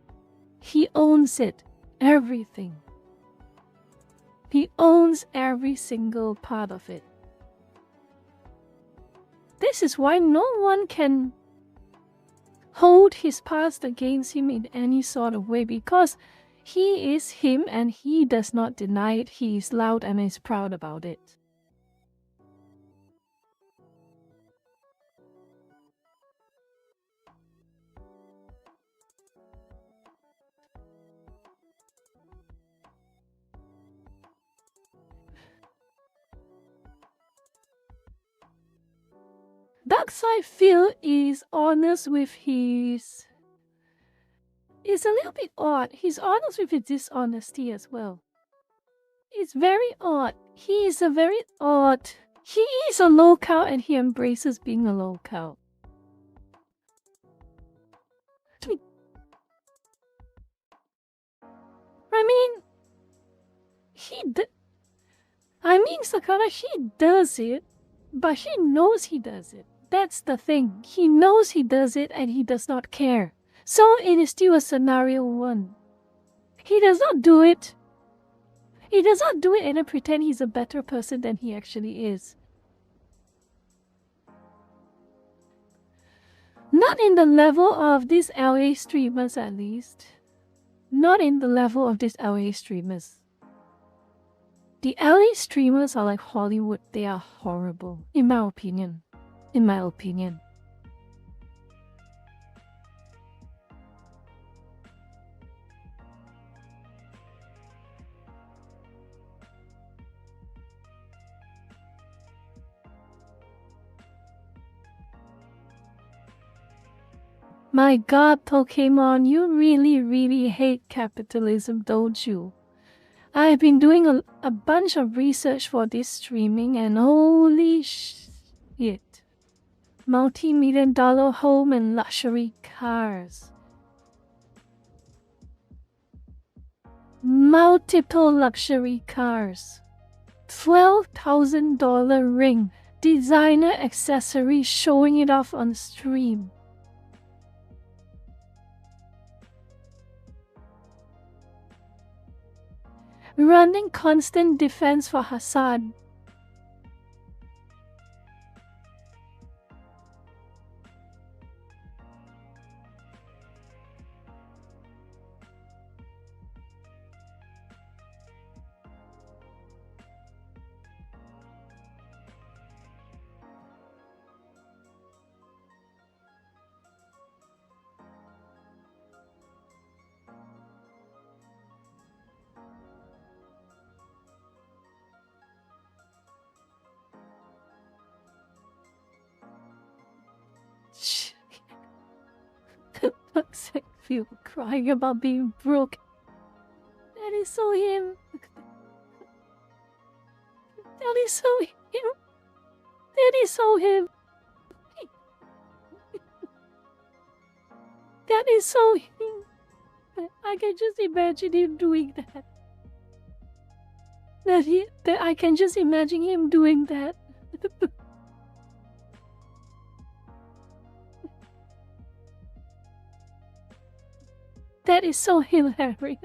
he owns it. Everything. He owns every single part of it. This is why no one can hold his past against him in any sort of way, because he is him and he does not deny it. He is loud and is proud about it. Darkside Phil is honest with his... It's a little bit odd. He's honest with his dishonesty as well. It's very odd. He is a very odd... He is a local and he embraces being a local. Sakura, he does it, but he knows he does it. That's the thing. He knows he does it and he does not care. So it is still a scenario 1. He does not do it. He does not do it and then pretend he's a better person than he actually is. Not in the level of these LA streamers, at least. Not in the level of these LA streamers. The LA streamers are like Hollywood. They are horrible, in my opinion. In my opinion. My god, Pokemon, you really, really hate capitalism, don't you? I've been doing a bunch of research for this streaming and holy shit. Multi-million-dollar home and luxury cars. Multiple luxury cars. $12,000 ring. Designer accessories showing it off on stream. Running constant defense for Hassan. I feel crying about being broke. That is so him. That is so him. That is so him. That is so him. I can just imagine him doing that. That I can just imagine him doing that. That is so hilarious.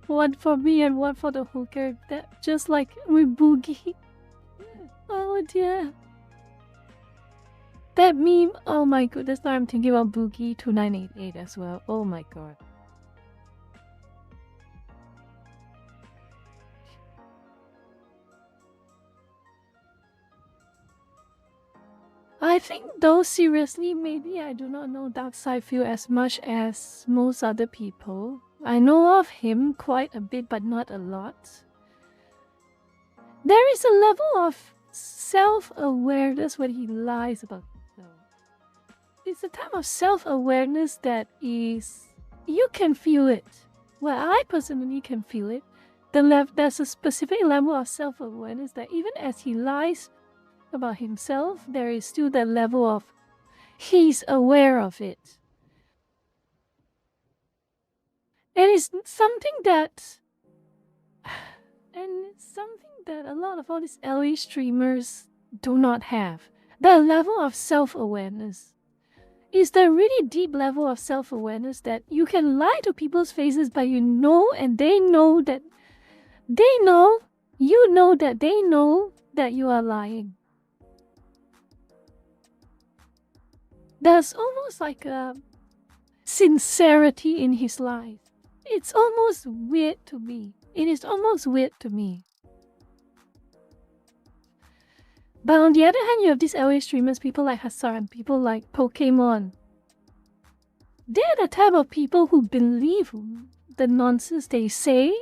One for me and one for the hooker. That just like with Boogie. Oh dear. That meme. Oh my goodness. Now I'm thinking about Boogie 2988 as well. Oh my god. I think though seriously, maybe I do not know Darkseidfield as much as most other people. I know of him quite a bit, but not a lot. There is a level of self-awareness when he lies about it. It's a type of self-awareness that is... You can feel it. Well, I personally can feel it. There's a specific level of self-awareness that even as he lies about himself, there is still that level of he's aware of it. And it's something that a lot of all these LA streamers do not have. The level of self-awareness is the really deep level of self-awareness that you can lie to people's faces, but you know, and they know that they know, you know that they know that you are lying. There's almost like a sincerity in his life. It's almost weird to me. It is almost weird to me. But on the other hand, you have these LA streamers, people like Hassan, people like Pokemon. They're the type of people who believe the nonsense they say.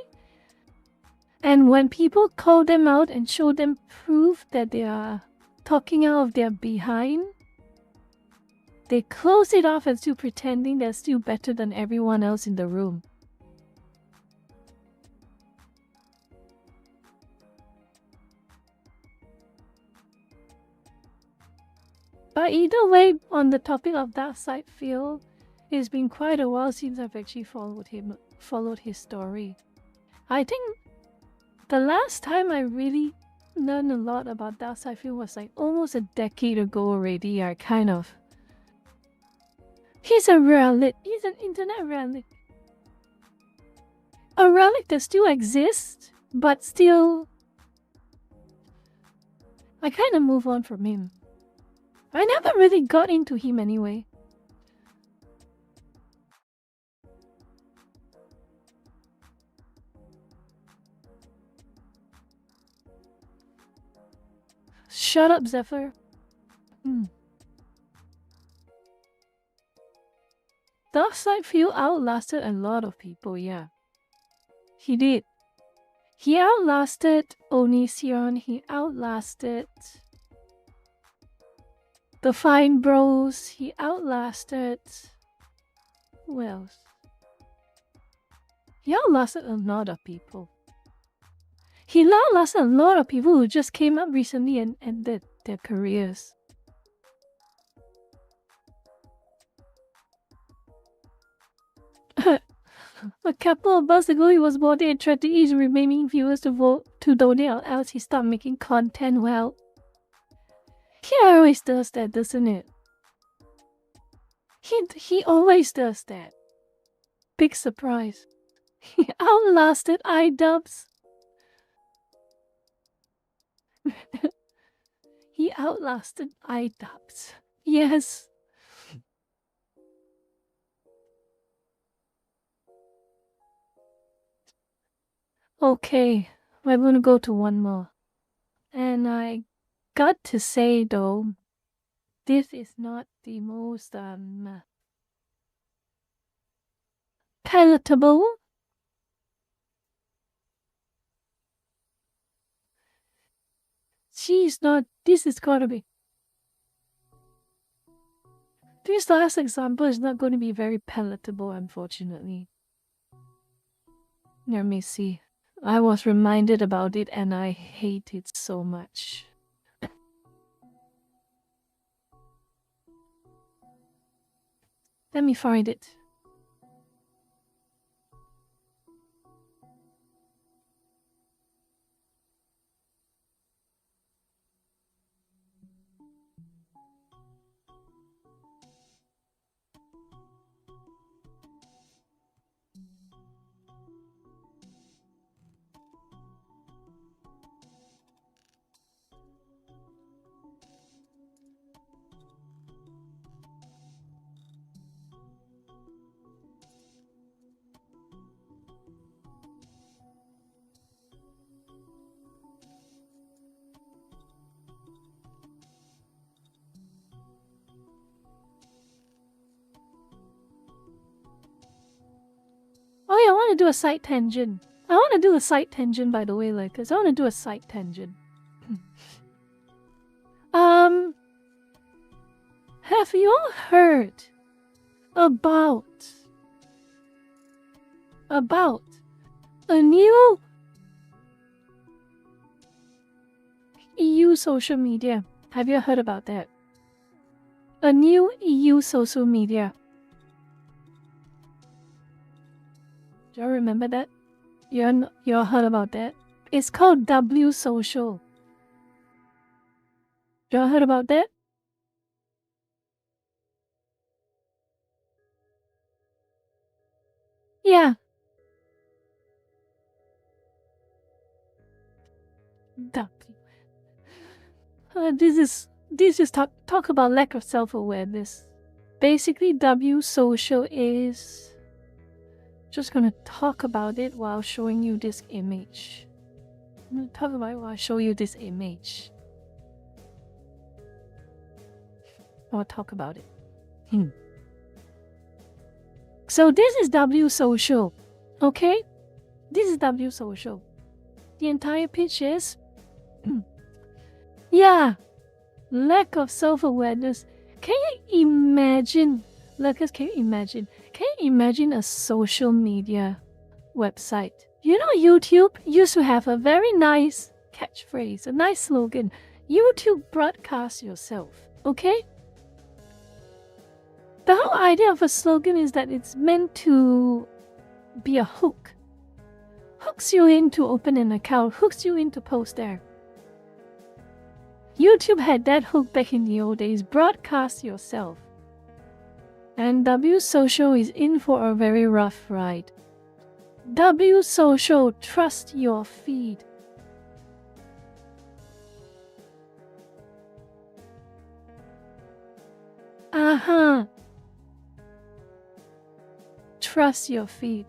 And when people call them out and show them proof that they are talking out of their behind, they close it off and still pretending they're still better than everyone else in the room. But either way, on the topic of Darkseidfield, it's been quite a while since I've actually followed his story. I think the last time I really learned a lot about Darkseidfield was like almost a decade ago already. He's a relic. He's an internet relic. A relic that still exists, but still... I kind of move on from him. I never really got into him anyway. Shut up, Zephyr. Darkseidfield outlasted a lot of people, yeah. He did. He outlasted Onision, he outlasted the Fine Bros. He outlasted... Who else? He outlasted a lot of people. He outlasted a lot of people who just came up recently and ended their careers. A couple of months ago, he was voting and tried to ease remaining viewers to vote to donate, or else he stopped making content. Well, he always does that, doesn't it? He always does that. Big surprise. He outlasted iDubbbz. He outlasted iDubbbz. Yes. Okay, we're gonna go to one more. And I got to say though, this is not the most palatable. She's not. This is gotta be. This last example is not going to be very palatable, unfortunately. Let me see. I was reminded about it and I hate it so much. Let me find it. Oh yeah, I want to do a side tangent. I want to do a side tangent, by the way, like, cause I want to do a side tangent. Have you all heard about a new EU social media? Have you heard about that? A new EU social media. Do you remember that? You heard about that? It's called W Social. Do you heard about that? Yeah. W. This is talk about lack of self-awareness. Basically, W Social is just gonna talk about it while showing you this image. I'm gonna talk about it while I show you this image. I'll talk about it. So this is W Social, okay? This is W Social. The entire pitch is, yeah, lack of self-awareness. Can you imagine? Lucas, can you imagine? Can you imagine a social media website? You know, YouTube used to have a very nice catchphrase, a nice slogan. YouTube broadcast yourself, okay? The whole idea of a slogan is that it's meant to be a hook. Hooks you in to open an account, hooks you in to post there. YouTube had that hook back in the old days, broadcast yourself. And W Social is in for a very rough ride. W Social, trust your feed. Trust your feed.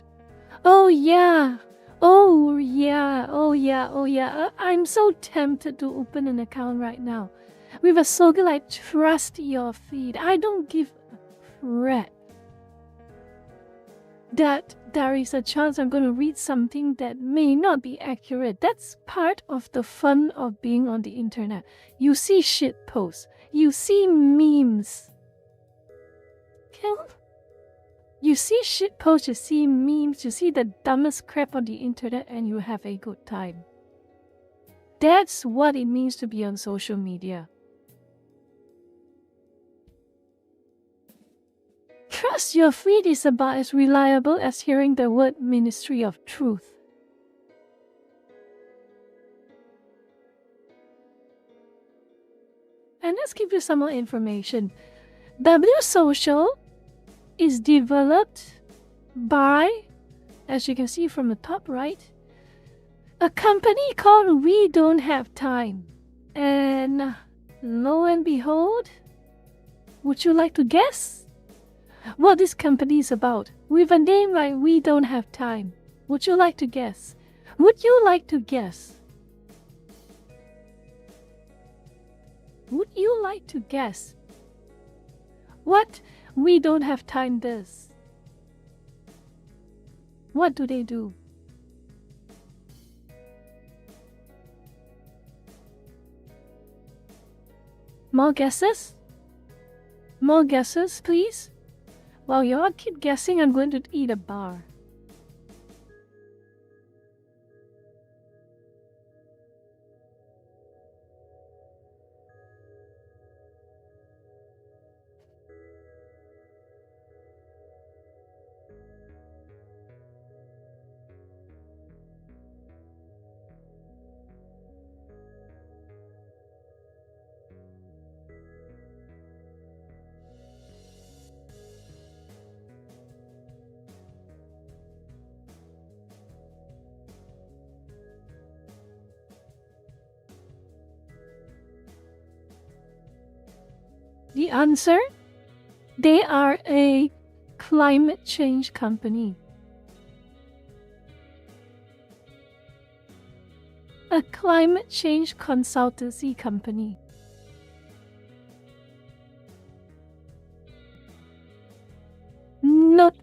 Oh yeah. Oh yeah. Oh yeah. Oh yeah. I'm so tempted to open an account right now. With a slogan like trust your feed. I don't give a crap. that there is a chance I'm going to read something that may not be accurate. That's part of the fun of being on the internet. You see shit posts, you see memes. You see shit posts, you see memes, you see the dumbest crap on the internet, and you have a good time. That's what it means to be on social media. Trust your feed is about as reliable as hearing the word Ministry of Truth. And let's give you some more information. W Social is developed by, as you can see from the top right, a company called We Don't Have Time. And lo and behold, would you like to guess what this company is about? With a name like We Don't Have Time. Would you like to guess? Would you like to guess? Would you like to guess what We Don't Have Time does? What do they do? More guesses? More guesses, please? While you all keep guessing, I'm going to eat a bar. The answer? They are a climate change company. A climate change consultancy company. Not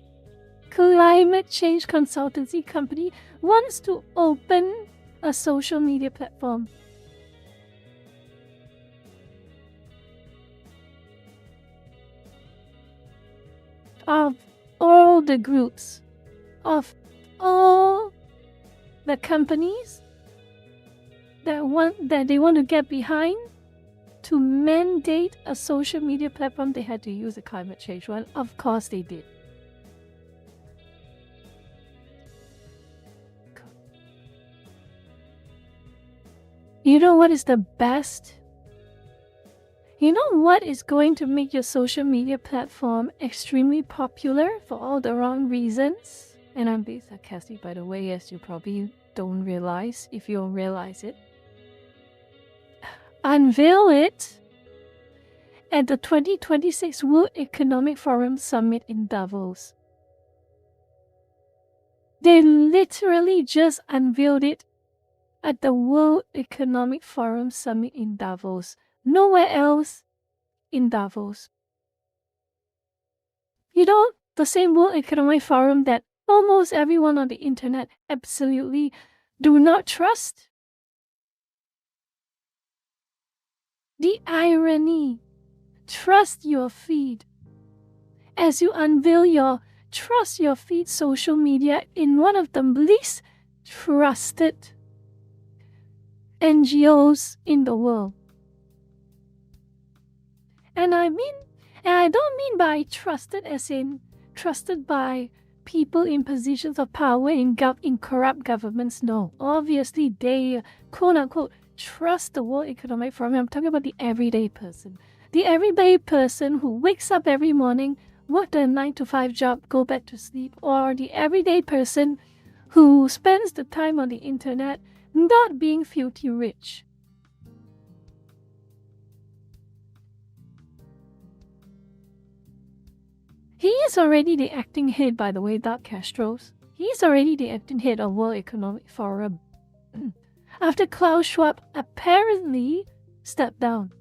climate change consultancy company wants to open a social media platform. Of all the groups, of all the companies that they want to get behind to mandate a social media platform, they had to use a climate change one. Of course they did. You know what is the best? You know what is going to make your social media platform extremely popular for all the wrong reasons? And I'm being sarcastic, by the way, as you probably don't realize, if you'll realize it. Unveil it at the 2026 World Economic Forum Summit in Davos. They literally just unveiled it at the World Economic Forum Summit in Davos. Nowhere else in Davos. You know, the same World Economic Forum that almost everyone on the internet absolutely do not trust. The irony. Trust your feed. As you unveil your Trust Your Feed social media in one of the least trusted NGOs in the world. And I don't mean by trusted as in trusted by people in positions of power in corrupt governments. No, obviously they quote unquote trust the World Economic Forum. I'm talking about the everyday person. The everyday person who wakes up every morning, work a 9-to-5 job, go back to sleep, or the everyday person who spends the time on the internet not being filthy rich. He is already the acting head, by the way, Doug Castros. He is already the acting head of World Economic Forum. After Klaus Schwab apparently stepped down.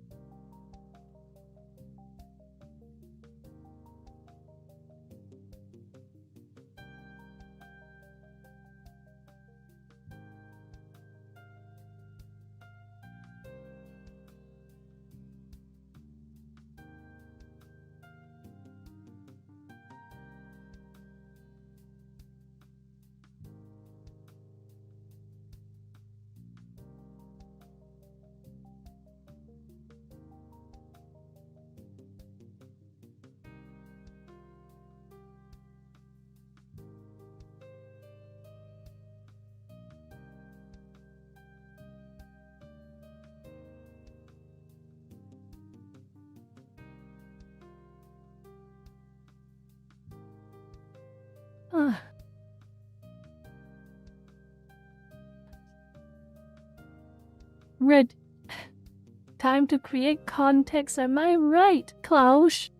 Red. Time to create context, am I right, Klaus?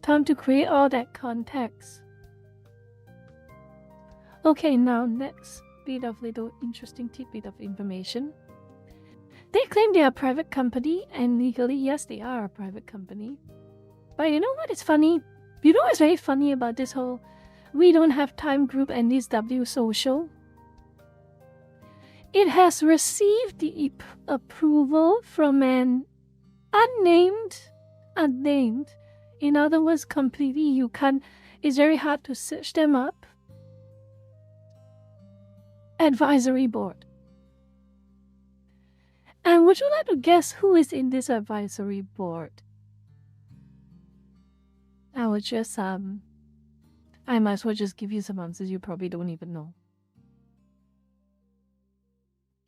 Time to create all that context. Okay, now next bit of little interesting tidbit of information. They claim they are a private company, and legally, yes, they are a private company. But you know what is funny? You know what's very funny about this whole We Don't Have Time group and this W Social? It has received the approval from an unnamed, in other words, completely it's very hard to search them up, advisory board. And would you like to guess who is in this advisory board? I would just, I might as well just give you some answers you probably don't even know.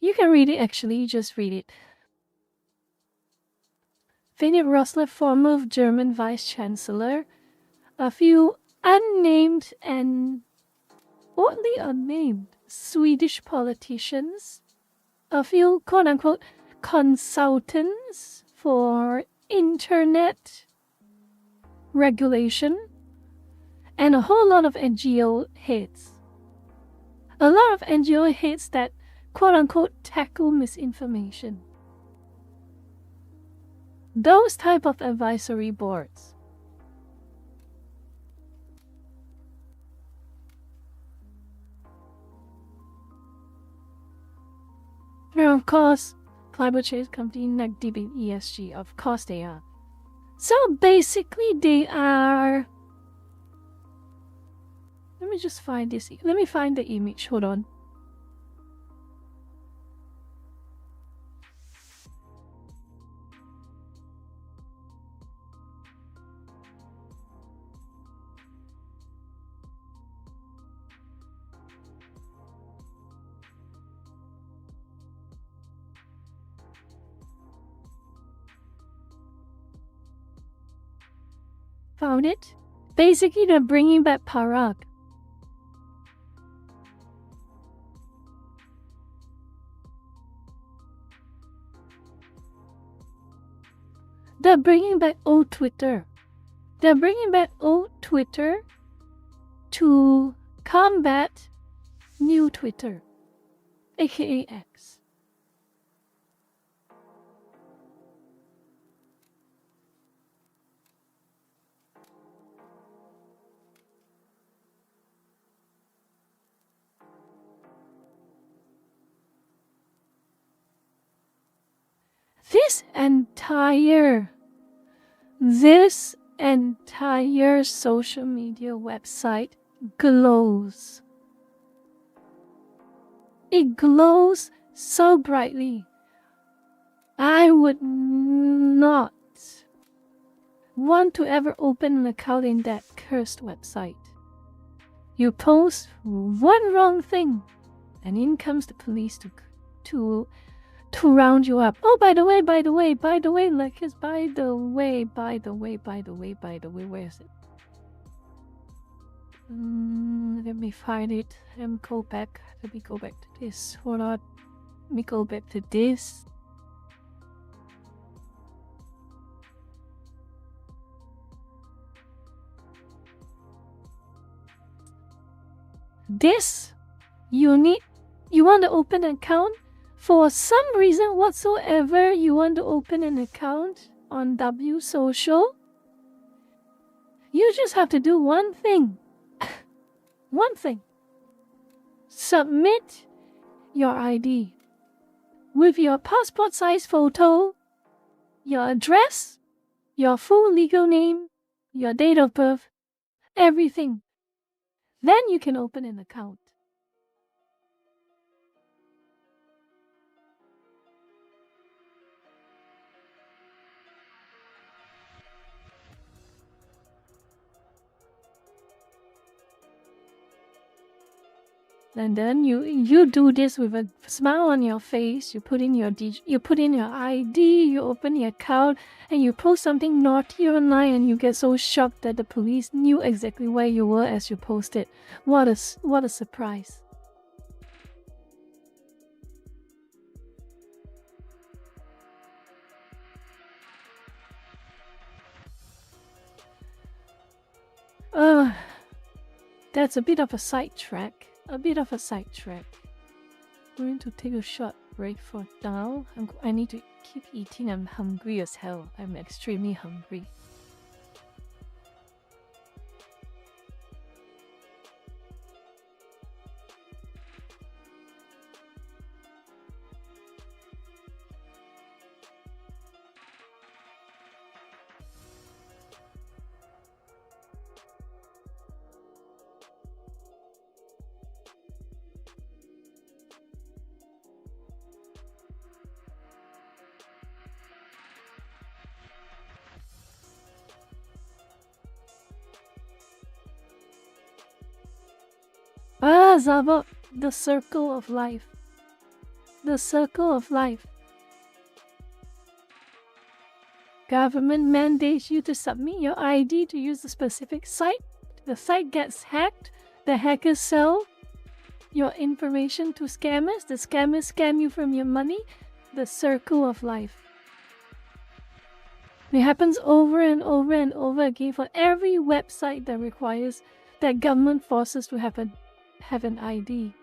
You can read it actually, just read it. Philip Rosler, former German Vice-Chancellor, a few unnamed and oddly unnamed Swedish politicians, a few quote-unquote consultants for internet regulation, and a whole lot of NGO heads. A lot of NGO heads that quote-unquote tackle misinformation. Those type of advisory boards. And of course, climate change company NACDB ESG, of course they are. So basically they are... Let me just find this. Let me find the image. Hold on. Found it? Basically, they're bringing back Parag. They're bringing back old Twitter. They're bringing back old Twitter to combat new Twitter, aka X. This entire social media website glows. It glows so brightly. I would not want to ever open an account in that cursed website. You post one wrong thing, and in comes the police to round you up. Oh, by the way, Lekis, by the way, where is it? Let me find it. Let me go back to this. Hold on. Let me go back to this. This, you want to open an account? For some reason whatsoever, you want to open an account on W Social, you just have to do one thing. One thing. Submit your ID with your passport size photo, your address, your full legal name, your date of birth, everything. Then you can open an account. And then you do this with a smile on your face. You put in your ID, you open your account, and you post something naughty online, and you get so shocked that the police knew exactly where you were as you posted. What a surprise! That's a bit of a sidetrack. We're going to take a short break for now. I need to keep eating. I'm hungry as hell. I'm extremely hungry. Zavok, the circle of life. The circle of life. Government mandates you to submit your ID to use the specific site. The site gets hacked. The hackers sell your information to scammers. The scammers scam you from your money. The circle of life. It happens over and over and over again for every website that requires that government forces to have an ID.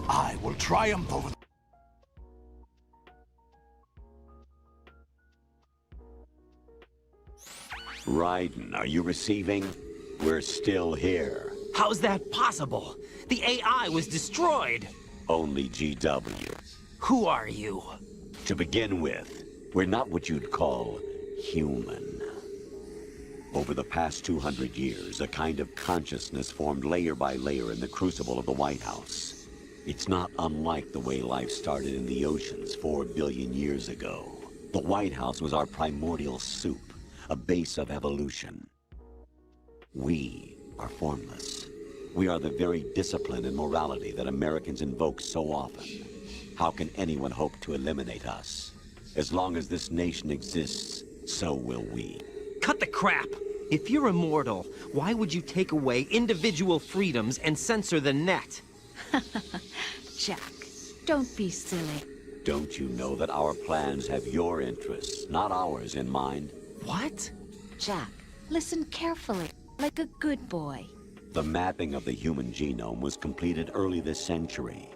I will triumph over them. Raiden, are you receiving? We're still here. How's that possible? The AI was destroyed. Only GW. Who are you? To begin with, we're not what you'd call human. Over the past 200 years, a kind of consciousness formed layer by layer in the crucible of the White House. It's not unlike the way life started in the oceans 4 billion years ago. The White House was our primordial soup, a base of evolution. We are formless. We are the very discipline and morality that Americans invoke so often. How can anyone hope to eliminate us? As long as this nation exists, so will we. Cut the crap! If you're immortal, why would you take away individual freedoms and censor the net? Jack, don't be silly. Don't you know that our plans have your interests, not ours, in mind? What? Jack, listen carefully, like a good boy. The mapping of the human genome was completed early this century.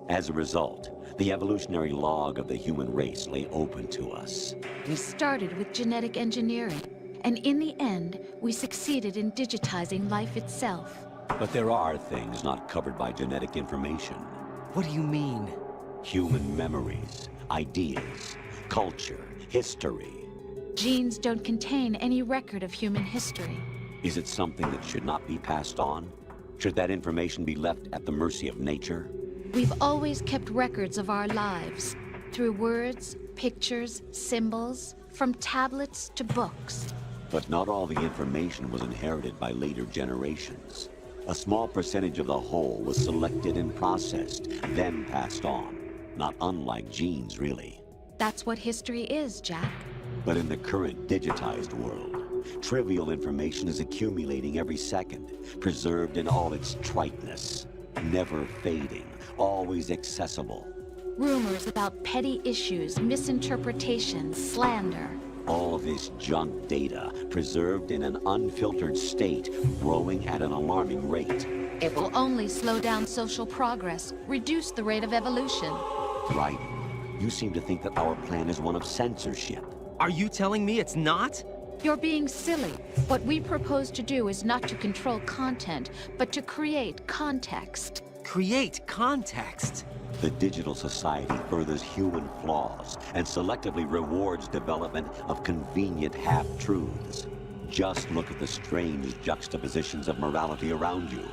As a result, the evolutionary log of the human race lay open to us. We started with genetic engineering, and in the end, we succeeded in digitizing life itself. But there are things not covered by genetic information. What do you mean? Human memories, ideas, culture, history. Genes don't contain any record of human history. Is it something that should not be passed on? Should that information be left at the mercy of nature? We've always kept records of our lives, through words, pictures, symbols, from tablets to books. But not all the information was inherited by later generations. A small percentage of the whole was selected and processed, then passed on. Not unlike genes, really. That's what history is, Jack. But in the current digitized world, trivial information is accumulating every second, preserved in all its triteness. never fading, always accessible. Rumors about petty issues, misinterpretations, slander. All this junk data, preserved in an unfiltered state, growing at an alarming rate. It will only slow down social progress, reduce the rate of evolution. Right. You seem to think that our plan is one of censorship. Are you telling me it's not? You're being silly. What we propose to do is not to control content, but to create context. Create context? The digital society furthers human flaws and selectively rewards development of convenient half-truths. Just look at the strange juxtapositions of morality around you.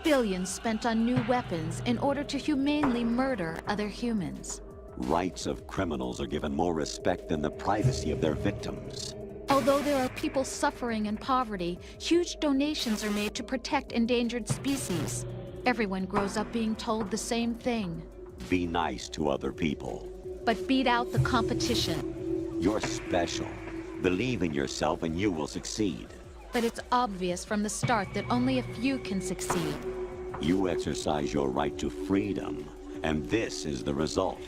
Billions spent on new weapons in order to humanely murder other humans. Rights of criminals are given more respect than the privacy of their victims. Although there are people suffering in poverty, huge donations are made to protect endangered species. Everyone grows up being told the same thing. Be nice to other people. But beat out the competition. You're special. Believe in yourself and you will succeed. But it's obvious from the start that only a few can succeed. You exercise your right to freedom, and this is the result.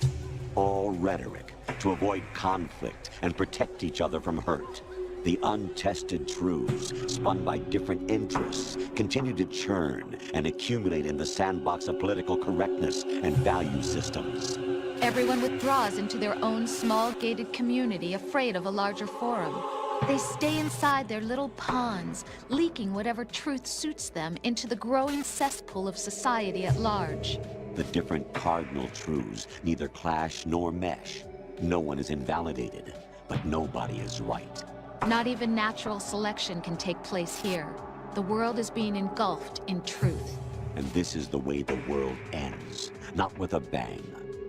All rhetoric to avoid conflict and protect each other from hurt. The untested truths, spun by different interests, continue to churn and accumulate in the sandbox of political correctness and value systems. Everyone withdraws into their own small gated community, afraid of a larger forum. They stay inside their little ponds, leaking whatever truth suits them into the growing cesspool of society at large. The different cardinal truths neither clash nor mesh. No one is invalidated, but nobody is right. Not even natural selection can take place here. The world is being engulfed in truth. And this is the way the world ends. Not with a bang,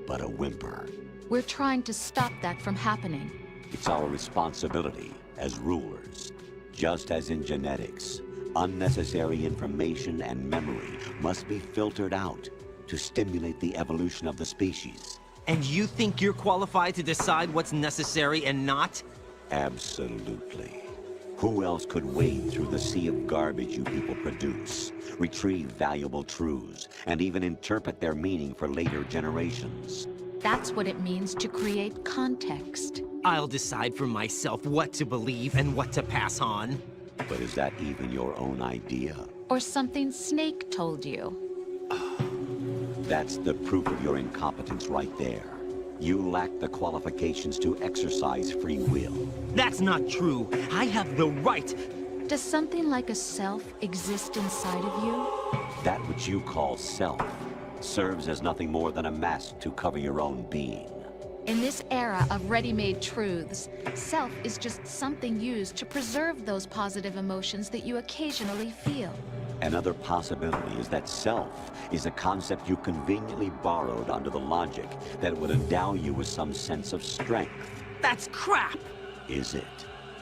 but a whimper. We're trying to stop that from happening. It's our responsibility as rulers. Just as in genetics, unnecessary information and memory must be filtered out to stimulate the evolution of the species. And you think you're qualified to decide what's necessary and not? Absolutely. Who else could wade through the sea of garbage you people produce, retrieve valuable truths, and even interpret their meaning for later generations? That's what it means to create context. I'll decide for myself what to believe and what to pass on. But is that even your own idea? Or something Snake told you? That's the proof of your incompetence right there. You lack the qualifications to exercise free will. That's not true. I have the right. Does something like a self exist inside of you? That which you call self serves as nothing more than a mask to cover your own being. In this era of ready-made truths, self is just something used to preserve those positive emotions that you occasionally feel. Another possibility is that self is a concept you conveniently borrowed under the logic that it would endow you with some sense of strength. That's crap! Is it?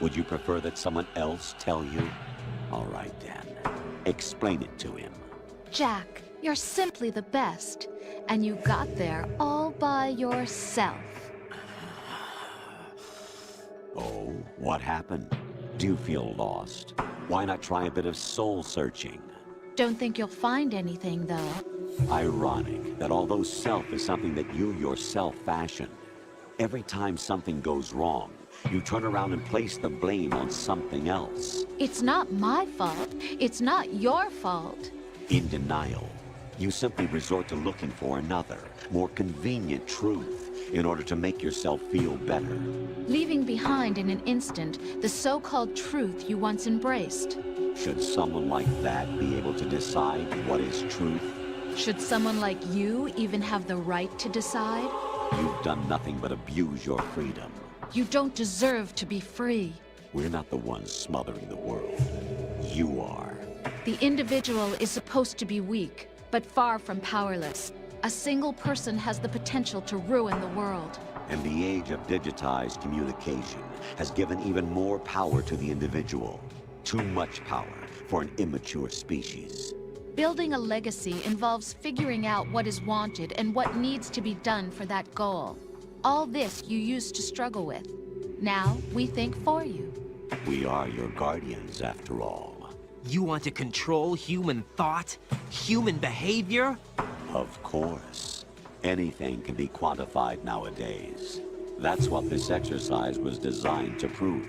Would you prefer that someone else tell you? All right, then. Explain it to him. Jack, you're simply the best. And you got there all by yourself. Oh, what happened? Do you feel lost? Why not try a bit of soul-searching? Don't think you'll find anything, though. Ironic that although self is something that you yourself fashioned, every time something goes wrong, you turn around and place the blame on something else. It's not my fault. It's not your fault. In denial, you simply resort to looking for another, more convenient truth in order to make yourself feel better. Leaving behind in an instant the so-called truth you once embraced. Should someone like that be able to decide what is truth? Should someone like you even have the right to decide? You've done nothing but abuse your freedom. You don't deserve to be free. We're not the ones smothering the world. You are. The individual is supposed to be weak, but far from powerless. A single person has the potential to ruin the world. And the age of digitized communication has given even more power to the individual. Too much power for an immature species. Building a legacy involves figuring out what is wanted and what needs to be done for that goal. All this you used to struggle with. Now, we think for you. We are your guardians, after all. You want to control human thought? Human behavior? Of course. Anything can be quantified nowadays. That's what this exercise was designed to prove.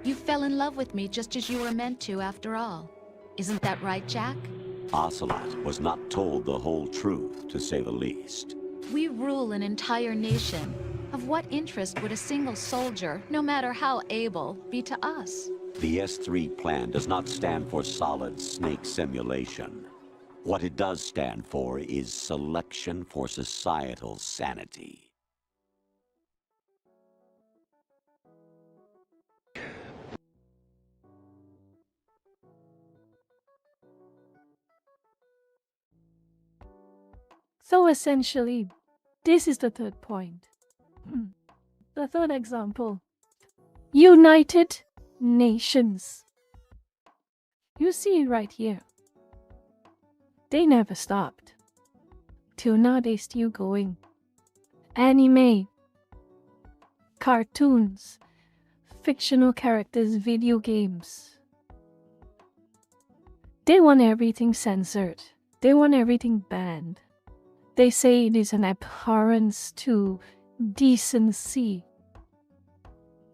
You fell in love with me just as you were meant to, after all. Isn't that right, Jack? Ocelot was not told the whole truth, to say the least. We rule an entire nation. Of what interest would a single soldier, no matter how able, be to us? The S3 plan does not stand for solid snake simulation. What it does stand for is selection for societal sanity. So essentially, this is the third point. The third example. United Nations. You see it right here. They never stopped. Till now they still going. Anime, cartoons, fictional characters, video games. They want everything censored. They want everything banned. They say it is an abhorrence to decency.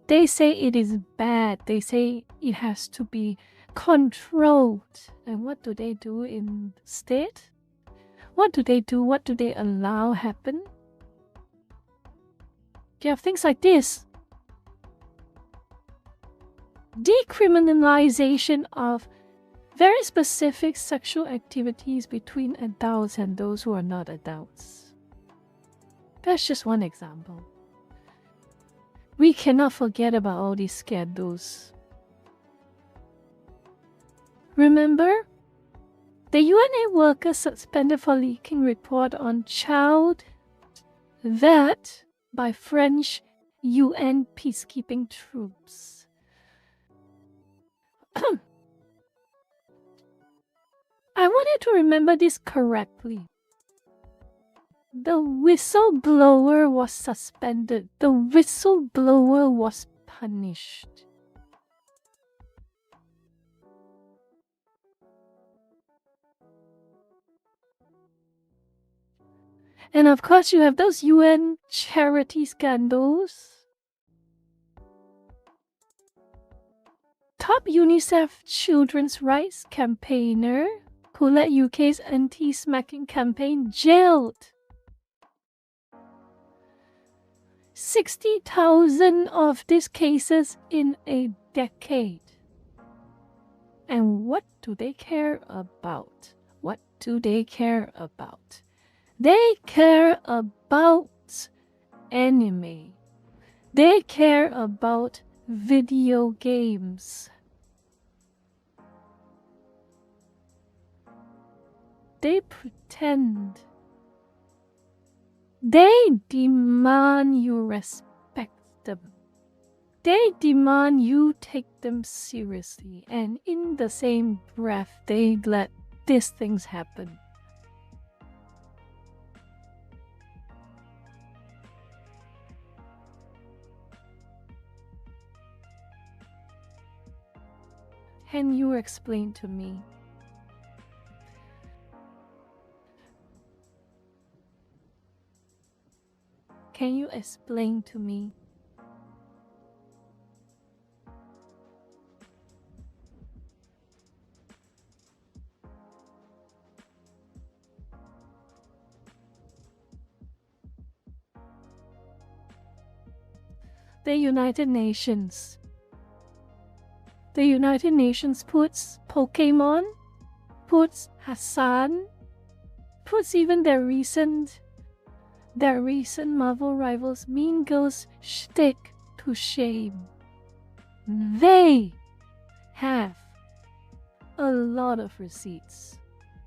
They say it is bad. They say it has to be controlled. And what do they do instead? What do they do? What do they allow happen? You have things like this. Decriminalization of very specific sexual activities between adults and those who are not adults. That's just one example. We cannot forget about all these scandals. Remember? The UNA workers suspended for leaking report on child that by French UN peacekeeping troops. I want you to remember this correctly. The whistleblower was suspended. The whistleblower was punished. And of course, you have those UN charity scandals. Top UNICEF children's rights campaigner who led UK's anti-smacking campaign jailed. 60,000 of these cases in a decade. And what do they care about? What do they care about? They care about anime. They care about video games. They pretend. They demand you respect them. They demand you take them seriously. And in the same breath, they let these things happen. Can you explain to me? Can you explain to me? The United Nations. The United Nations puts Pokemon, puts Hassan, puts even their recent Marvel rivals Mean Girls shtick to shame. They have a lot of receipts.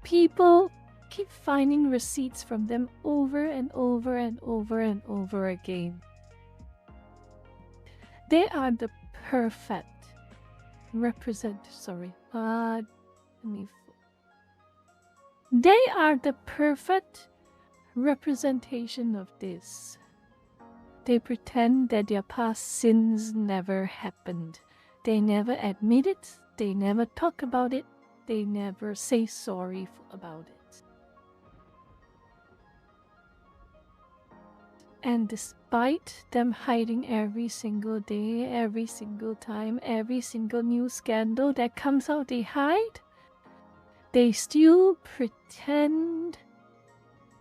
People keep finding receipts from them over and over and over and over again. They are the perfect They are the perfect representation of this. They pretend that their past sins never happened. They never admit it. They never talk about it. They never say sorry about it. And despite them hiding every single day, every single time, every single new scandal that comes out, they hide. They still pretend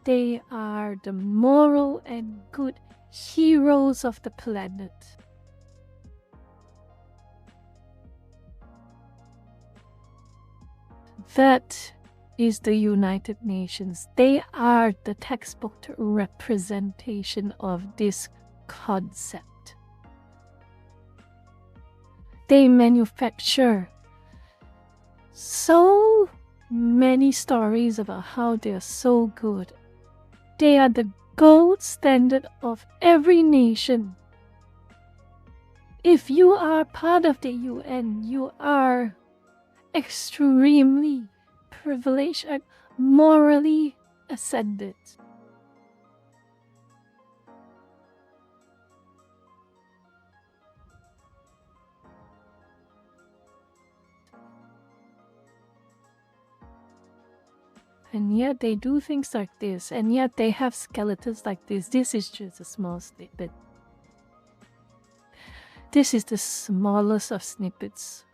they are the moral and good heroes of the planet. That is the United Nations. They are the textbook representation of this concept. They manufacture so many stories about how they are so good. They are the gold standard of every nation. If you are part of the UN, you are extremely privileged and morally ascended. And yet they do things like this, and yet they have skeletons like this. This is just a small snippet. This is the smallest of snippets.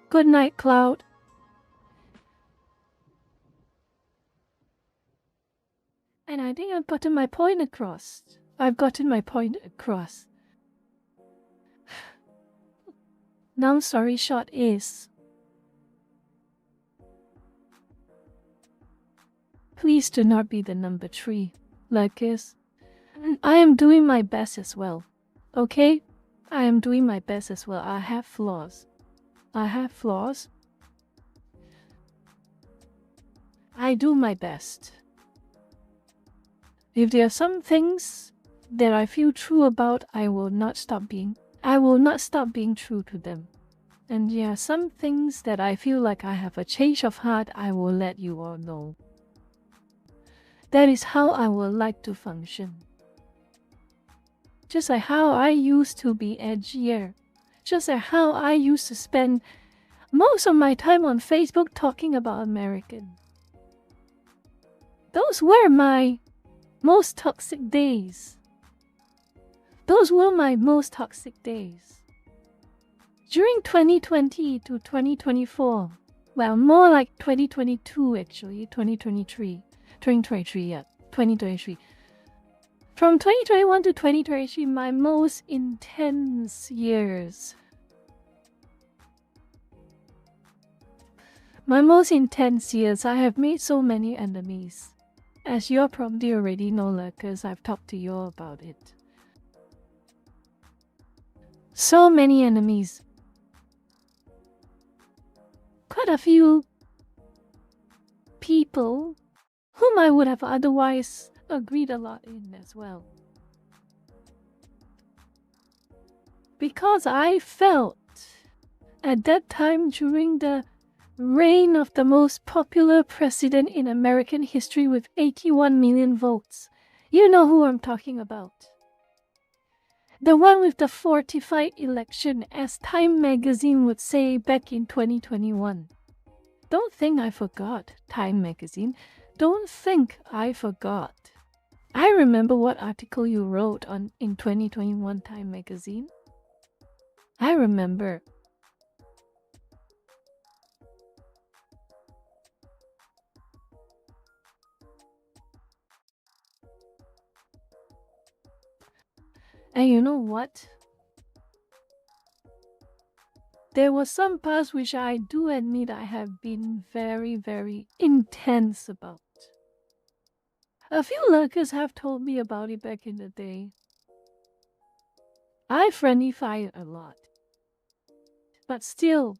Good night, Cloud. And I think I've gotten my point across. Now, story short is, please do not be the number 3, Lucas. I am doing my best as well, okay? I am doing my best as well. I have flaws. I do my best. If there are some things that I feel true about, I will not stop being true to them. And there are some things that I feel like I have a change of heart, I will let you all know. That is how I would like to function. Just like how I used to be edgier. Just like how I used to spend most of my time on Facebook talking about American. Those were my most toxic days. During 2020 to 2024, well, more like 2022 actually, 2023. From 2021 to 2023, my most intense years. I have made so many enemies. As you probably already know, because I've talked to you about it. So many enemies. Quite a few people whom I would have otherwise agreed a lot in as well. Because I felt at that time during the reign of the most popular president in American history with 81 million votes. You know who I'm talking about. The one with the fortified election, as Time magazine would say back in 2021. Don't think I forgot, Time magazine. Don't think I forgot. I remember what article you wrote in 2021 Time magazine. I remember. And you know what? There were some parts which I do admit I have been very, very intense about. A few lurkers have told me about it back in the day. I friendly fire a lot. But still,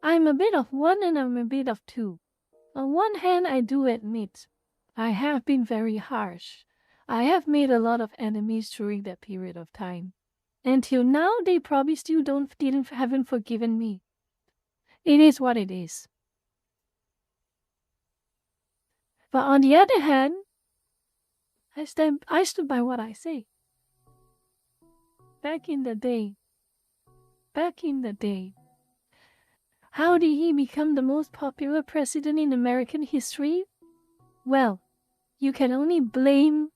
I'm a bit of one and I'm a bit of two. On one hand, I do admit, I have been very harsh. I have made a lot of enemies during that period of time. Until now, they probably still haven't forgiven me. It is what it is. But on the other hand, I stood by what I say. Back in the day, how did he become the most popular president in American history? Well, you can only blame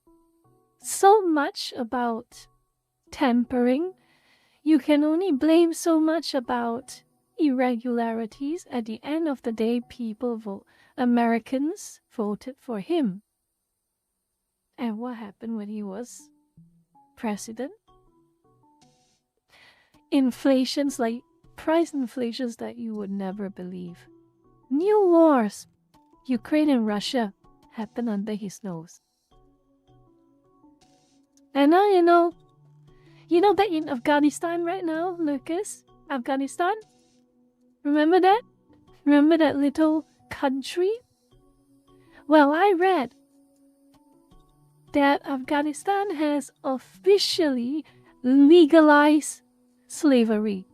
so much about tampering. You can only blame so much about irregularities. At the end of the day, Americans voted for him. And what happened when he was president? Inflations, like price inflations that you would never believe. New wars, Ukraine and Russia, happened under his nose. And now you know that in Afghanistan right now, Lucas, Afghanistan, remember that? Remember that little country? Well, I read that Afghanistan has officially legalized slavery.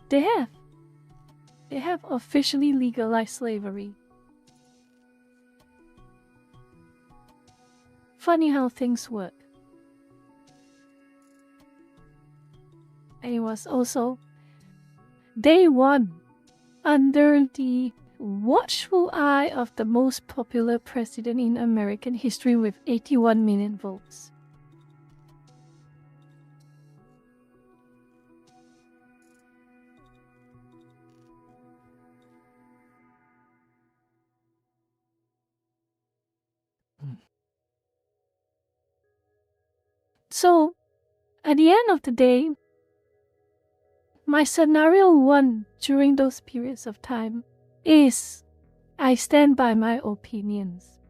They have officially legalized slavery. Funny how things work. And it was also day one under the watchful eye of the most popular president in American history with 81 million votes. So, at the end of the day, my scenario 1 during those periods of time is I stand by my opinions.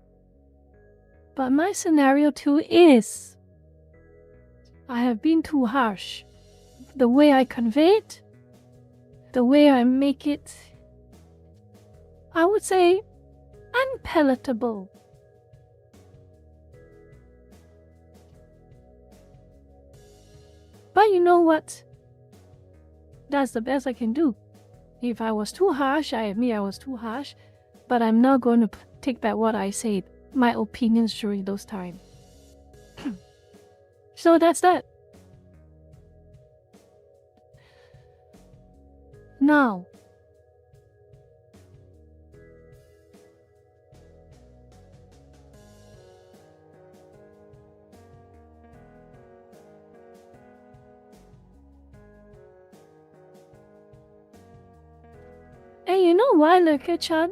But my scenario 2 is I have been too harsh. The way I convey it, the way I make it, I would say, unpalatable. But you know what? That's the best I can do. If I was too harsh, I admit I was too harsh, but I'm not going to take back what I said, my opinions during those times. So that's that. Now, and you know why, Lurker-chan?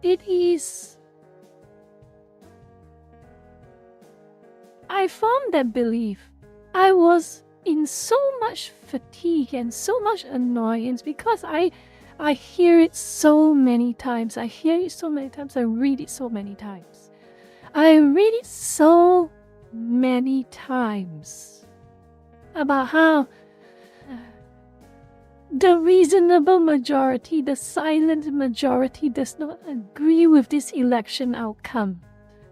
It is... I formed that belief. I was in so much fatigue and so much annoyance because I hear it so many times. I hear it so many times. I read it so many times. I read it so many times about how the reasonable majority, the silent majority, does not agree with this election outcome.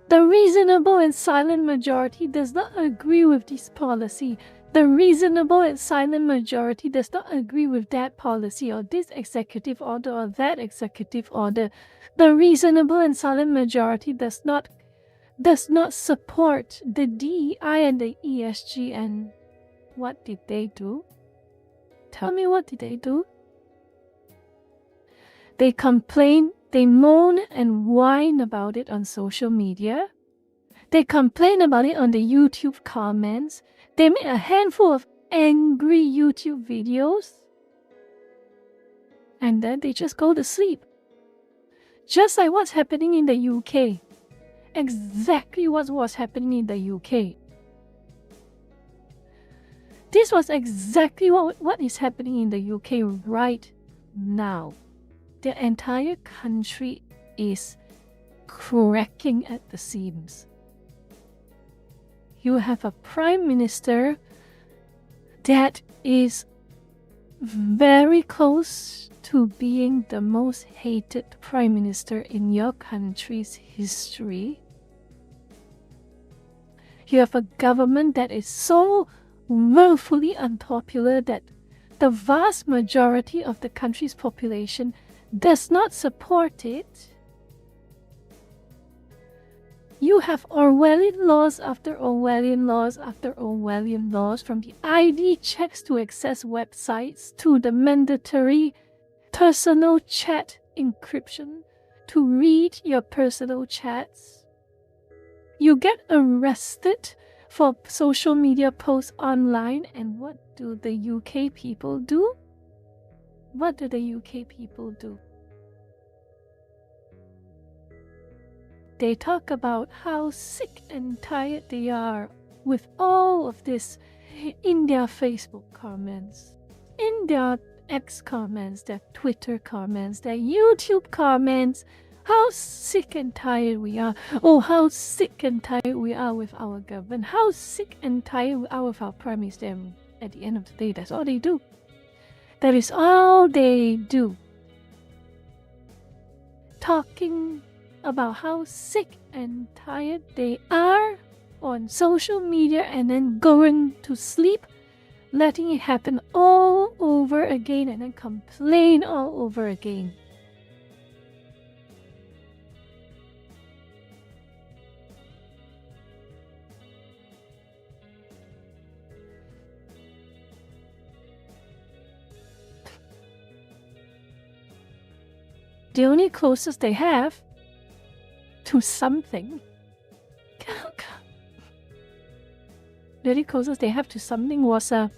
The reasonable and silent majority does not agree with this policy. The reasonable and silent majority does not agree with that policy or this executive order or that executive order. The reasonable and silent majority does not support the DEI and the ESG. And what did they do? Tell me, what did they do? They complain, they moan and whine about it on social media. They complain about it on the YouTube comments. They make a handful of angry YouTube videos. And then they just go to sleep. Just like what's happening in the UK. Exactly what was happening in the UK. This was exactly what is happening in the UK right now. The entire country is cracking at the seams. You have a prime minister that is very close to being the most hated prime minister in your country's history. You have a government that is so willfully unpopular that the vast majority of the country's population does not support it, you have Orwellian laws after Orwellian laws after Orwellian laws, from the ID checks to access websites to the mandatory personal chat encryption to read your personal chats. You get arrested for social media posts online, and what do the UK people do? What do the UK people do? They talk about how sick and tired they are with all of this in their Facebook comments, in their X comments, their Twitter comments, their YouTube comments. How sick and tired we are. Oh, how sick and tired we are with our government. How sick and tired we are with our Prime Minister. And at the end of the day, that's all they do. That is all they do. Talking about how sick and tired they are on social media and then going to sleep, letting it happen all over again and then complain all over again. The only closest they have to something, the only closest they have to something was a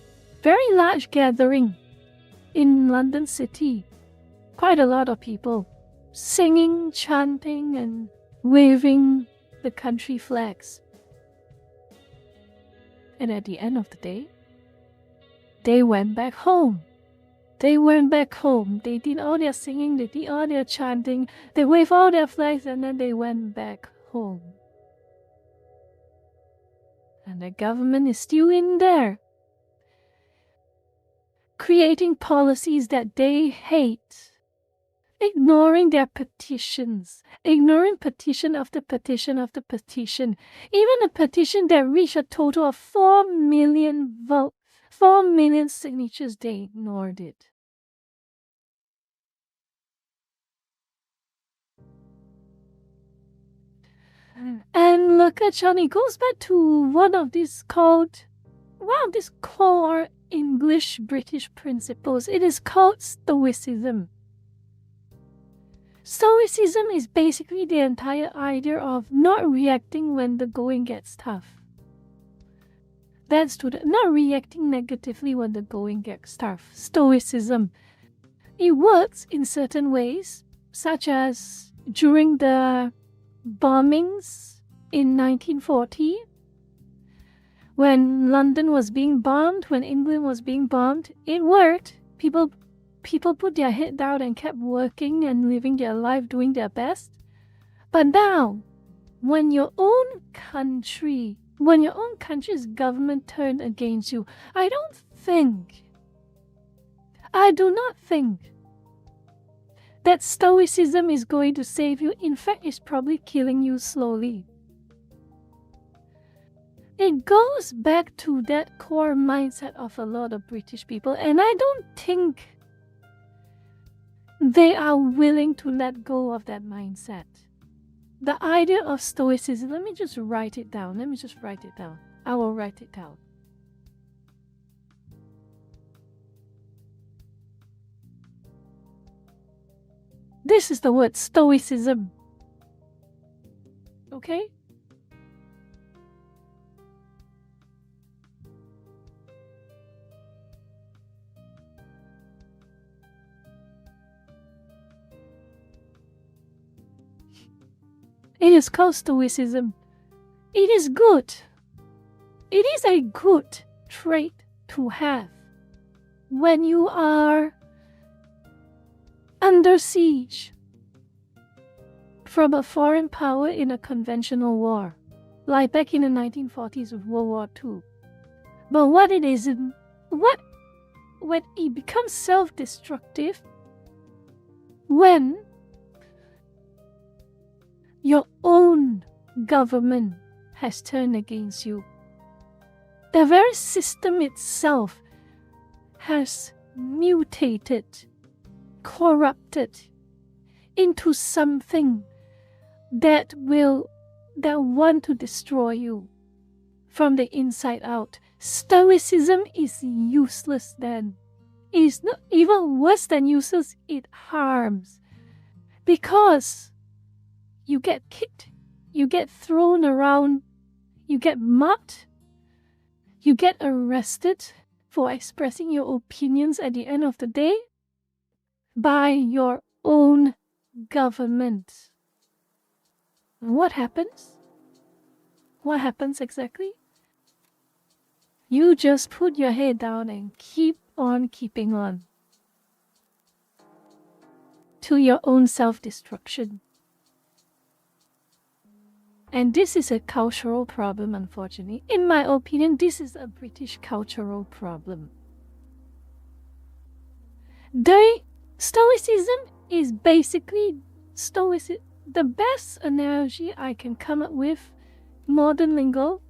very large gathering in London City. Quite a lot of people singing, chanting, and waving the country flags. And at the end of the day, they went back home. They went back home. They did all their singing, they did all their chanting, they waved all their flags, and then they went back home. And the government is still in there, creating policies that they hate, ignoring their petitions, ignoring petition after petition after petition, even a petition that reached a total of 4 million votes. 4 million signatures, they ignored it. And look at Johnny, it goes back to one of these core English British principles. It is called Stoicism. Stoicism is basically the entire idea of not reacting when the going gets tough. That's not reacting negatively when the going gets tough. Stoicism. It works in certain ways, such as during the bombings in 1940, when London was being bombed, when England was being bombed. It worked. People put their head down and kept working and living their life, doing their best. But now, when your own country's government turned against you, I do not think that Stoicism is going to save you. In fact, it's probably killing you slowly. It goes back to that core mindset of a lot of British people, and I don't think they are willing to let go of that mindset. The idea of Stoicism, let me just write it down. I will write it down. This is the word Stoicism. Okay? It is called Stoicism. It is good. It is a good trait to have when you are under siege from a foreign power in a conventional war, like back in the 1940s with World War II. But when it becomes self-destructive, when your own government has turned against you, the very system itself has mutated, corrupted, into something that want to destroy you from the inside out. Stoicism is useless then. It's not even worse than useless, it harms. Because you get kicked, you get thrown around, you get mocked, you get arrested for expressing your opinions at the end of the day by your own government. What happens? What happens exactly? You just put your head down and keep on keeping on to your own self-destruction. And this is a cultural problem, unfortunately. In my opinion, this is a British cultural problem. Stoicism is basically the best analogy I can come up with, modern lingo.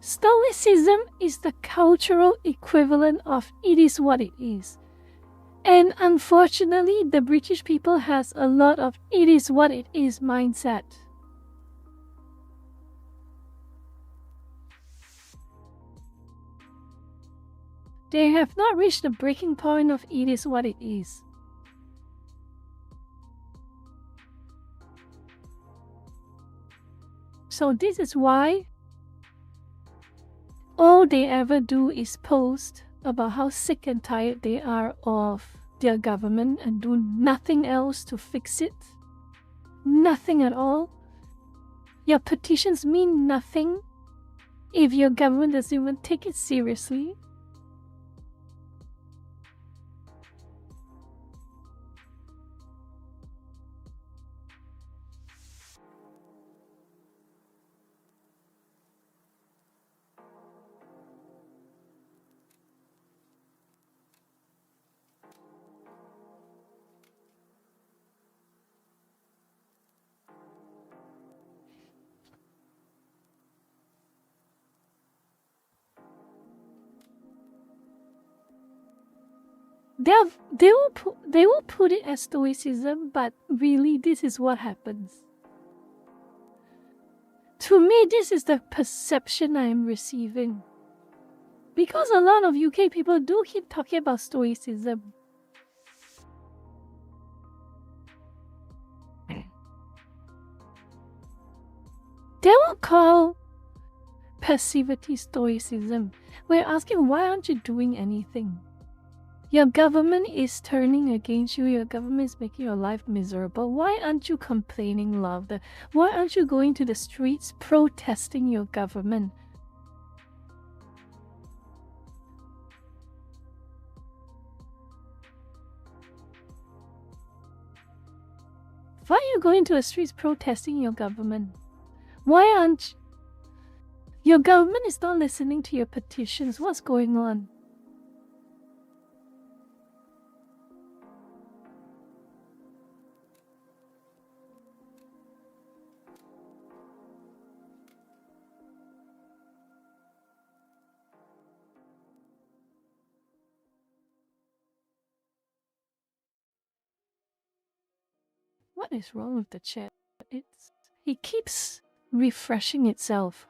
Stoicism is the cultural equivalent of it is what it is. And unfortunately, the British people has a lot of it is what it is mindset. They have not reached the breaking point of it is what it is. So this is why all they ever do is post about how sick and tired they are of their government and do nothing else to fix it. Nothing at all. Your petitions mean nothing if your government doesn't even take it seriously. They will put it as stoicism, but really this is what happens. To me, this is the perception I am receiving. Because a lot of UK people do keep talking about stoicism. They will call passivity stoicism. We're asking, why aren't you doing anything? Your government is turning against you. Your government is making your life miserable. Why aren't you complaining louder? Why aren't you going to the streets protesting your government? Why are you going to the streets protesting your government? Why aren't your government is not listening to your petitions? What's going on? What is wrong with the chat? It keeps refreshing itself.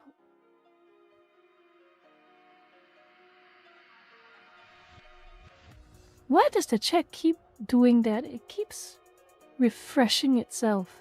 Why does the chat keep doing that? It keeps refreshing itself.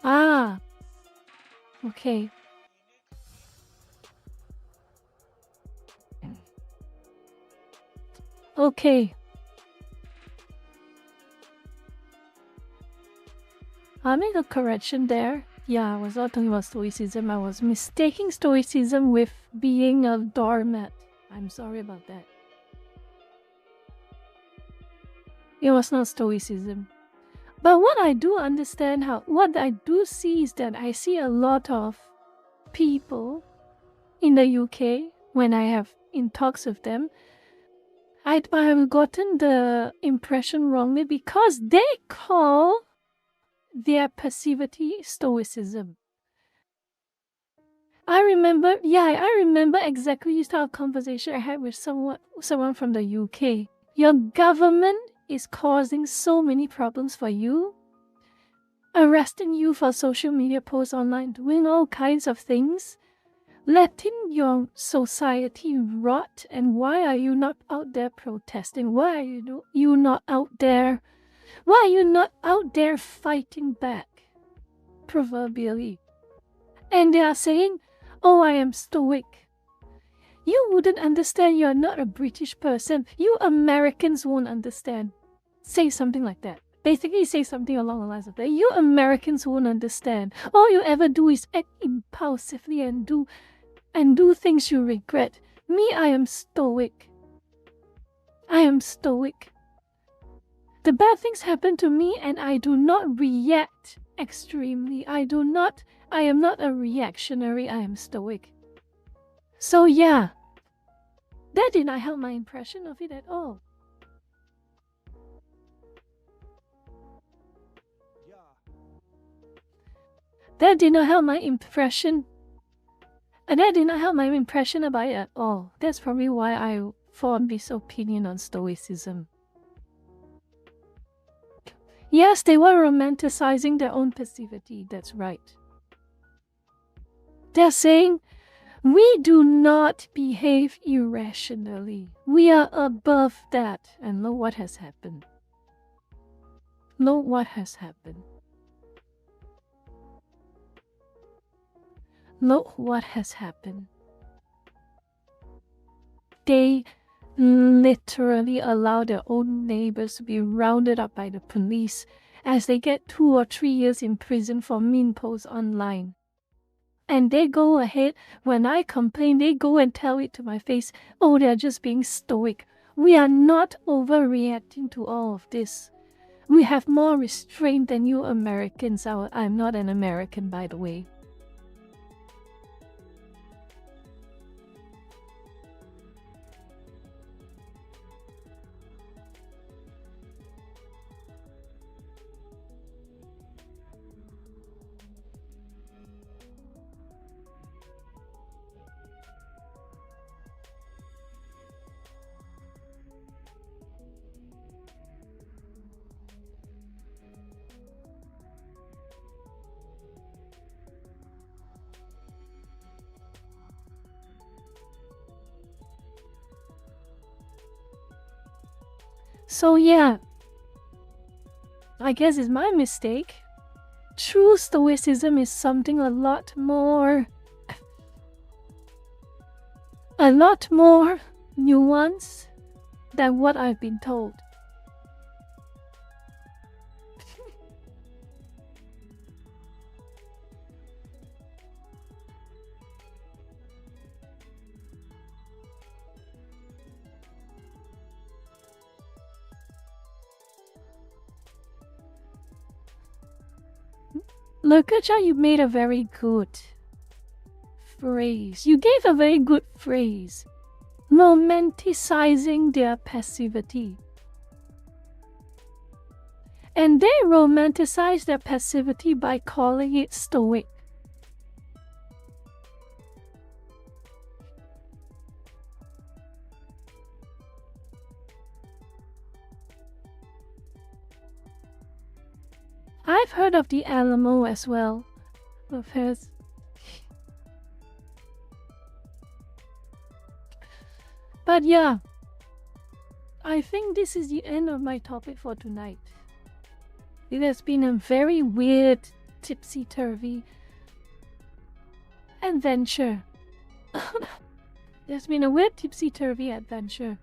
Ah. Okay. Okay. I'll make a correction there. Yeah, I was not talking about stoicism. I was mistaking stoicism with being a doormat. I'm sorry about that. It was not stoicism. But what I do understand, what I do see is that I see a lot of people in the UK when I have in talks with them. I've gotten the impression wrongly because they call their passivity stoicism. I remember exactly this type of conversation I had with someone from the UK. Your government is causing so many problems for you, arresting you for social media posts online, doing all kinds of things, letting your society rot, and why are you not out there protesting? Why are you not out there? Why are you not out there fighting back? Proverbially. And they are saying, oh, I am stoic. You wouldn't understand. You're not a British person. You Americans won't understand. Say something like that. Basically say something along the lines of that. You Americans won't understand. All you ever do is act impulsively and do things you regret. Me, I am stoic. I am stoic. The bad things happen to me and I do not react extremely. I am not a reactionary, I am stoic. So yeah, that did not help my impression of it at all. That did not help my impression. And that did not help my impression about it at all. That's probably why I formed this opinion on stoicism. Yes, they were romanticizing their own passivity, that's right. They're saying, we do not behave irrationally. We are above that. And look what has happened. Look what has happened. Look what has happened. They literally allow their own neighbors to be rounded up by the police as they get 2 or 3 years in prison for mean posts online. And they go ahead, when I complain, they go and tell it to my face, oh, they're just being stoic. We are not overreacting to all of this. We have more restraint than you Americans. I'm not an American, by the way. So yeah, I guess it's my mistake. True stoicism is something a lot more nuanced than what I've been told. Lurkacha, you made a very good phrase. You gave a very good phrase. Romanticizing their passivity. And they romanticize their passivity by calling it stoic. I've heard of the Alamo as well. But yeah, I think this is the end of my topic for tonight. It has been a very weird tipsy-turvy adventure. There's been a weird tipsy-turvy adventure.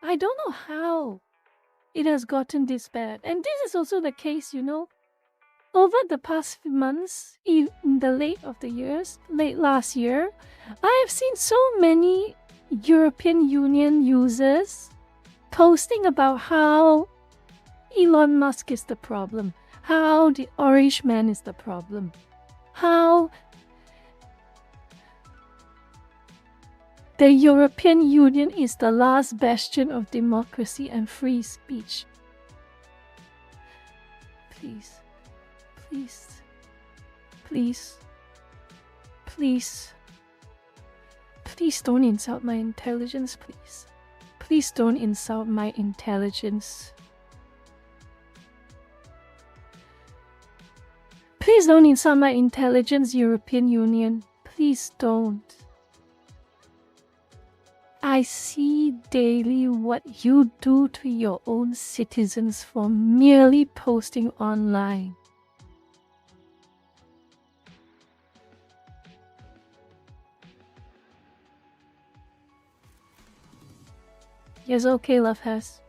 I don't know how it has gotten this bad. And this is also the case, you know. Over the past few months, in the late last year, I have seen so many European Union users posting about how Elon Musk is the problem, how the Orange Man is the problem, how the European Union is the last bastion of democracy and free speech. Please. Please, please, please, please don't insult my intelligence, please. Please don't insult my intelligence. Please don't insult my intelligence, European Union. Please don't. I see daily what you do to your own citizens for merely posting online. Yes, okay, Love Has.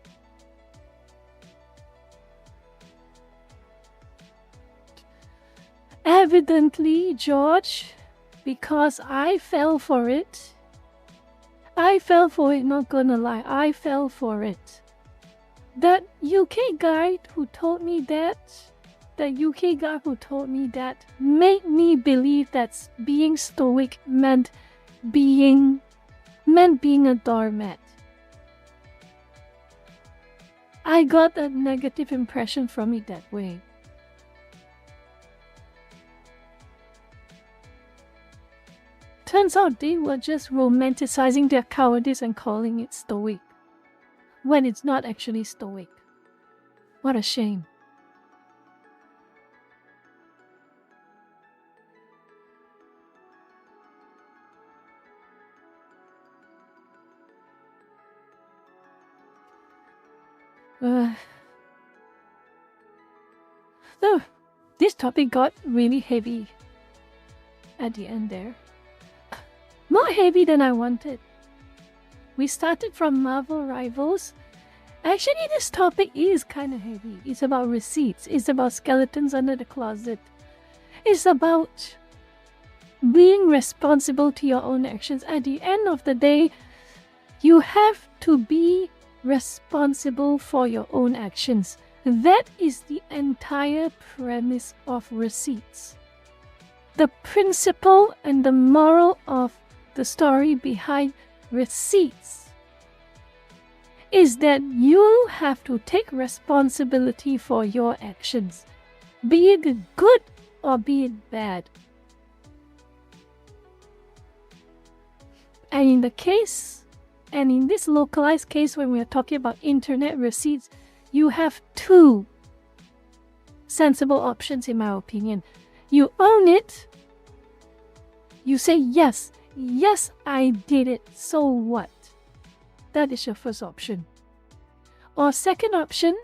Evidently, George, because I fell for it. I fell for it, not gonna lie. I fell for it. That UK guy who told me that, made me believe that being stoic meant being a doormat. I got a negative impression from it that way. Turns out they were just romanticizing their cowardice and calling it stoic, when it's not actually stoic. What a shame. So, this topic got really heavy at the end there. More heavy than I wanted. We started from Marvel Rivals. Actually, this topic is kind of heavy. It's about receipts. It's about skeletons under the closet. It's about being responsible to your own actions. At the end of the day, you have to be responsible for your own actions. That is the entire premise of receipts. The principle and the moral of the story behind receipts is that you have to take responsibility for your actions, be it good or be it bad. And in this localized case, when we are talking about internet receipts, you have two sensible options, in my opinion. You own it. You say, yes, I did it, so what? That is your first option. Or second option,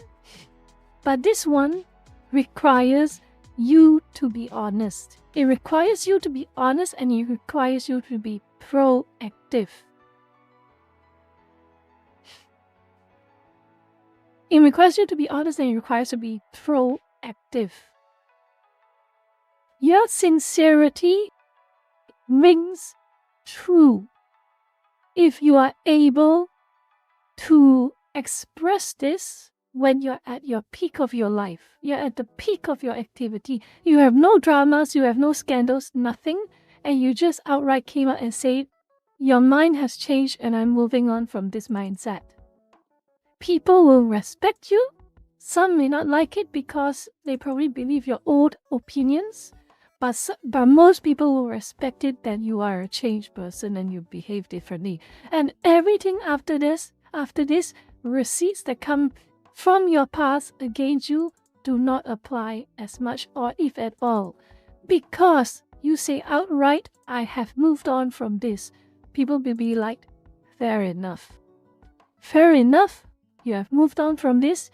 but this one requires you to be honest. It requires you to be honest, and it requires you to be proactive. It requires you to be honest, and it requires you to be proactive. Your sincerity rings true if you are able to express this when you're at your peak of your life. You're at the peak of your activity. You have no dramas, you have no scandals, nothing, and you just outright came out and said, your mind has changed and I'm moving on from this mindset. People will respect you. Some may not like it because they probably believe your old opinions, but most people will respect it that you are a changed person and you behave differently. And everything after this, receipts that come from your past against you do not apply as much, or if at all, because you say outright, I have moved on from this. People will be like, fair enough. Fair enough. You have moved on from this.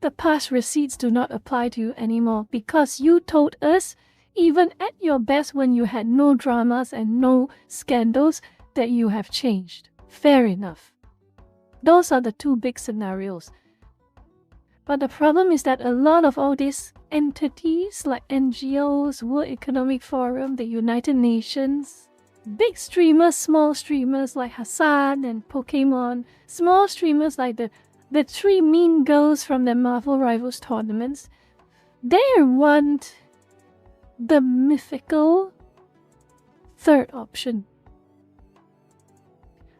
The past receipts do not apply to you anymore because you told us, even at your best when you had no dramas and no scandals, that you have changed. Fair enough. Those are the two big scenarios. But the problem is that a lot of all these entities like NGOs, World Economic Forum, the United Nations, big streamers, small streamers like Hassan and Pokemon, small streamers like the three mean girls from the Marvel Rivals tournaments, they want the mythical third option.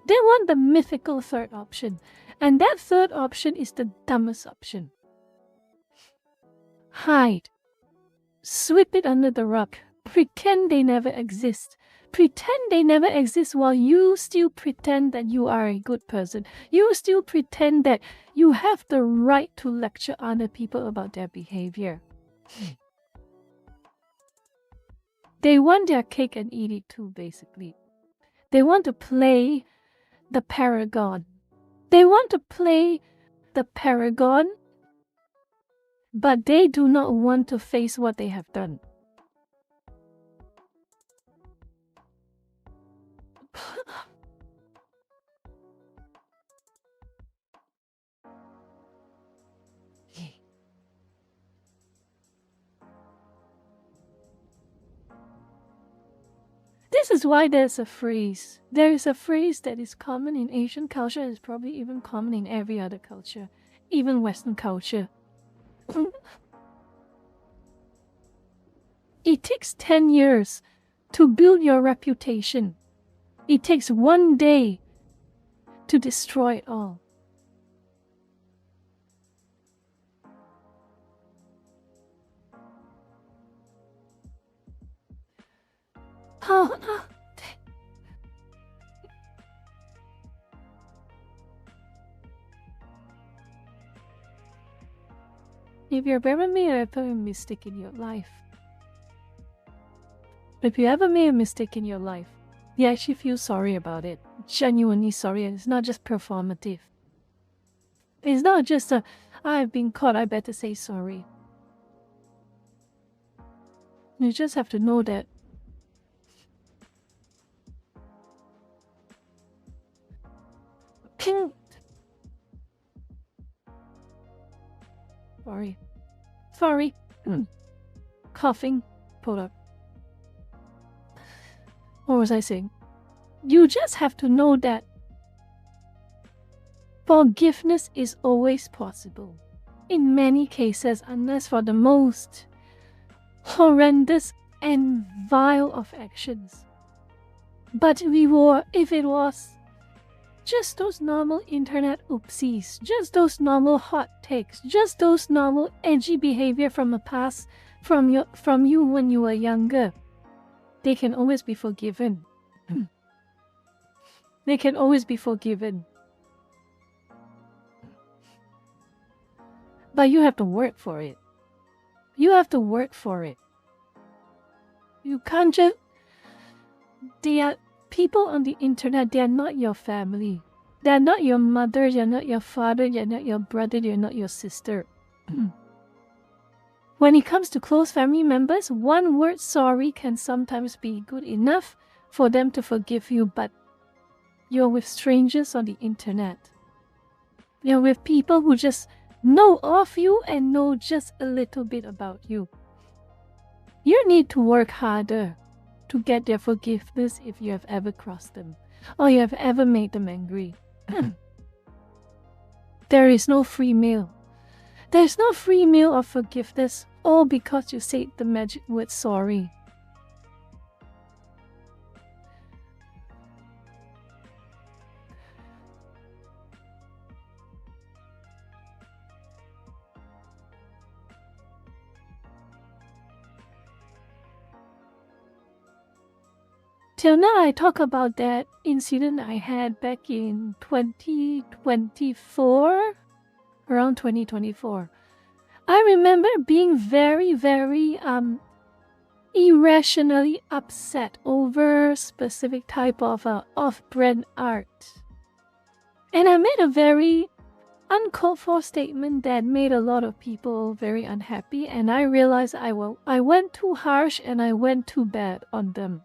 They want the mythical third option. And that third option is the dumbest option. Hide. Sweep it under the rug. Pretend they never exist. Pretend they never exist while you still pretend that you are a good person. You still pretend that you have the right to lecture other people about their behavior. They want their cake and eat it too, basically. They want to play the paragon. They want to play the paragon, but they do not want to face what they have done. This is why there's a phrase. There is a phrase that is common in Asian culture and is probably even common in every other culture, even Western culture. It takes 10 years to build your reputation. It takes one day to destroy it all. If you've ever made a mistake in your life, if you ever made a mistake in your life, you actually feel sorry about it. Genuinely sorry, and it's not just performative. It's not just I've been caught, I better say sorry. You just have to know that Sorry. Coughing. Pull up. What was I saying? You just have to know that forgiveness is always possible. In many cases, unless for the most horrendous and vile of actions. But if it was just those normal internet oopsies, just those normal hot takes, just those normal edgy behavior from the past, from you when you were younger, they can always be forgiven. They can always be forgiven. But you have to work for it. You have to work for it. You can't just... They are people on the internet, they are not your family. They are not your mother, they are not your father, they are not your brother, they are not your sister. When it comes to close family members, one word sorry can sometimes be good enough for them to forgive you, but you're with strangers on the internet. You're with people who just know of you and know just a little bit about you. You need to work harder to get their forgiveness if you have ever crossed them or you have ever made them angry. There is no free meal. There's no free meal of forgiveness, all because you said the magic word sorry. Till now, I talk about that incident I had back in 2024, around 2024. I remember being very, very irrationally upset over a specific type of off-brand art. And I made a very uncalled for statement that made a lot of people very unhappy, and I realized I went too harsh and I went too bad on them.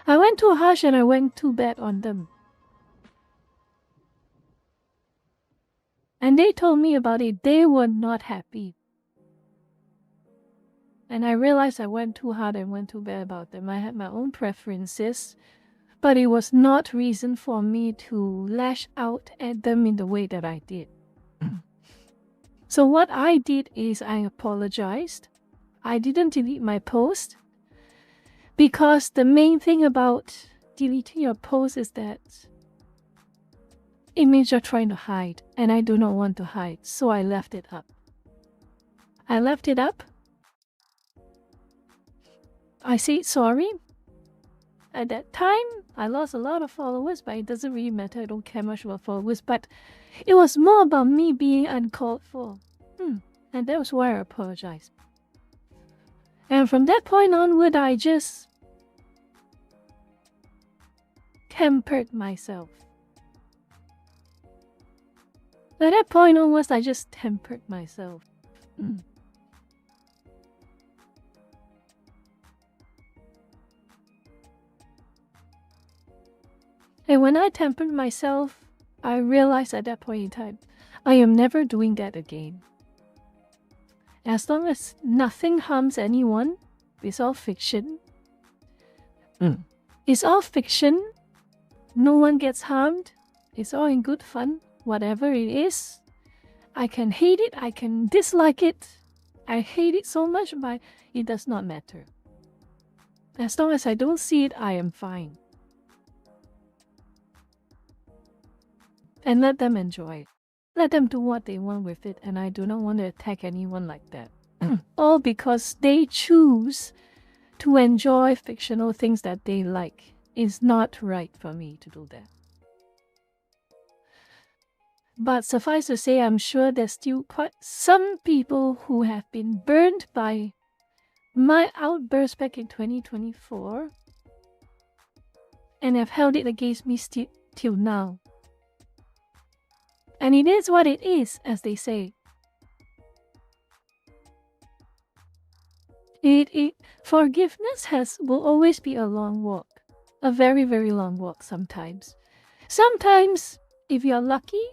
I went too harsh and I went too bad on them. And they told me about it. They were not happy. And I realized I went too hard and went too bad about them. I had my own preferences, but it was not reason for me to lash out at them in the way that I did. So what I did is I apologized. I didn't delete my post because the main thing about deleting your post is that it means you're trying to hide, and I do not want to hide, so I left it up. I left it up. I said sorry. At that time, I lost a lot of followers, but it doesn't really matter. I don't care much about followers, but it was more about me being uncalled for. And that was why I apologized. And from that point onward, I just tempered myself. At that point onwards, I just tempered myself. And when I tempered myself, I realized at that point in time, I am never doing that again. As long as nothing harms anyone, it's all fiction. It's all fiction. No one gets harmed. It's all in good fun. Whatever it is, I can hate it, I can dislike it. I hate it so much, but it does not matter. As long as I don't see it, I am fine. And let them enjoy it. Let them do what they want with it, and I do not want to attack anyone like that. All because they choose to enjoy fictional things that they like. It's not right for me to do that. But suffice to say, I'm sure there's still quite some people who have been burned by my outburst back in 2024 and have held it against me till now. And it is what it is, as they say. Forgiveness will always be a long walk. A very, very long walk sometimes. Sometimes, if you're lucky,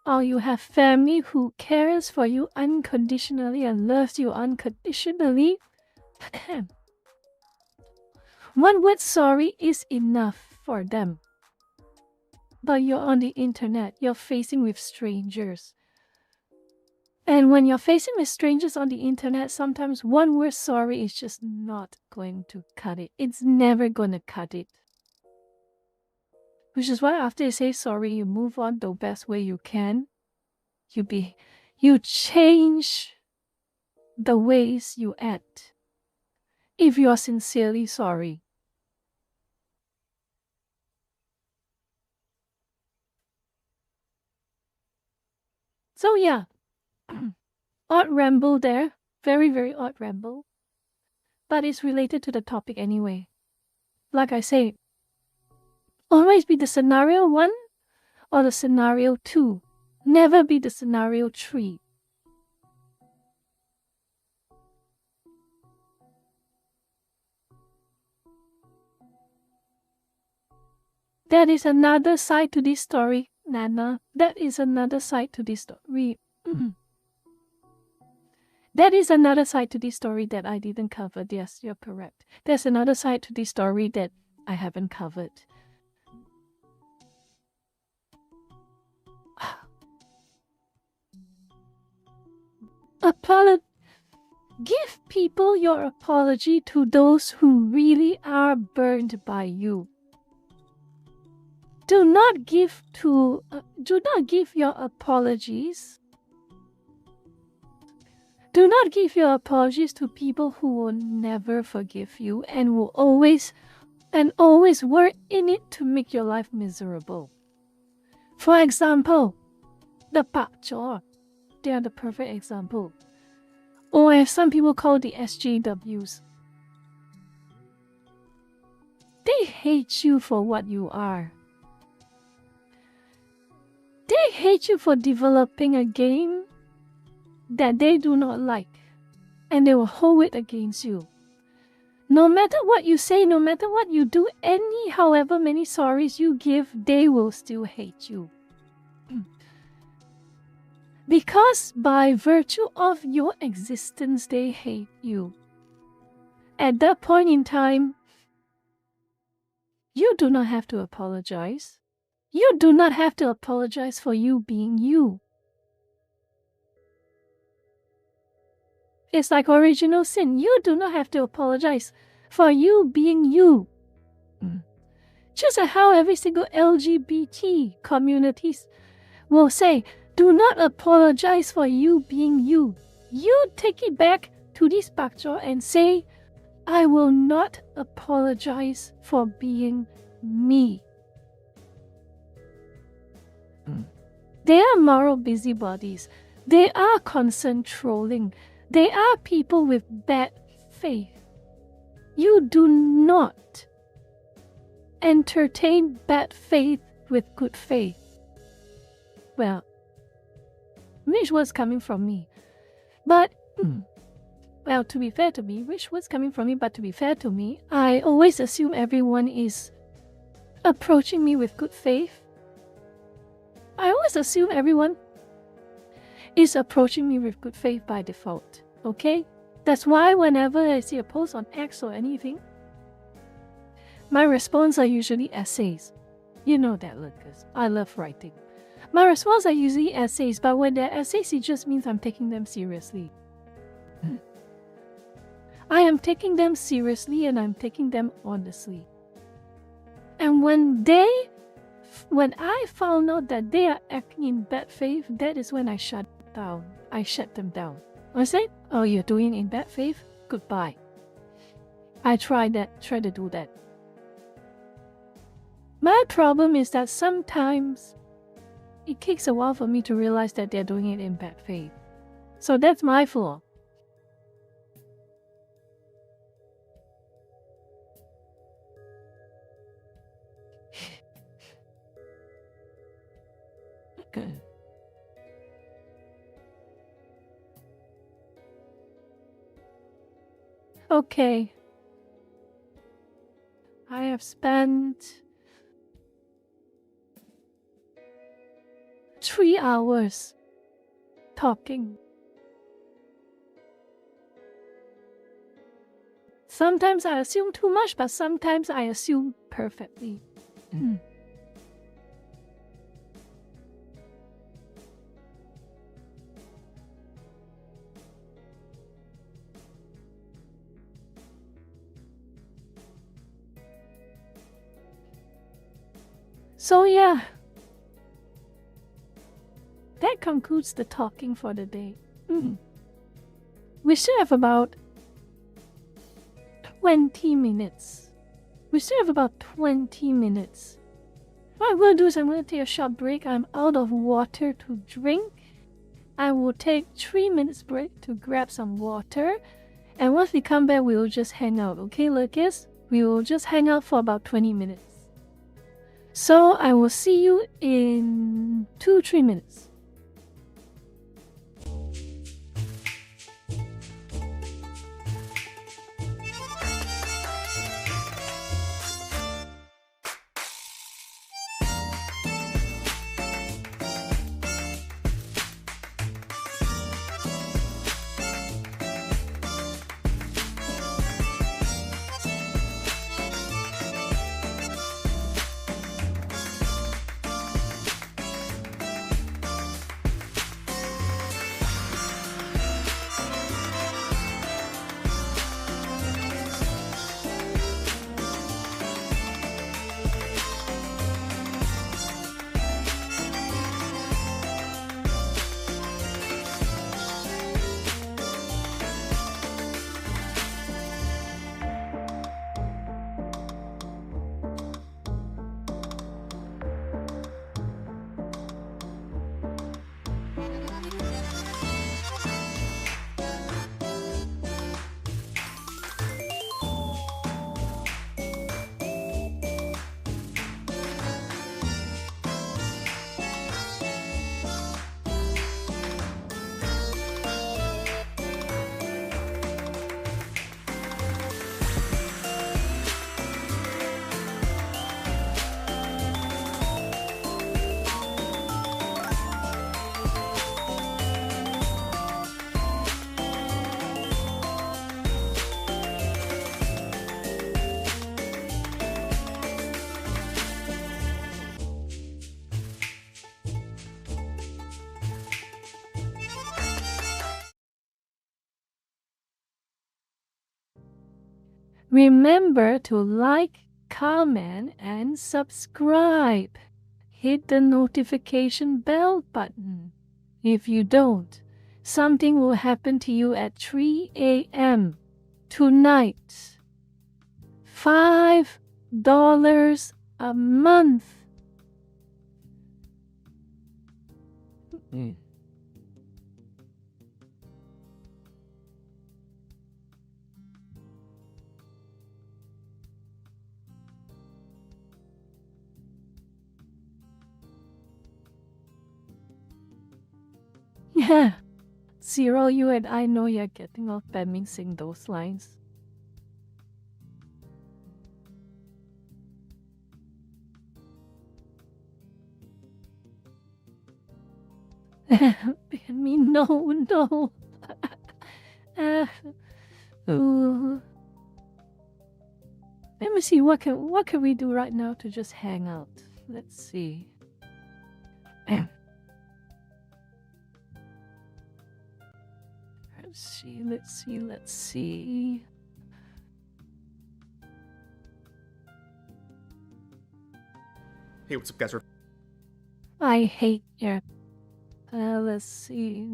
or you have family who cares for you unconditionally and loves you unconditionally, one word sorry is enough for them. But you're on the internet, you're facing with strangers. And when you're facing with strangers on the internet, sometimes one word sorry is just not going to cut it. It's never going to cut it. Which is why after you say sorry, you move on the best way you can. You change the ways you act if you're sincerely sorry. So yeah, odd ramble there. Very, very odd ramble. But it's related to the topic anyway. Like I say, always be the scenario 1 or the scenario 2. Never be the scenario 3. That is another side to this story, Nana. That is another side to this story. That is another side to this story that I didn't cover. Yes, you're correct. There's another side to this story that I haven't covered. Give people your apology to those who really are burned by you. Do not give your apologies. Do not give your apologies to people who will never forgive you and will always work in it to make your life miserable. For example, the pak chor. They are the perfect example. Or as some people call the SJWs. They hate you for what you are. hate you for developing a game that they do not like, and they will hold it against you. No matter what you say, no matter what you do, however many sorries you give, they will still hate you. Because by virtue of your existence, they hate you. At that point in time, you do not have to apologize. You do not have to apologize for you being you. It's like original sin. You do not have to apologize for you being you. Just like how every single LGBT communities will say, do not apologize for you being you. You take it back to this bakcho and say, I will not apologize for being me. They are moral busybodies. They are concern trolling. They are people with bad faith. You do not entertain bad faith with good faith. Well, which was coming from me. But, well, to be fair to me, which was coming from me, but to be fair to me, I always assume everyone is approaching me with good faith. I always assume everyone is approaching me with good faith by default, okay? That's why whenever I see a post on X or anything, my response are usually essays. You know that, Lucas. I love writing. My response are usually essays, but when they're essays, it just means I'm taking them seriously. I am taking them seriously and I'm taking them honestly. And when I found out that they are acting in bad faith, that is when I shut down. I shut them down. I say, oh, you're doing it in bad faith? Goodbye. I try to do that. My problem is that sometimes it takes a while for me to realize that they're doing it in bad faith. So that's my flaw. Okay. I have spent 3 hours talking. Sometimes I assume too much, but sometimes I assume perfectly. So yeah, that concludes the talking for the day. We still have about 20 minutes. We still have about 20 minutes. What I'm going to do is I'm going to take a short break. I'm out of water to drink. I will take 3 minutes break to grab some water. And once we come back, we will just hang out. Okay, Lucas? We will just hang out for about 20 minutes. So I will see you in 2-3 minutes. Remember to like, comment, and subscribe. Hit the notification bell button. If you don't, something will happen to you at 3 a.m. tonight. $5 a month. Yeah. Zero, you and I know you're getting off by me saying those lines. Me, no. Ooh. Let me see, what can we do right now to just hang out? Let's see. Let's see. Hey, what's up, guys? I hate your... let's see.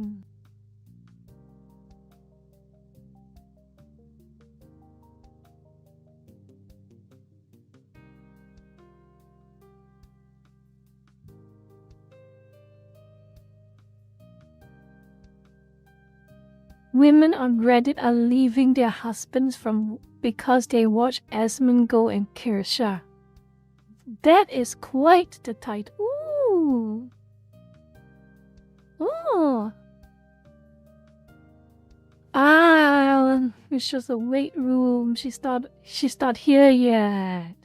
Women on Reddit are leaving their husbands because they watch Asmongold and Kirsha. That is quite the title. Ooh. Oh. It's just a weight room. She's not here yet.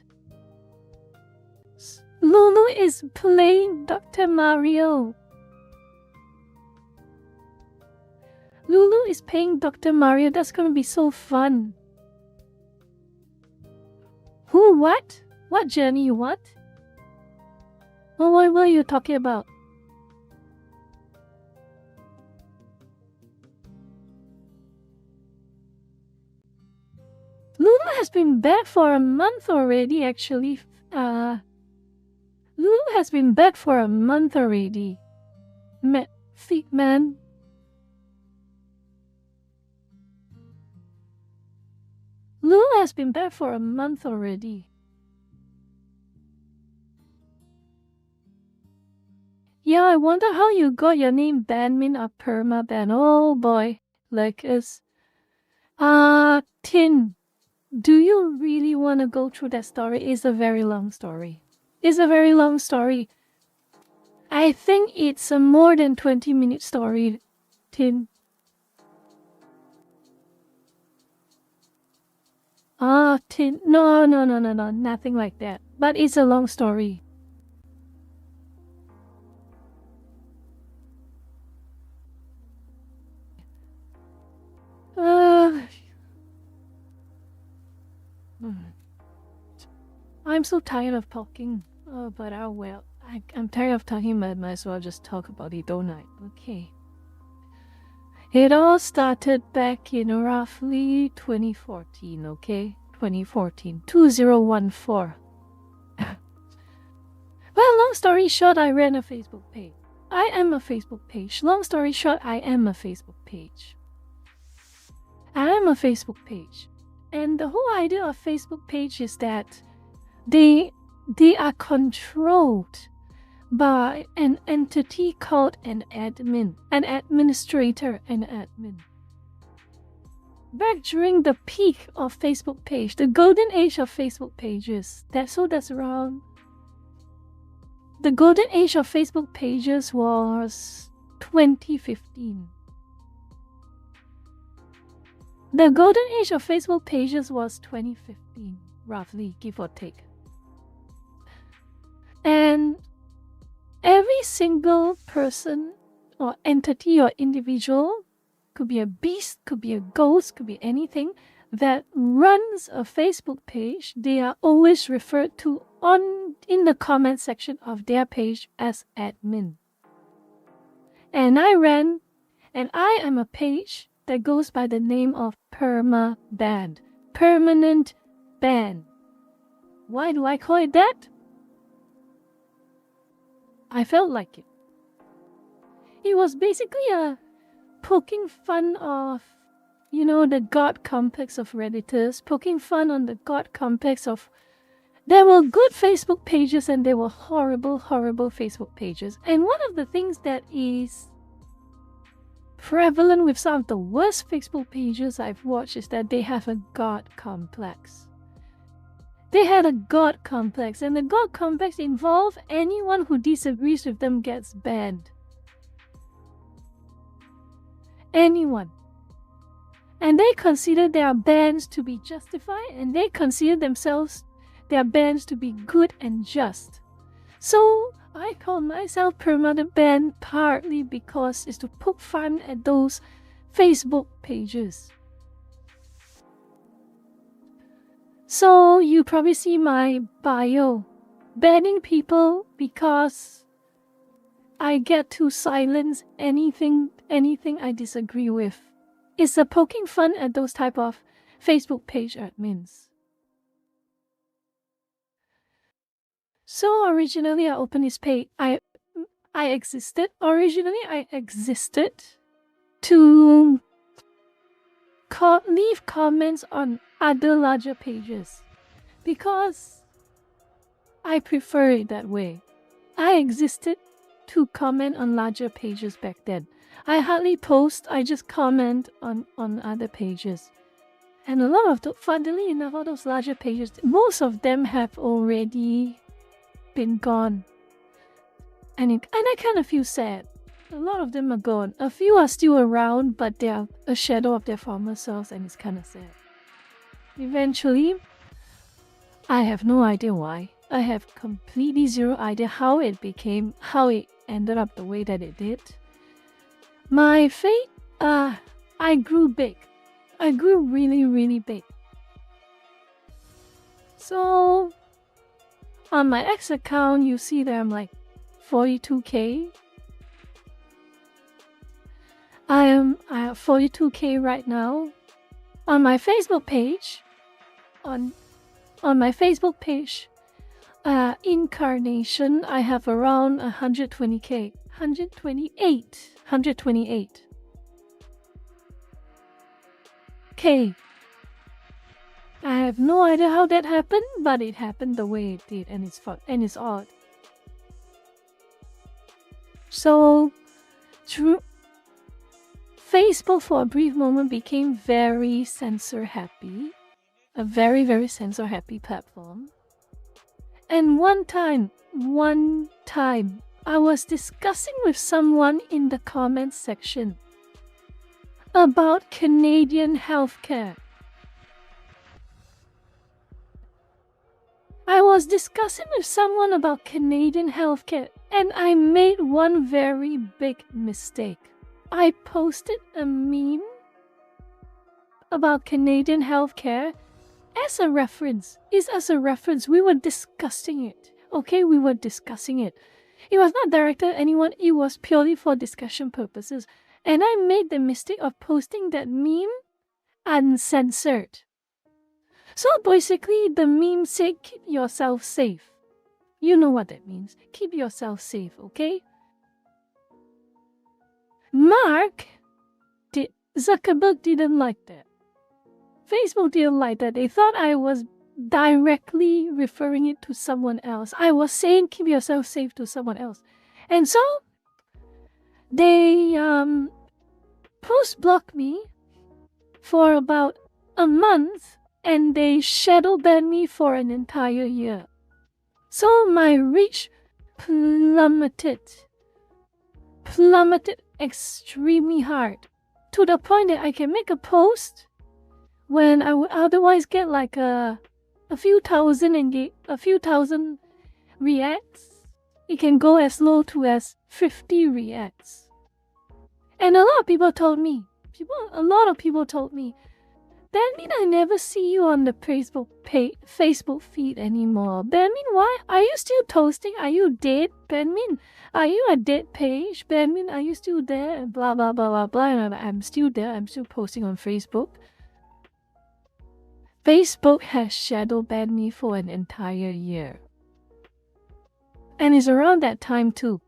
Lulu is playing Dr. Mario. Lulu is playing Dr. Mario. That's gonna be so fun. Who? What? What, Jenny? What? Oh, what were you talking about? Lulu has been back for a month already, actually. Lulu has been back for a month already. Man. Lulu has been back for a month already. Yeah, I wonder how you got your name Banmin or Permaban. Oh boy. Like us. Tin. Do you really want to go through that story? It's a very long story. I think it's a more than 20-minute story, Tin. Tin. No, nothing like that. But it's a long story. I'm so tired of talking. Oh, but well. I'm tired of talking, but might as well just talk about it, don't I? Okay. It all started back in roughly 2014, okay? 2014. 2014. Well, long story short, I ran a Facebook page. I am a Facebook page. Long story short, I am a Facebook page. And the whole idea of Facebook page is that they are controlled by an entity called an admin, an administrator, an admin. Back during the peak of Facebook page, the golden age of Facebook pages, that's around. The golden age of Facebook pages was 2015. The golden age of Facebook pages was 2015, roughly, give or take. And every single person or entity or individual, could be a beast, could be a ghost, could be anything, that runs a Facebook page, they are always referred to in the comment section of their page as admin. And I am a page that goes by the name of PermaBand, Permanent ban. Why do I call it that? I felt like it. It was basically a poking fun of, you know, the god complex of Redditors, poking fun on the god complex of there were good Facebook pages and there were horrible, horrible Facebook pages. And one of the things that is prevalent with some of the worst Facebook pages I've watched is that they have a god complex. They had a god complex, and the god complex involves anyone who disagrees with them gets banned. Anyone. And they consider their bans to be justified, and they consider themselves, their bans, to be good and just. So I call myself permanent ban partly because it's to poke fun at those Facebook pages. So you probably see my bio, banning people because I get to silence anything I disagree with. It's a poking fun at those type of Facebook page admins. So originally I opened this page. I existed to leave comments on other larger pages because I prefer it that way. I existed to comment on larger pages back then. I hardly post, I just comment on other pages. And a lot of funnily enough, all those larger pages, most of them have already been gone. And I kind of feel sad. A lot of them are gone. A few are still around, but they are a shadow of their former selves, and it's kind of sad. Eventually, I have no idea why. I have completely zero idea how it ended up the way that it did. My fate, I grew big. I grew really, really big. So, on my X account, you see that I'm like 42k. I have 42k right now. On my Facebook page, on my Facebook page, Incarnation, I have around 120k. 128. Okay. I have no idea how that happened, but it happened the way it did, and it's odd. So, Facebook for a brief moment became very censor happy, a very, very censor happy platform. And one time, I was discussing with someone in the comments section about Canadian healthcare. I was discussing with someone about Canadian healthcare, and I made one very big mistake. I posted a meme about Canadian healthcare as a reference. We were discussing it. Okay, we were discussing it. It was not directed at anyone, it was purely for discussion purposes. And I made the mistake of posting that meme uncensored. So basically, the meme said, keep yourself safe. You know what that means. Keep yourself safe, okay? Zuckerberg didn't like that. Facebook didn't like that. They thought I was directly referring it to someone else. I was saying keep yourself safe to someone else. And so they post-blocked me for about a month, and they shadow banned me for an entire year. So my reach plummeted extremely hard, to the point that I can make a post when I would otherwise get like a few thousand reacts. It can go as low to as 50 reacts. And a lot of people told me, Banmin, I never see you on the Facebook feed anymore. Banmin, why? Are you still toasting? Are you dead? Banmin, are you a dead page? Banmin, are you still there? And blah, blah, blah, blah, blah. And I'm still there. I'm still posting on Facebook. Facebook has shadow banned me for an entire year. And it's around that time too.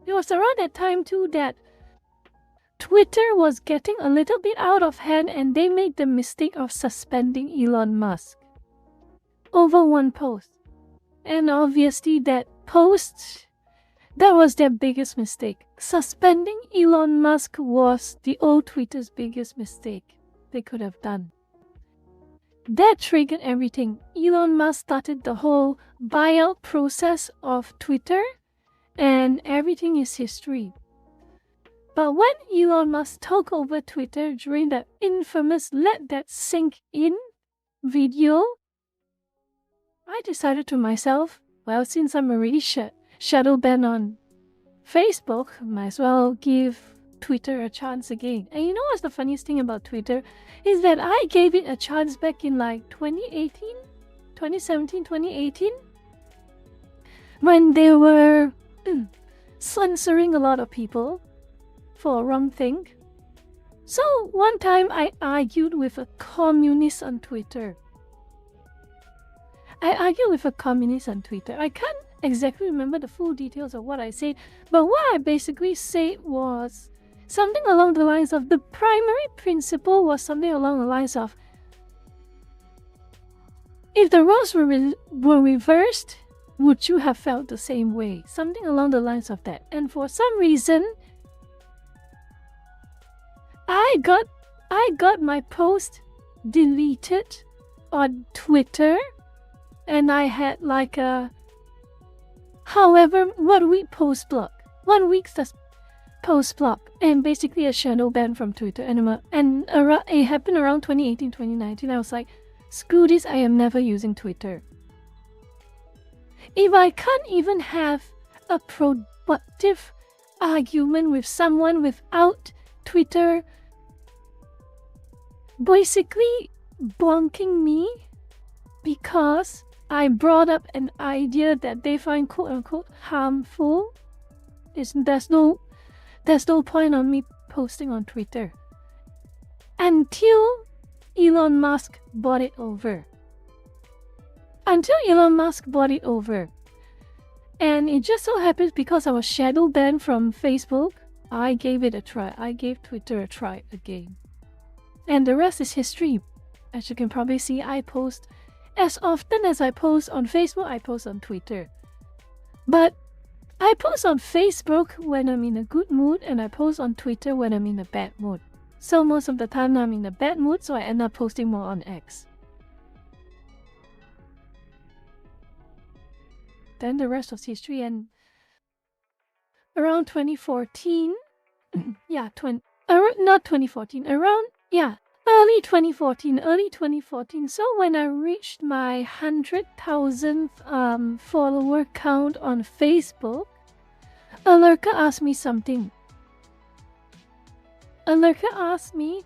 It was around that time too that Twitter was getting a little bit out of hand and they made the mistake of suspending Elon Musk over one post. And obviously that was their biggest mistake. Suspending Elon Musk was the old Twitter's biggest mistake they could have done. That triggered everything. Elon Musk started the whole buyout process of Twitter, and everything is history. But when Elon Musk took over Twitter during the infamous Let That Sink In video, I decided to myself, well, since I'm already shadow banned on Facebook, might as well give Twitter a chance again. And you know what's the funniest thing about Twitter? Is that I gave it a chance back in like 2017, 2018, when they were censoring a lot of people for a wrong thing. So one time I argued with a communist on Twitter. I can't exactly remember the full details of what I said, but what I basically said was something along the lines of, the primary principle was something along the lines of, if the roles were reversed, would you have felt the same way? Something along the lines of that. And for some reason, I got my post deleted on Twitter, and I had like a 1 week post block. 1 week's post block, and basically a shadow ban from Twitter. And it happened around 2018, 2019. I was like, screw this, I am never using Twitter. If I can't even have a productive argument with someone without Twitter basically bonking me because I brought up an idea that they find quote-unquote harmful, there's no point on me posting on Twitter. Until Elon Musk bought it over. And it just so happens because I was shadow banned from Facebook, I gave it a try. I gave Twitter a try again. And the rest is history. As you can probably see, I post as often as I post on Facebook, I post on Twitter. But I post on Facebook when I'm in a good mood, and I post on Twitter when I'm in a bad mood. So most of the time I'm in a bad mood, so I end up posting more on X. Then the rest was history, and around 2014, early 2014. So when I reached my 100,000th follower count on Facebook, a lurker asked me something. A lurker asked me,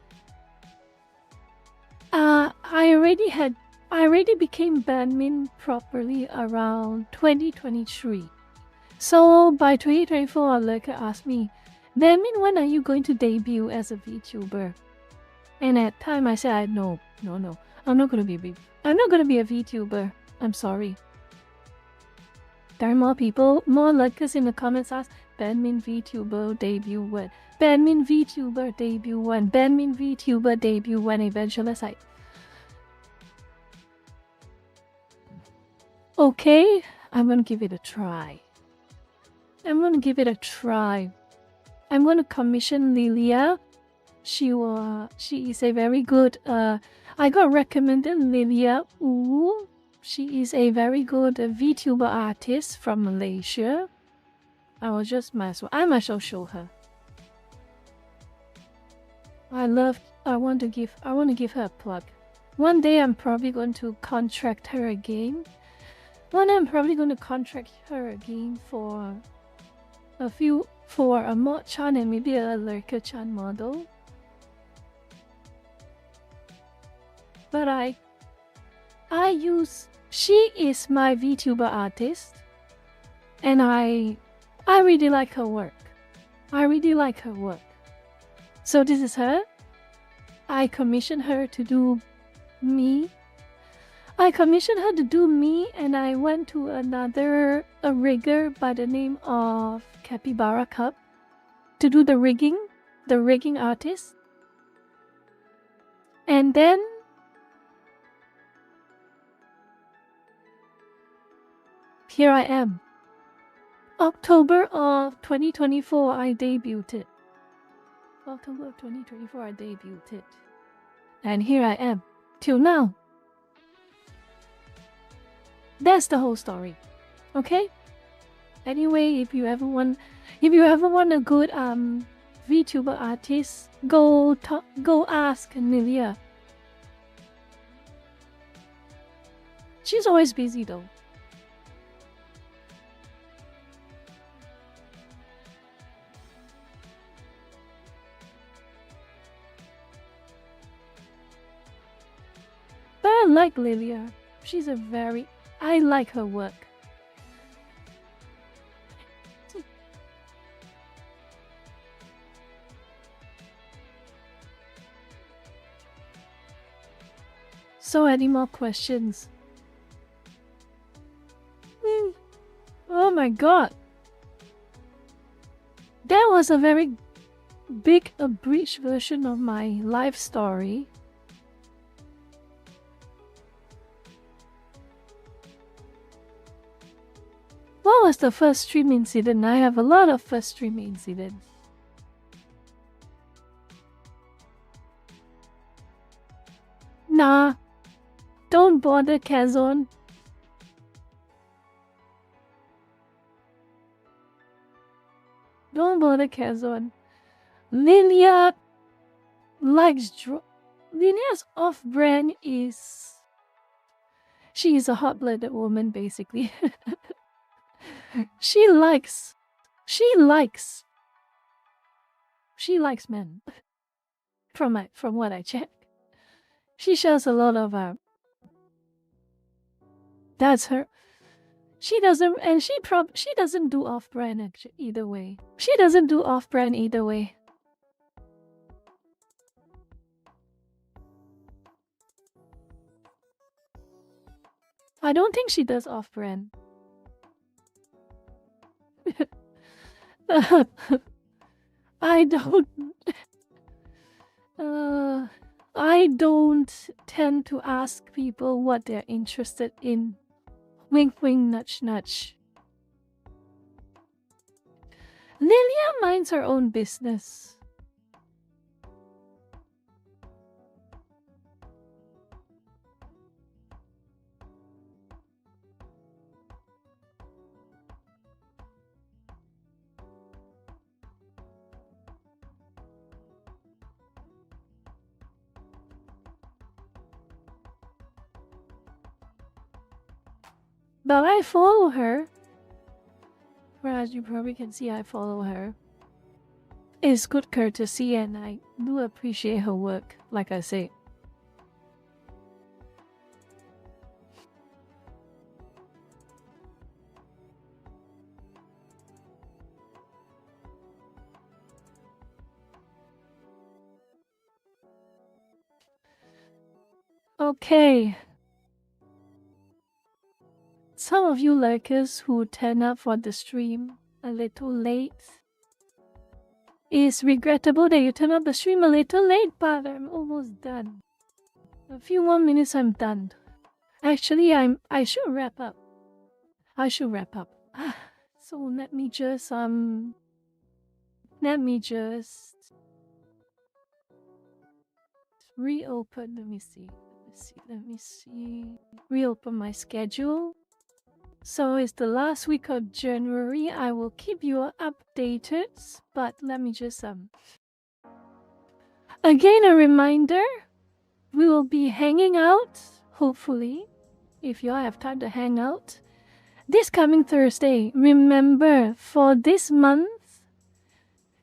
I already became Banmin properly around 2023. So by 2024, a lurker asked me, Banmin, when are you going to debut as a VTuber? And at the time I said, no, I'm not gonna be a VTuber. I'm sorry. There are more lurkers in the comments ask, Banmin VTuber debut when? Banmin VTuber debut when? Banmin VTuber debut when? Eventually I was like, okay, I'm gonna give it a try. I'm gonna commission Lilia. She is a very good, I got recommended Lilia Wu. She is a very good VTuber artist from Malaysia. I might as well show her. I want to give her a plug. One day I'm probably going to contract her again. for a mod chan and maybe a lurker chan model. But she is my VTuber artist, and I really like her work. So this is her. I commissioned her to do me I commissioned her to do me, and I went to a rigger by the name of Capybara Cup to do the rigging artist. And then here I am. October of 2024, I debuted. October of 2024, I debuted. And here I am, till now. That's the whole story. Okay? Anyway, if you ever want a good VTuber artist, go ask Nilia. She's always busy though. But I like Lilia. I like her work. So, any more questions? Oh my god. That was a very big abridged version of my life story. What was the first stream incident? I have a lot of first stream incidents. Nah. Don't bother, Kazon. Don't bother, Kazon. Lilia likes Lilia's off-brand is... She is a hot-blooded woman, basically. She likes men. From what I check. She shows a lot of that's her. She doesn't do off-brand actually either way. She doesn't do off-brand either way. I don't think she does off-brand. I don't tend to ask people what they're interested in. Wink wink nudge nudge. Lilia minds her own business. But I follow her. As you probably can see, I follow her. It's good courtesy and I do appreciate her work, like I say. Okay. Some of you lurkers who turn up for the stream a little late. It's regrettable that you turn up the stream a little late, but I'm almost done. A few more minutes, I'm done. Actually, I should wrap up. So let me just reopen. Let me see. Reopen my schedule. So it's the last week of January. I will keep you updated, but let me just again a reminder, we will be hanging out, hopefully, if you all have time to hang out, this coming Thursday. Remember, for this month,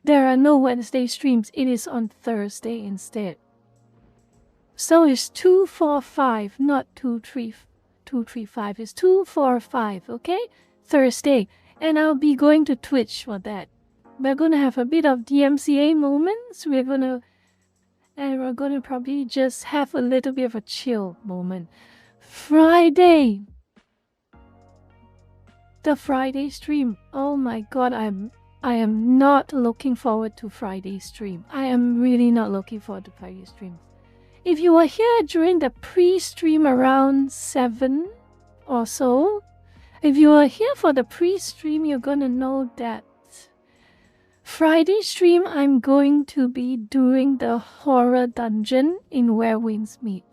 there are no Wednesday streams. It is on Thursday instead. So it's 245, not 235. It's 245, okay? Thursday. And I'll be going to Twitch for that. We're gonna have a bit of DMCA moments. We're gonna probably just have a little bit of a chill moment. Friday. The Friday stream. Oh my god, I am not looking forward to Friday stream. I am really not looking forward to Friday stream. If you were here during the pre-stream around 7 or so, if you are here for the pre-stream, you're gonna know that Friday stream I'm going to be doing the horror dungeon in Where Winds Meet.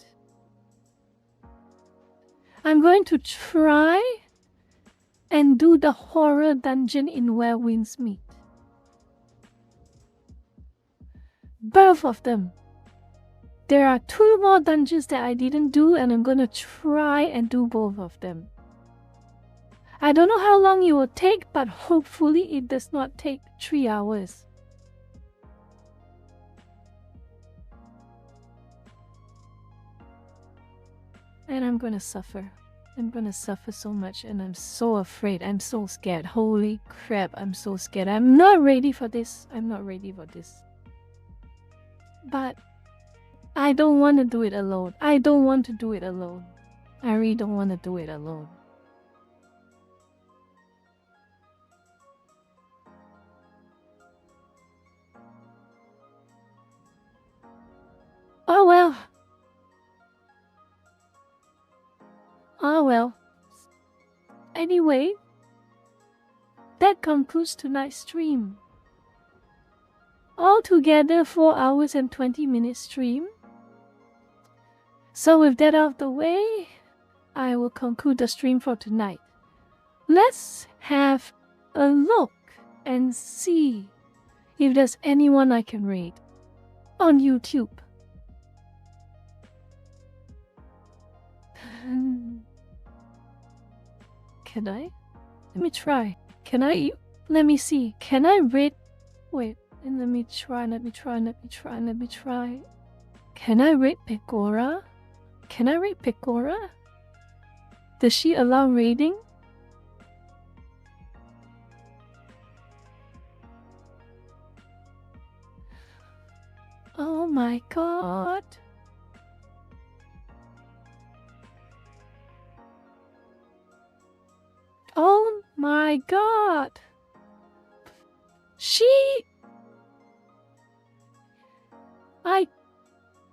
I'm going to try and do the horror dungeon in Where Winds Meet. Both of them. There are 2 more dungeons that I didn't do, and I'm gonna try and do both of them. I don't know how long it will take, but hopefully it does not take 3 hours. And I'm gonna suffer. I'm gonna suffer so much, and I'm so afraid. I'm so scared. Holy crap, I'm so scared. I'm not ready for this. I'm not ready for this. But I don't want to do it alone. I don't want to do it alone. I really don't want to do it alone. Oh well. Oh well. Anyway, that concludes tonight's stream. Altogether 4 hours and 20 minutes stream. So with that out of the way, I will conclude the stream for tonight. Let's have a look and see if there's anyone I can raid on YouTube. Can I? Let me try. Can I? Let me see. Can I raid? Wait. And let me try. Can I raid Pecora? Can I raid Pecora? Does she allow raiding? Oh my god. Oh my god.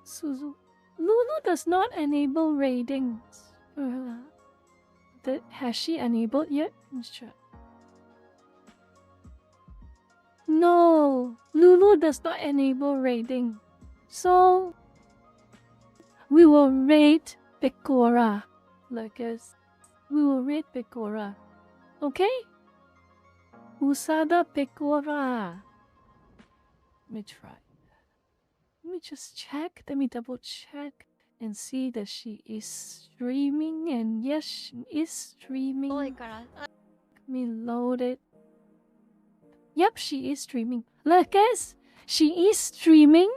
Suzu. Lulu does not enable ratings. Has she enabled yet? Let's check. No, Lulu does not enable raiding. So we will raid Pecora, Lucas. We will raid Pecora. Okay? Usada Pecora. Let me try. Let me just check. Let me double check and see that she is streaming. And yes, she is streaming. Let me load it. Yep, she is streaming. Look, guys, she is streaming.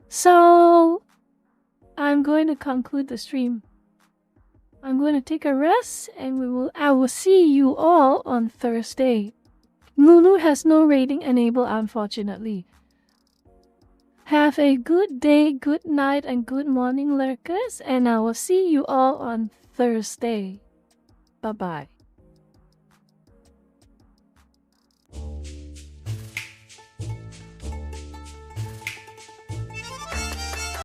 So I'm going to conclude the stream. I'm going to take a rest, and I will see you all on Thursday. Lulu has no rating enabled, unfortunately. Have a good day, good night, and good morning, lurkers, and I will see you all on Thursday. Bye-bye.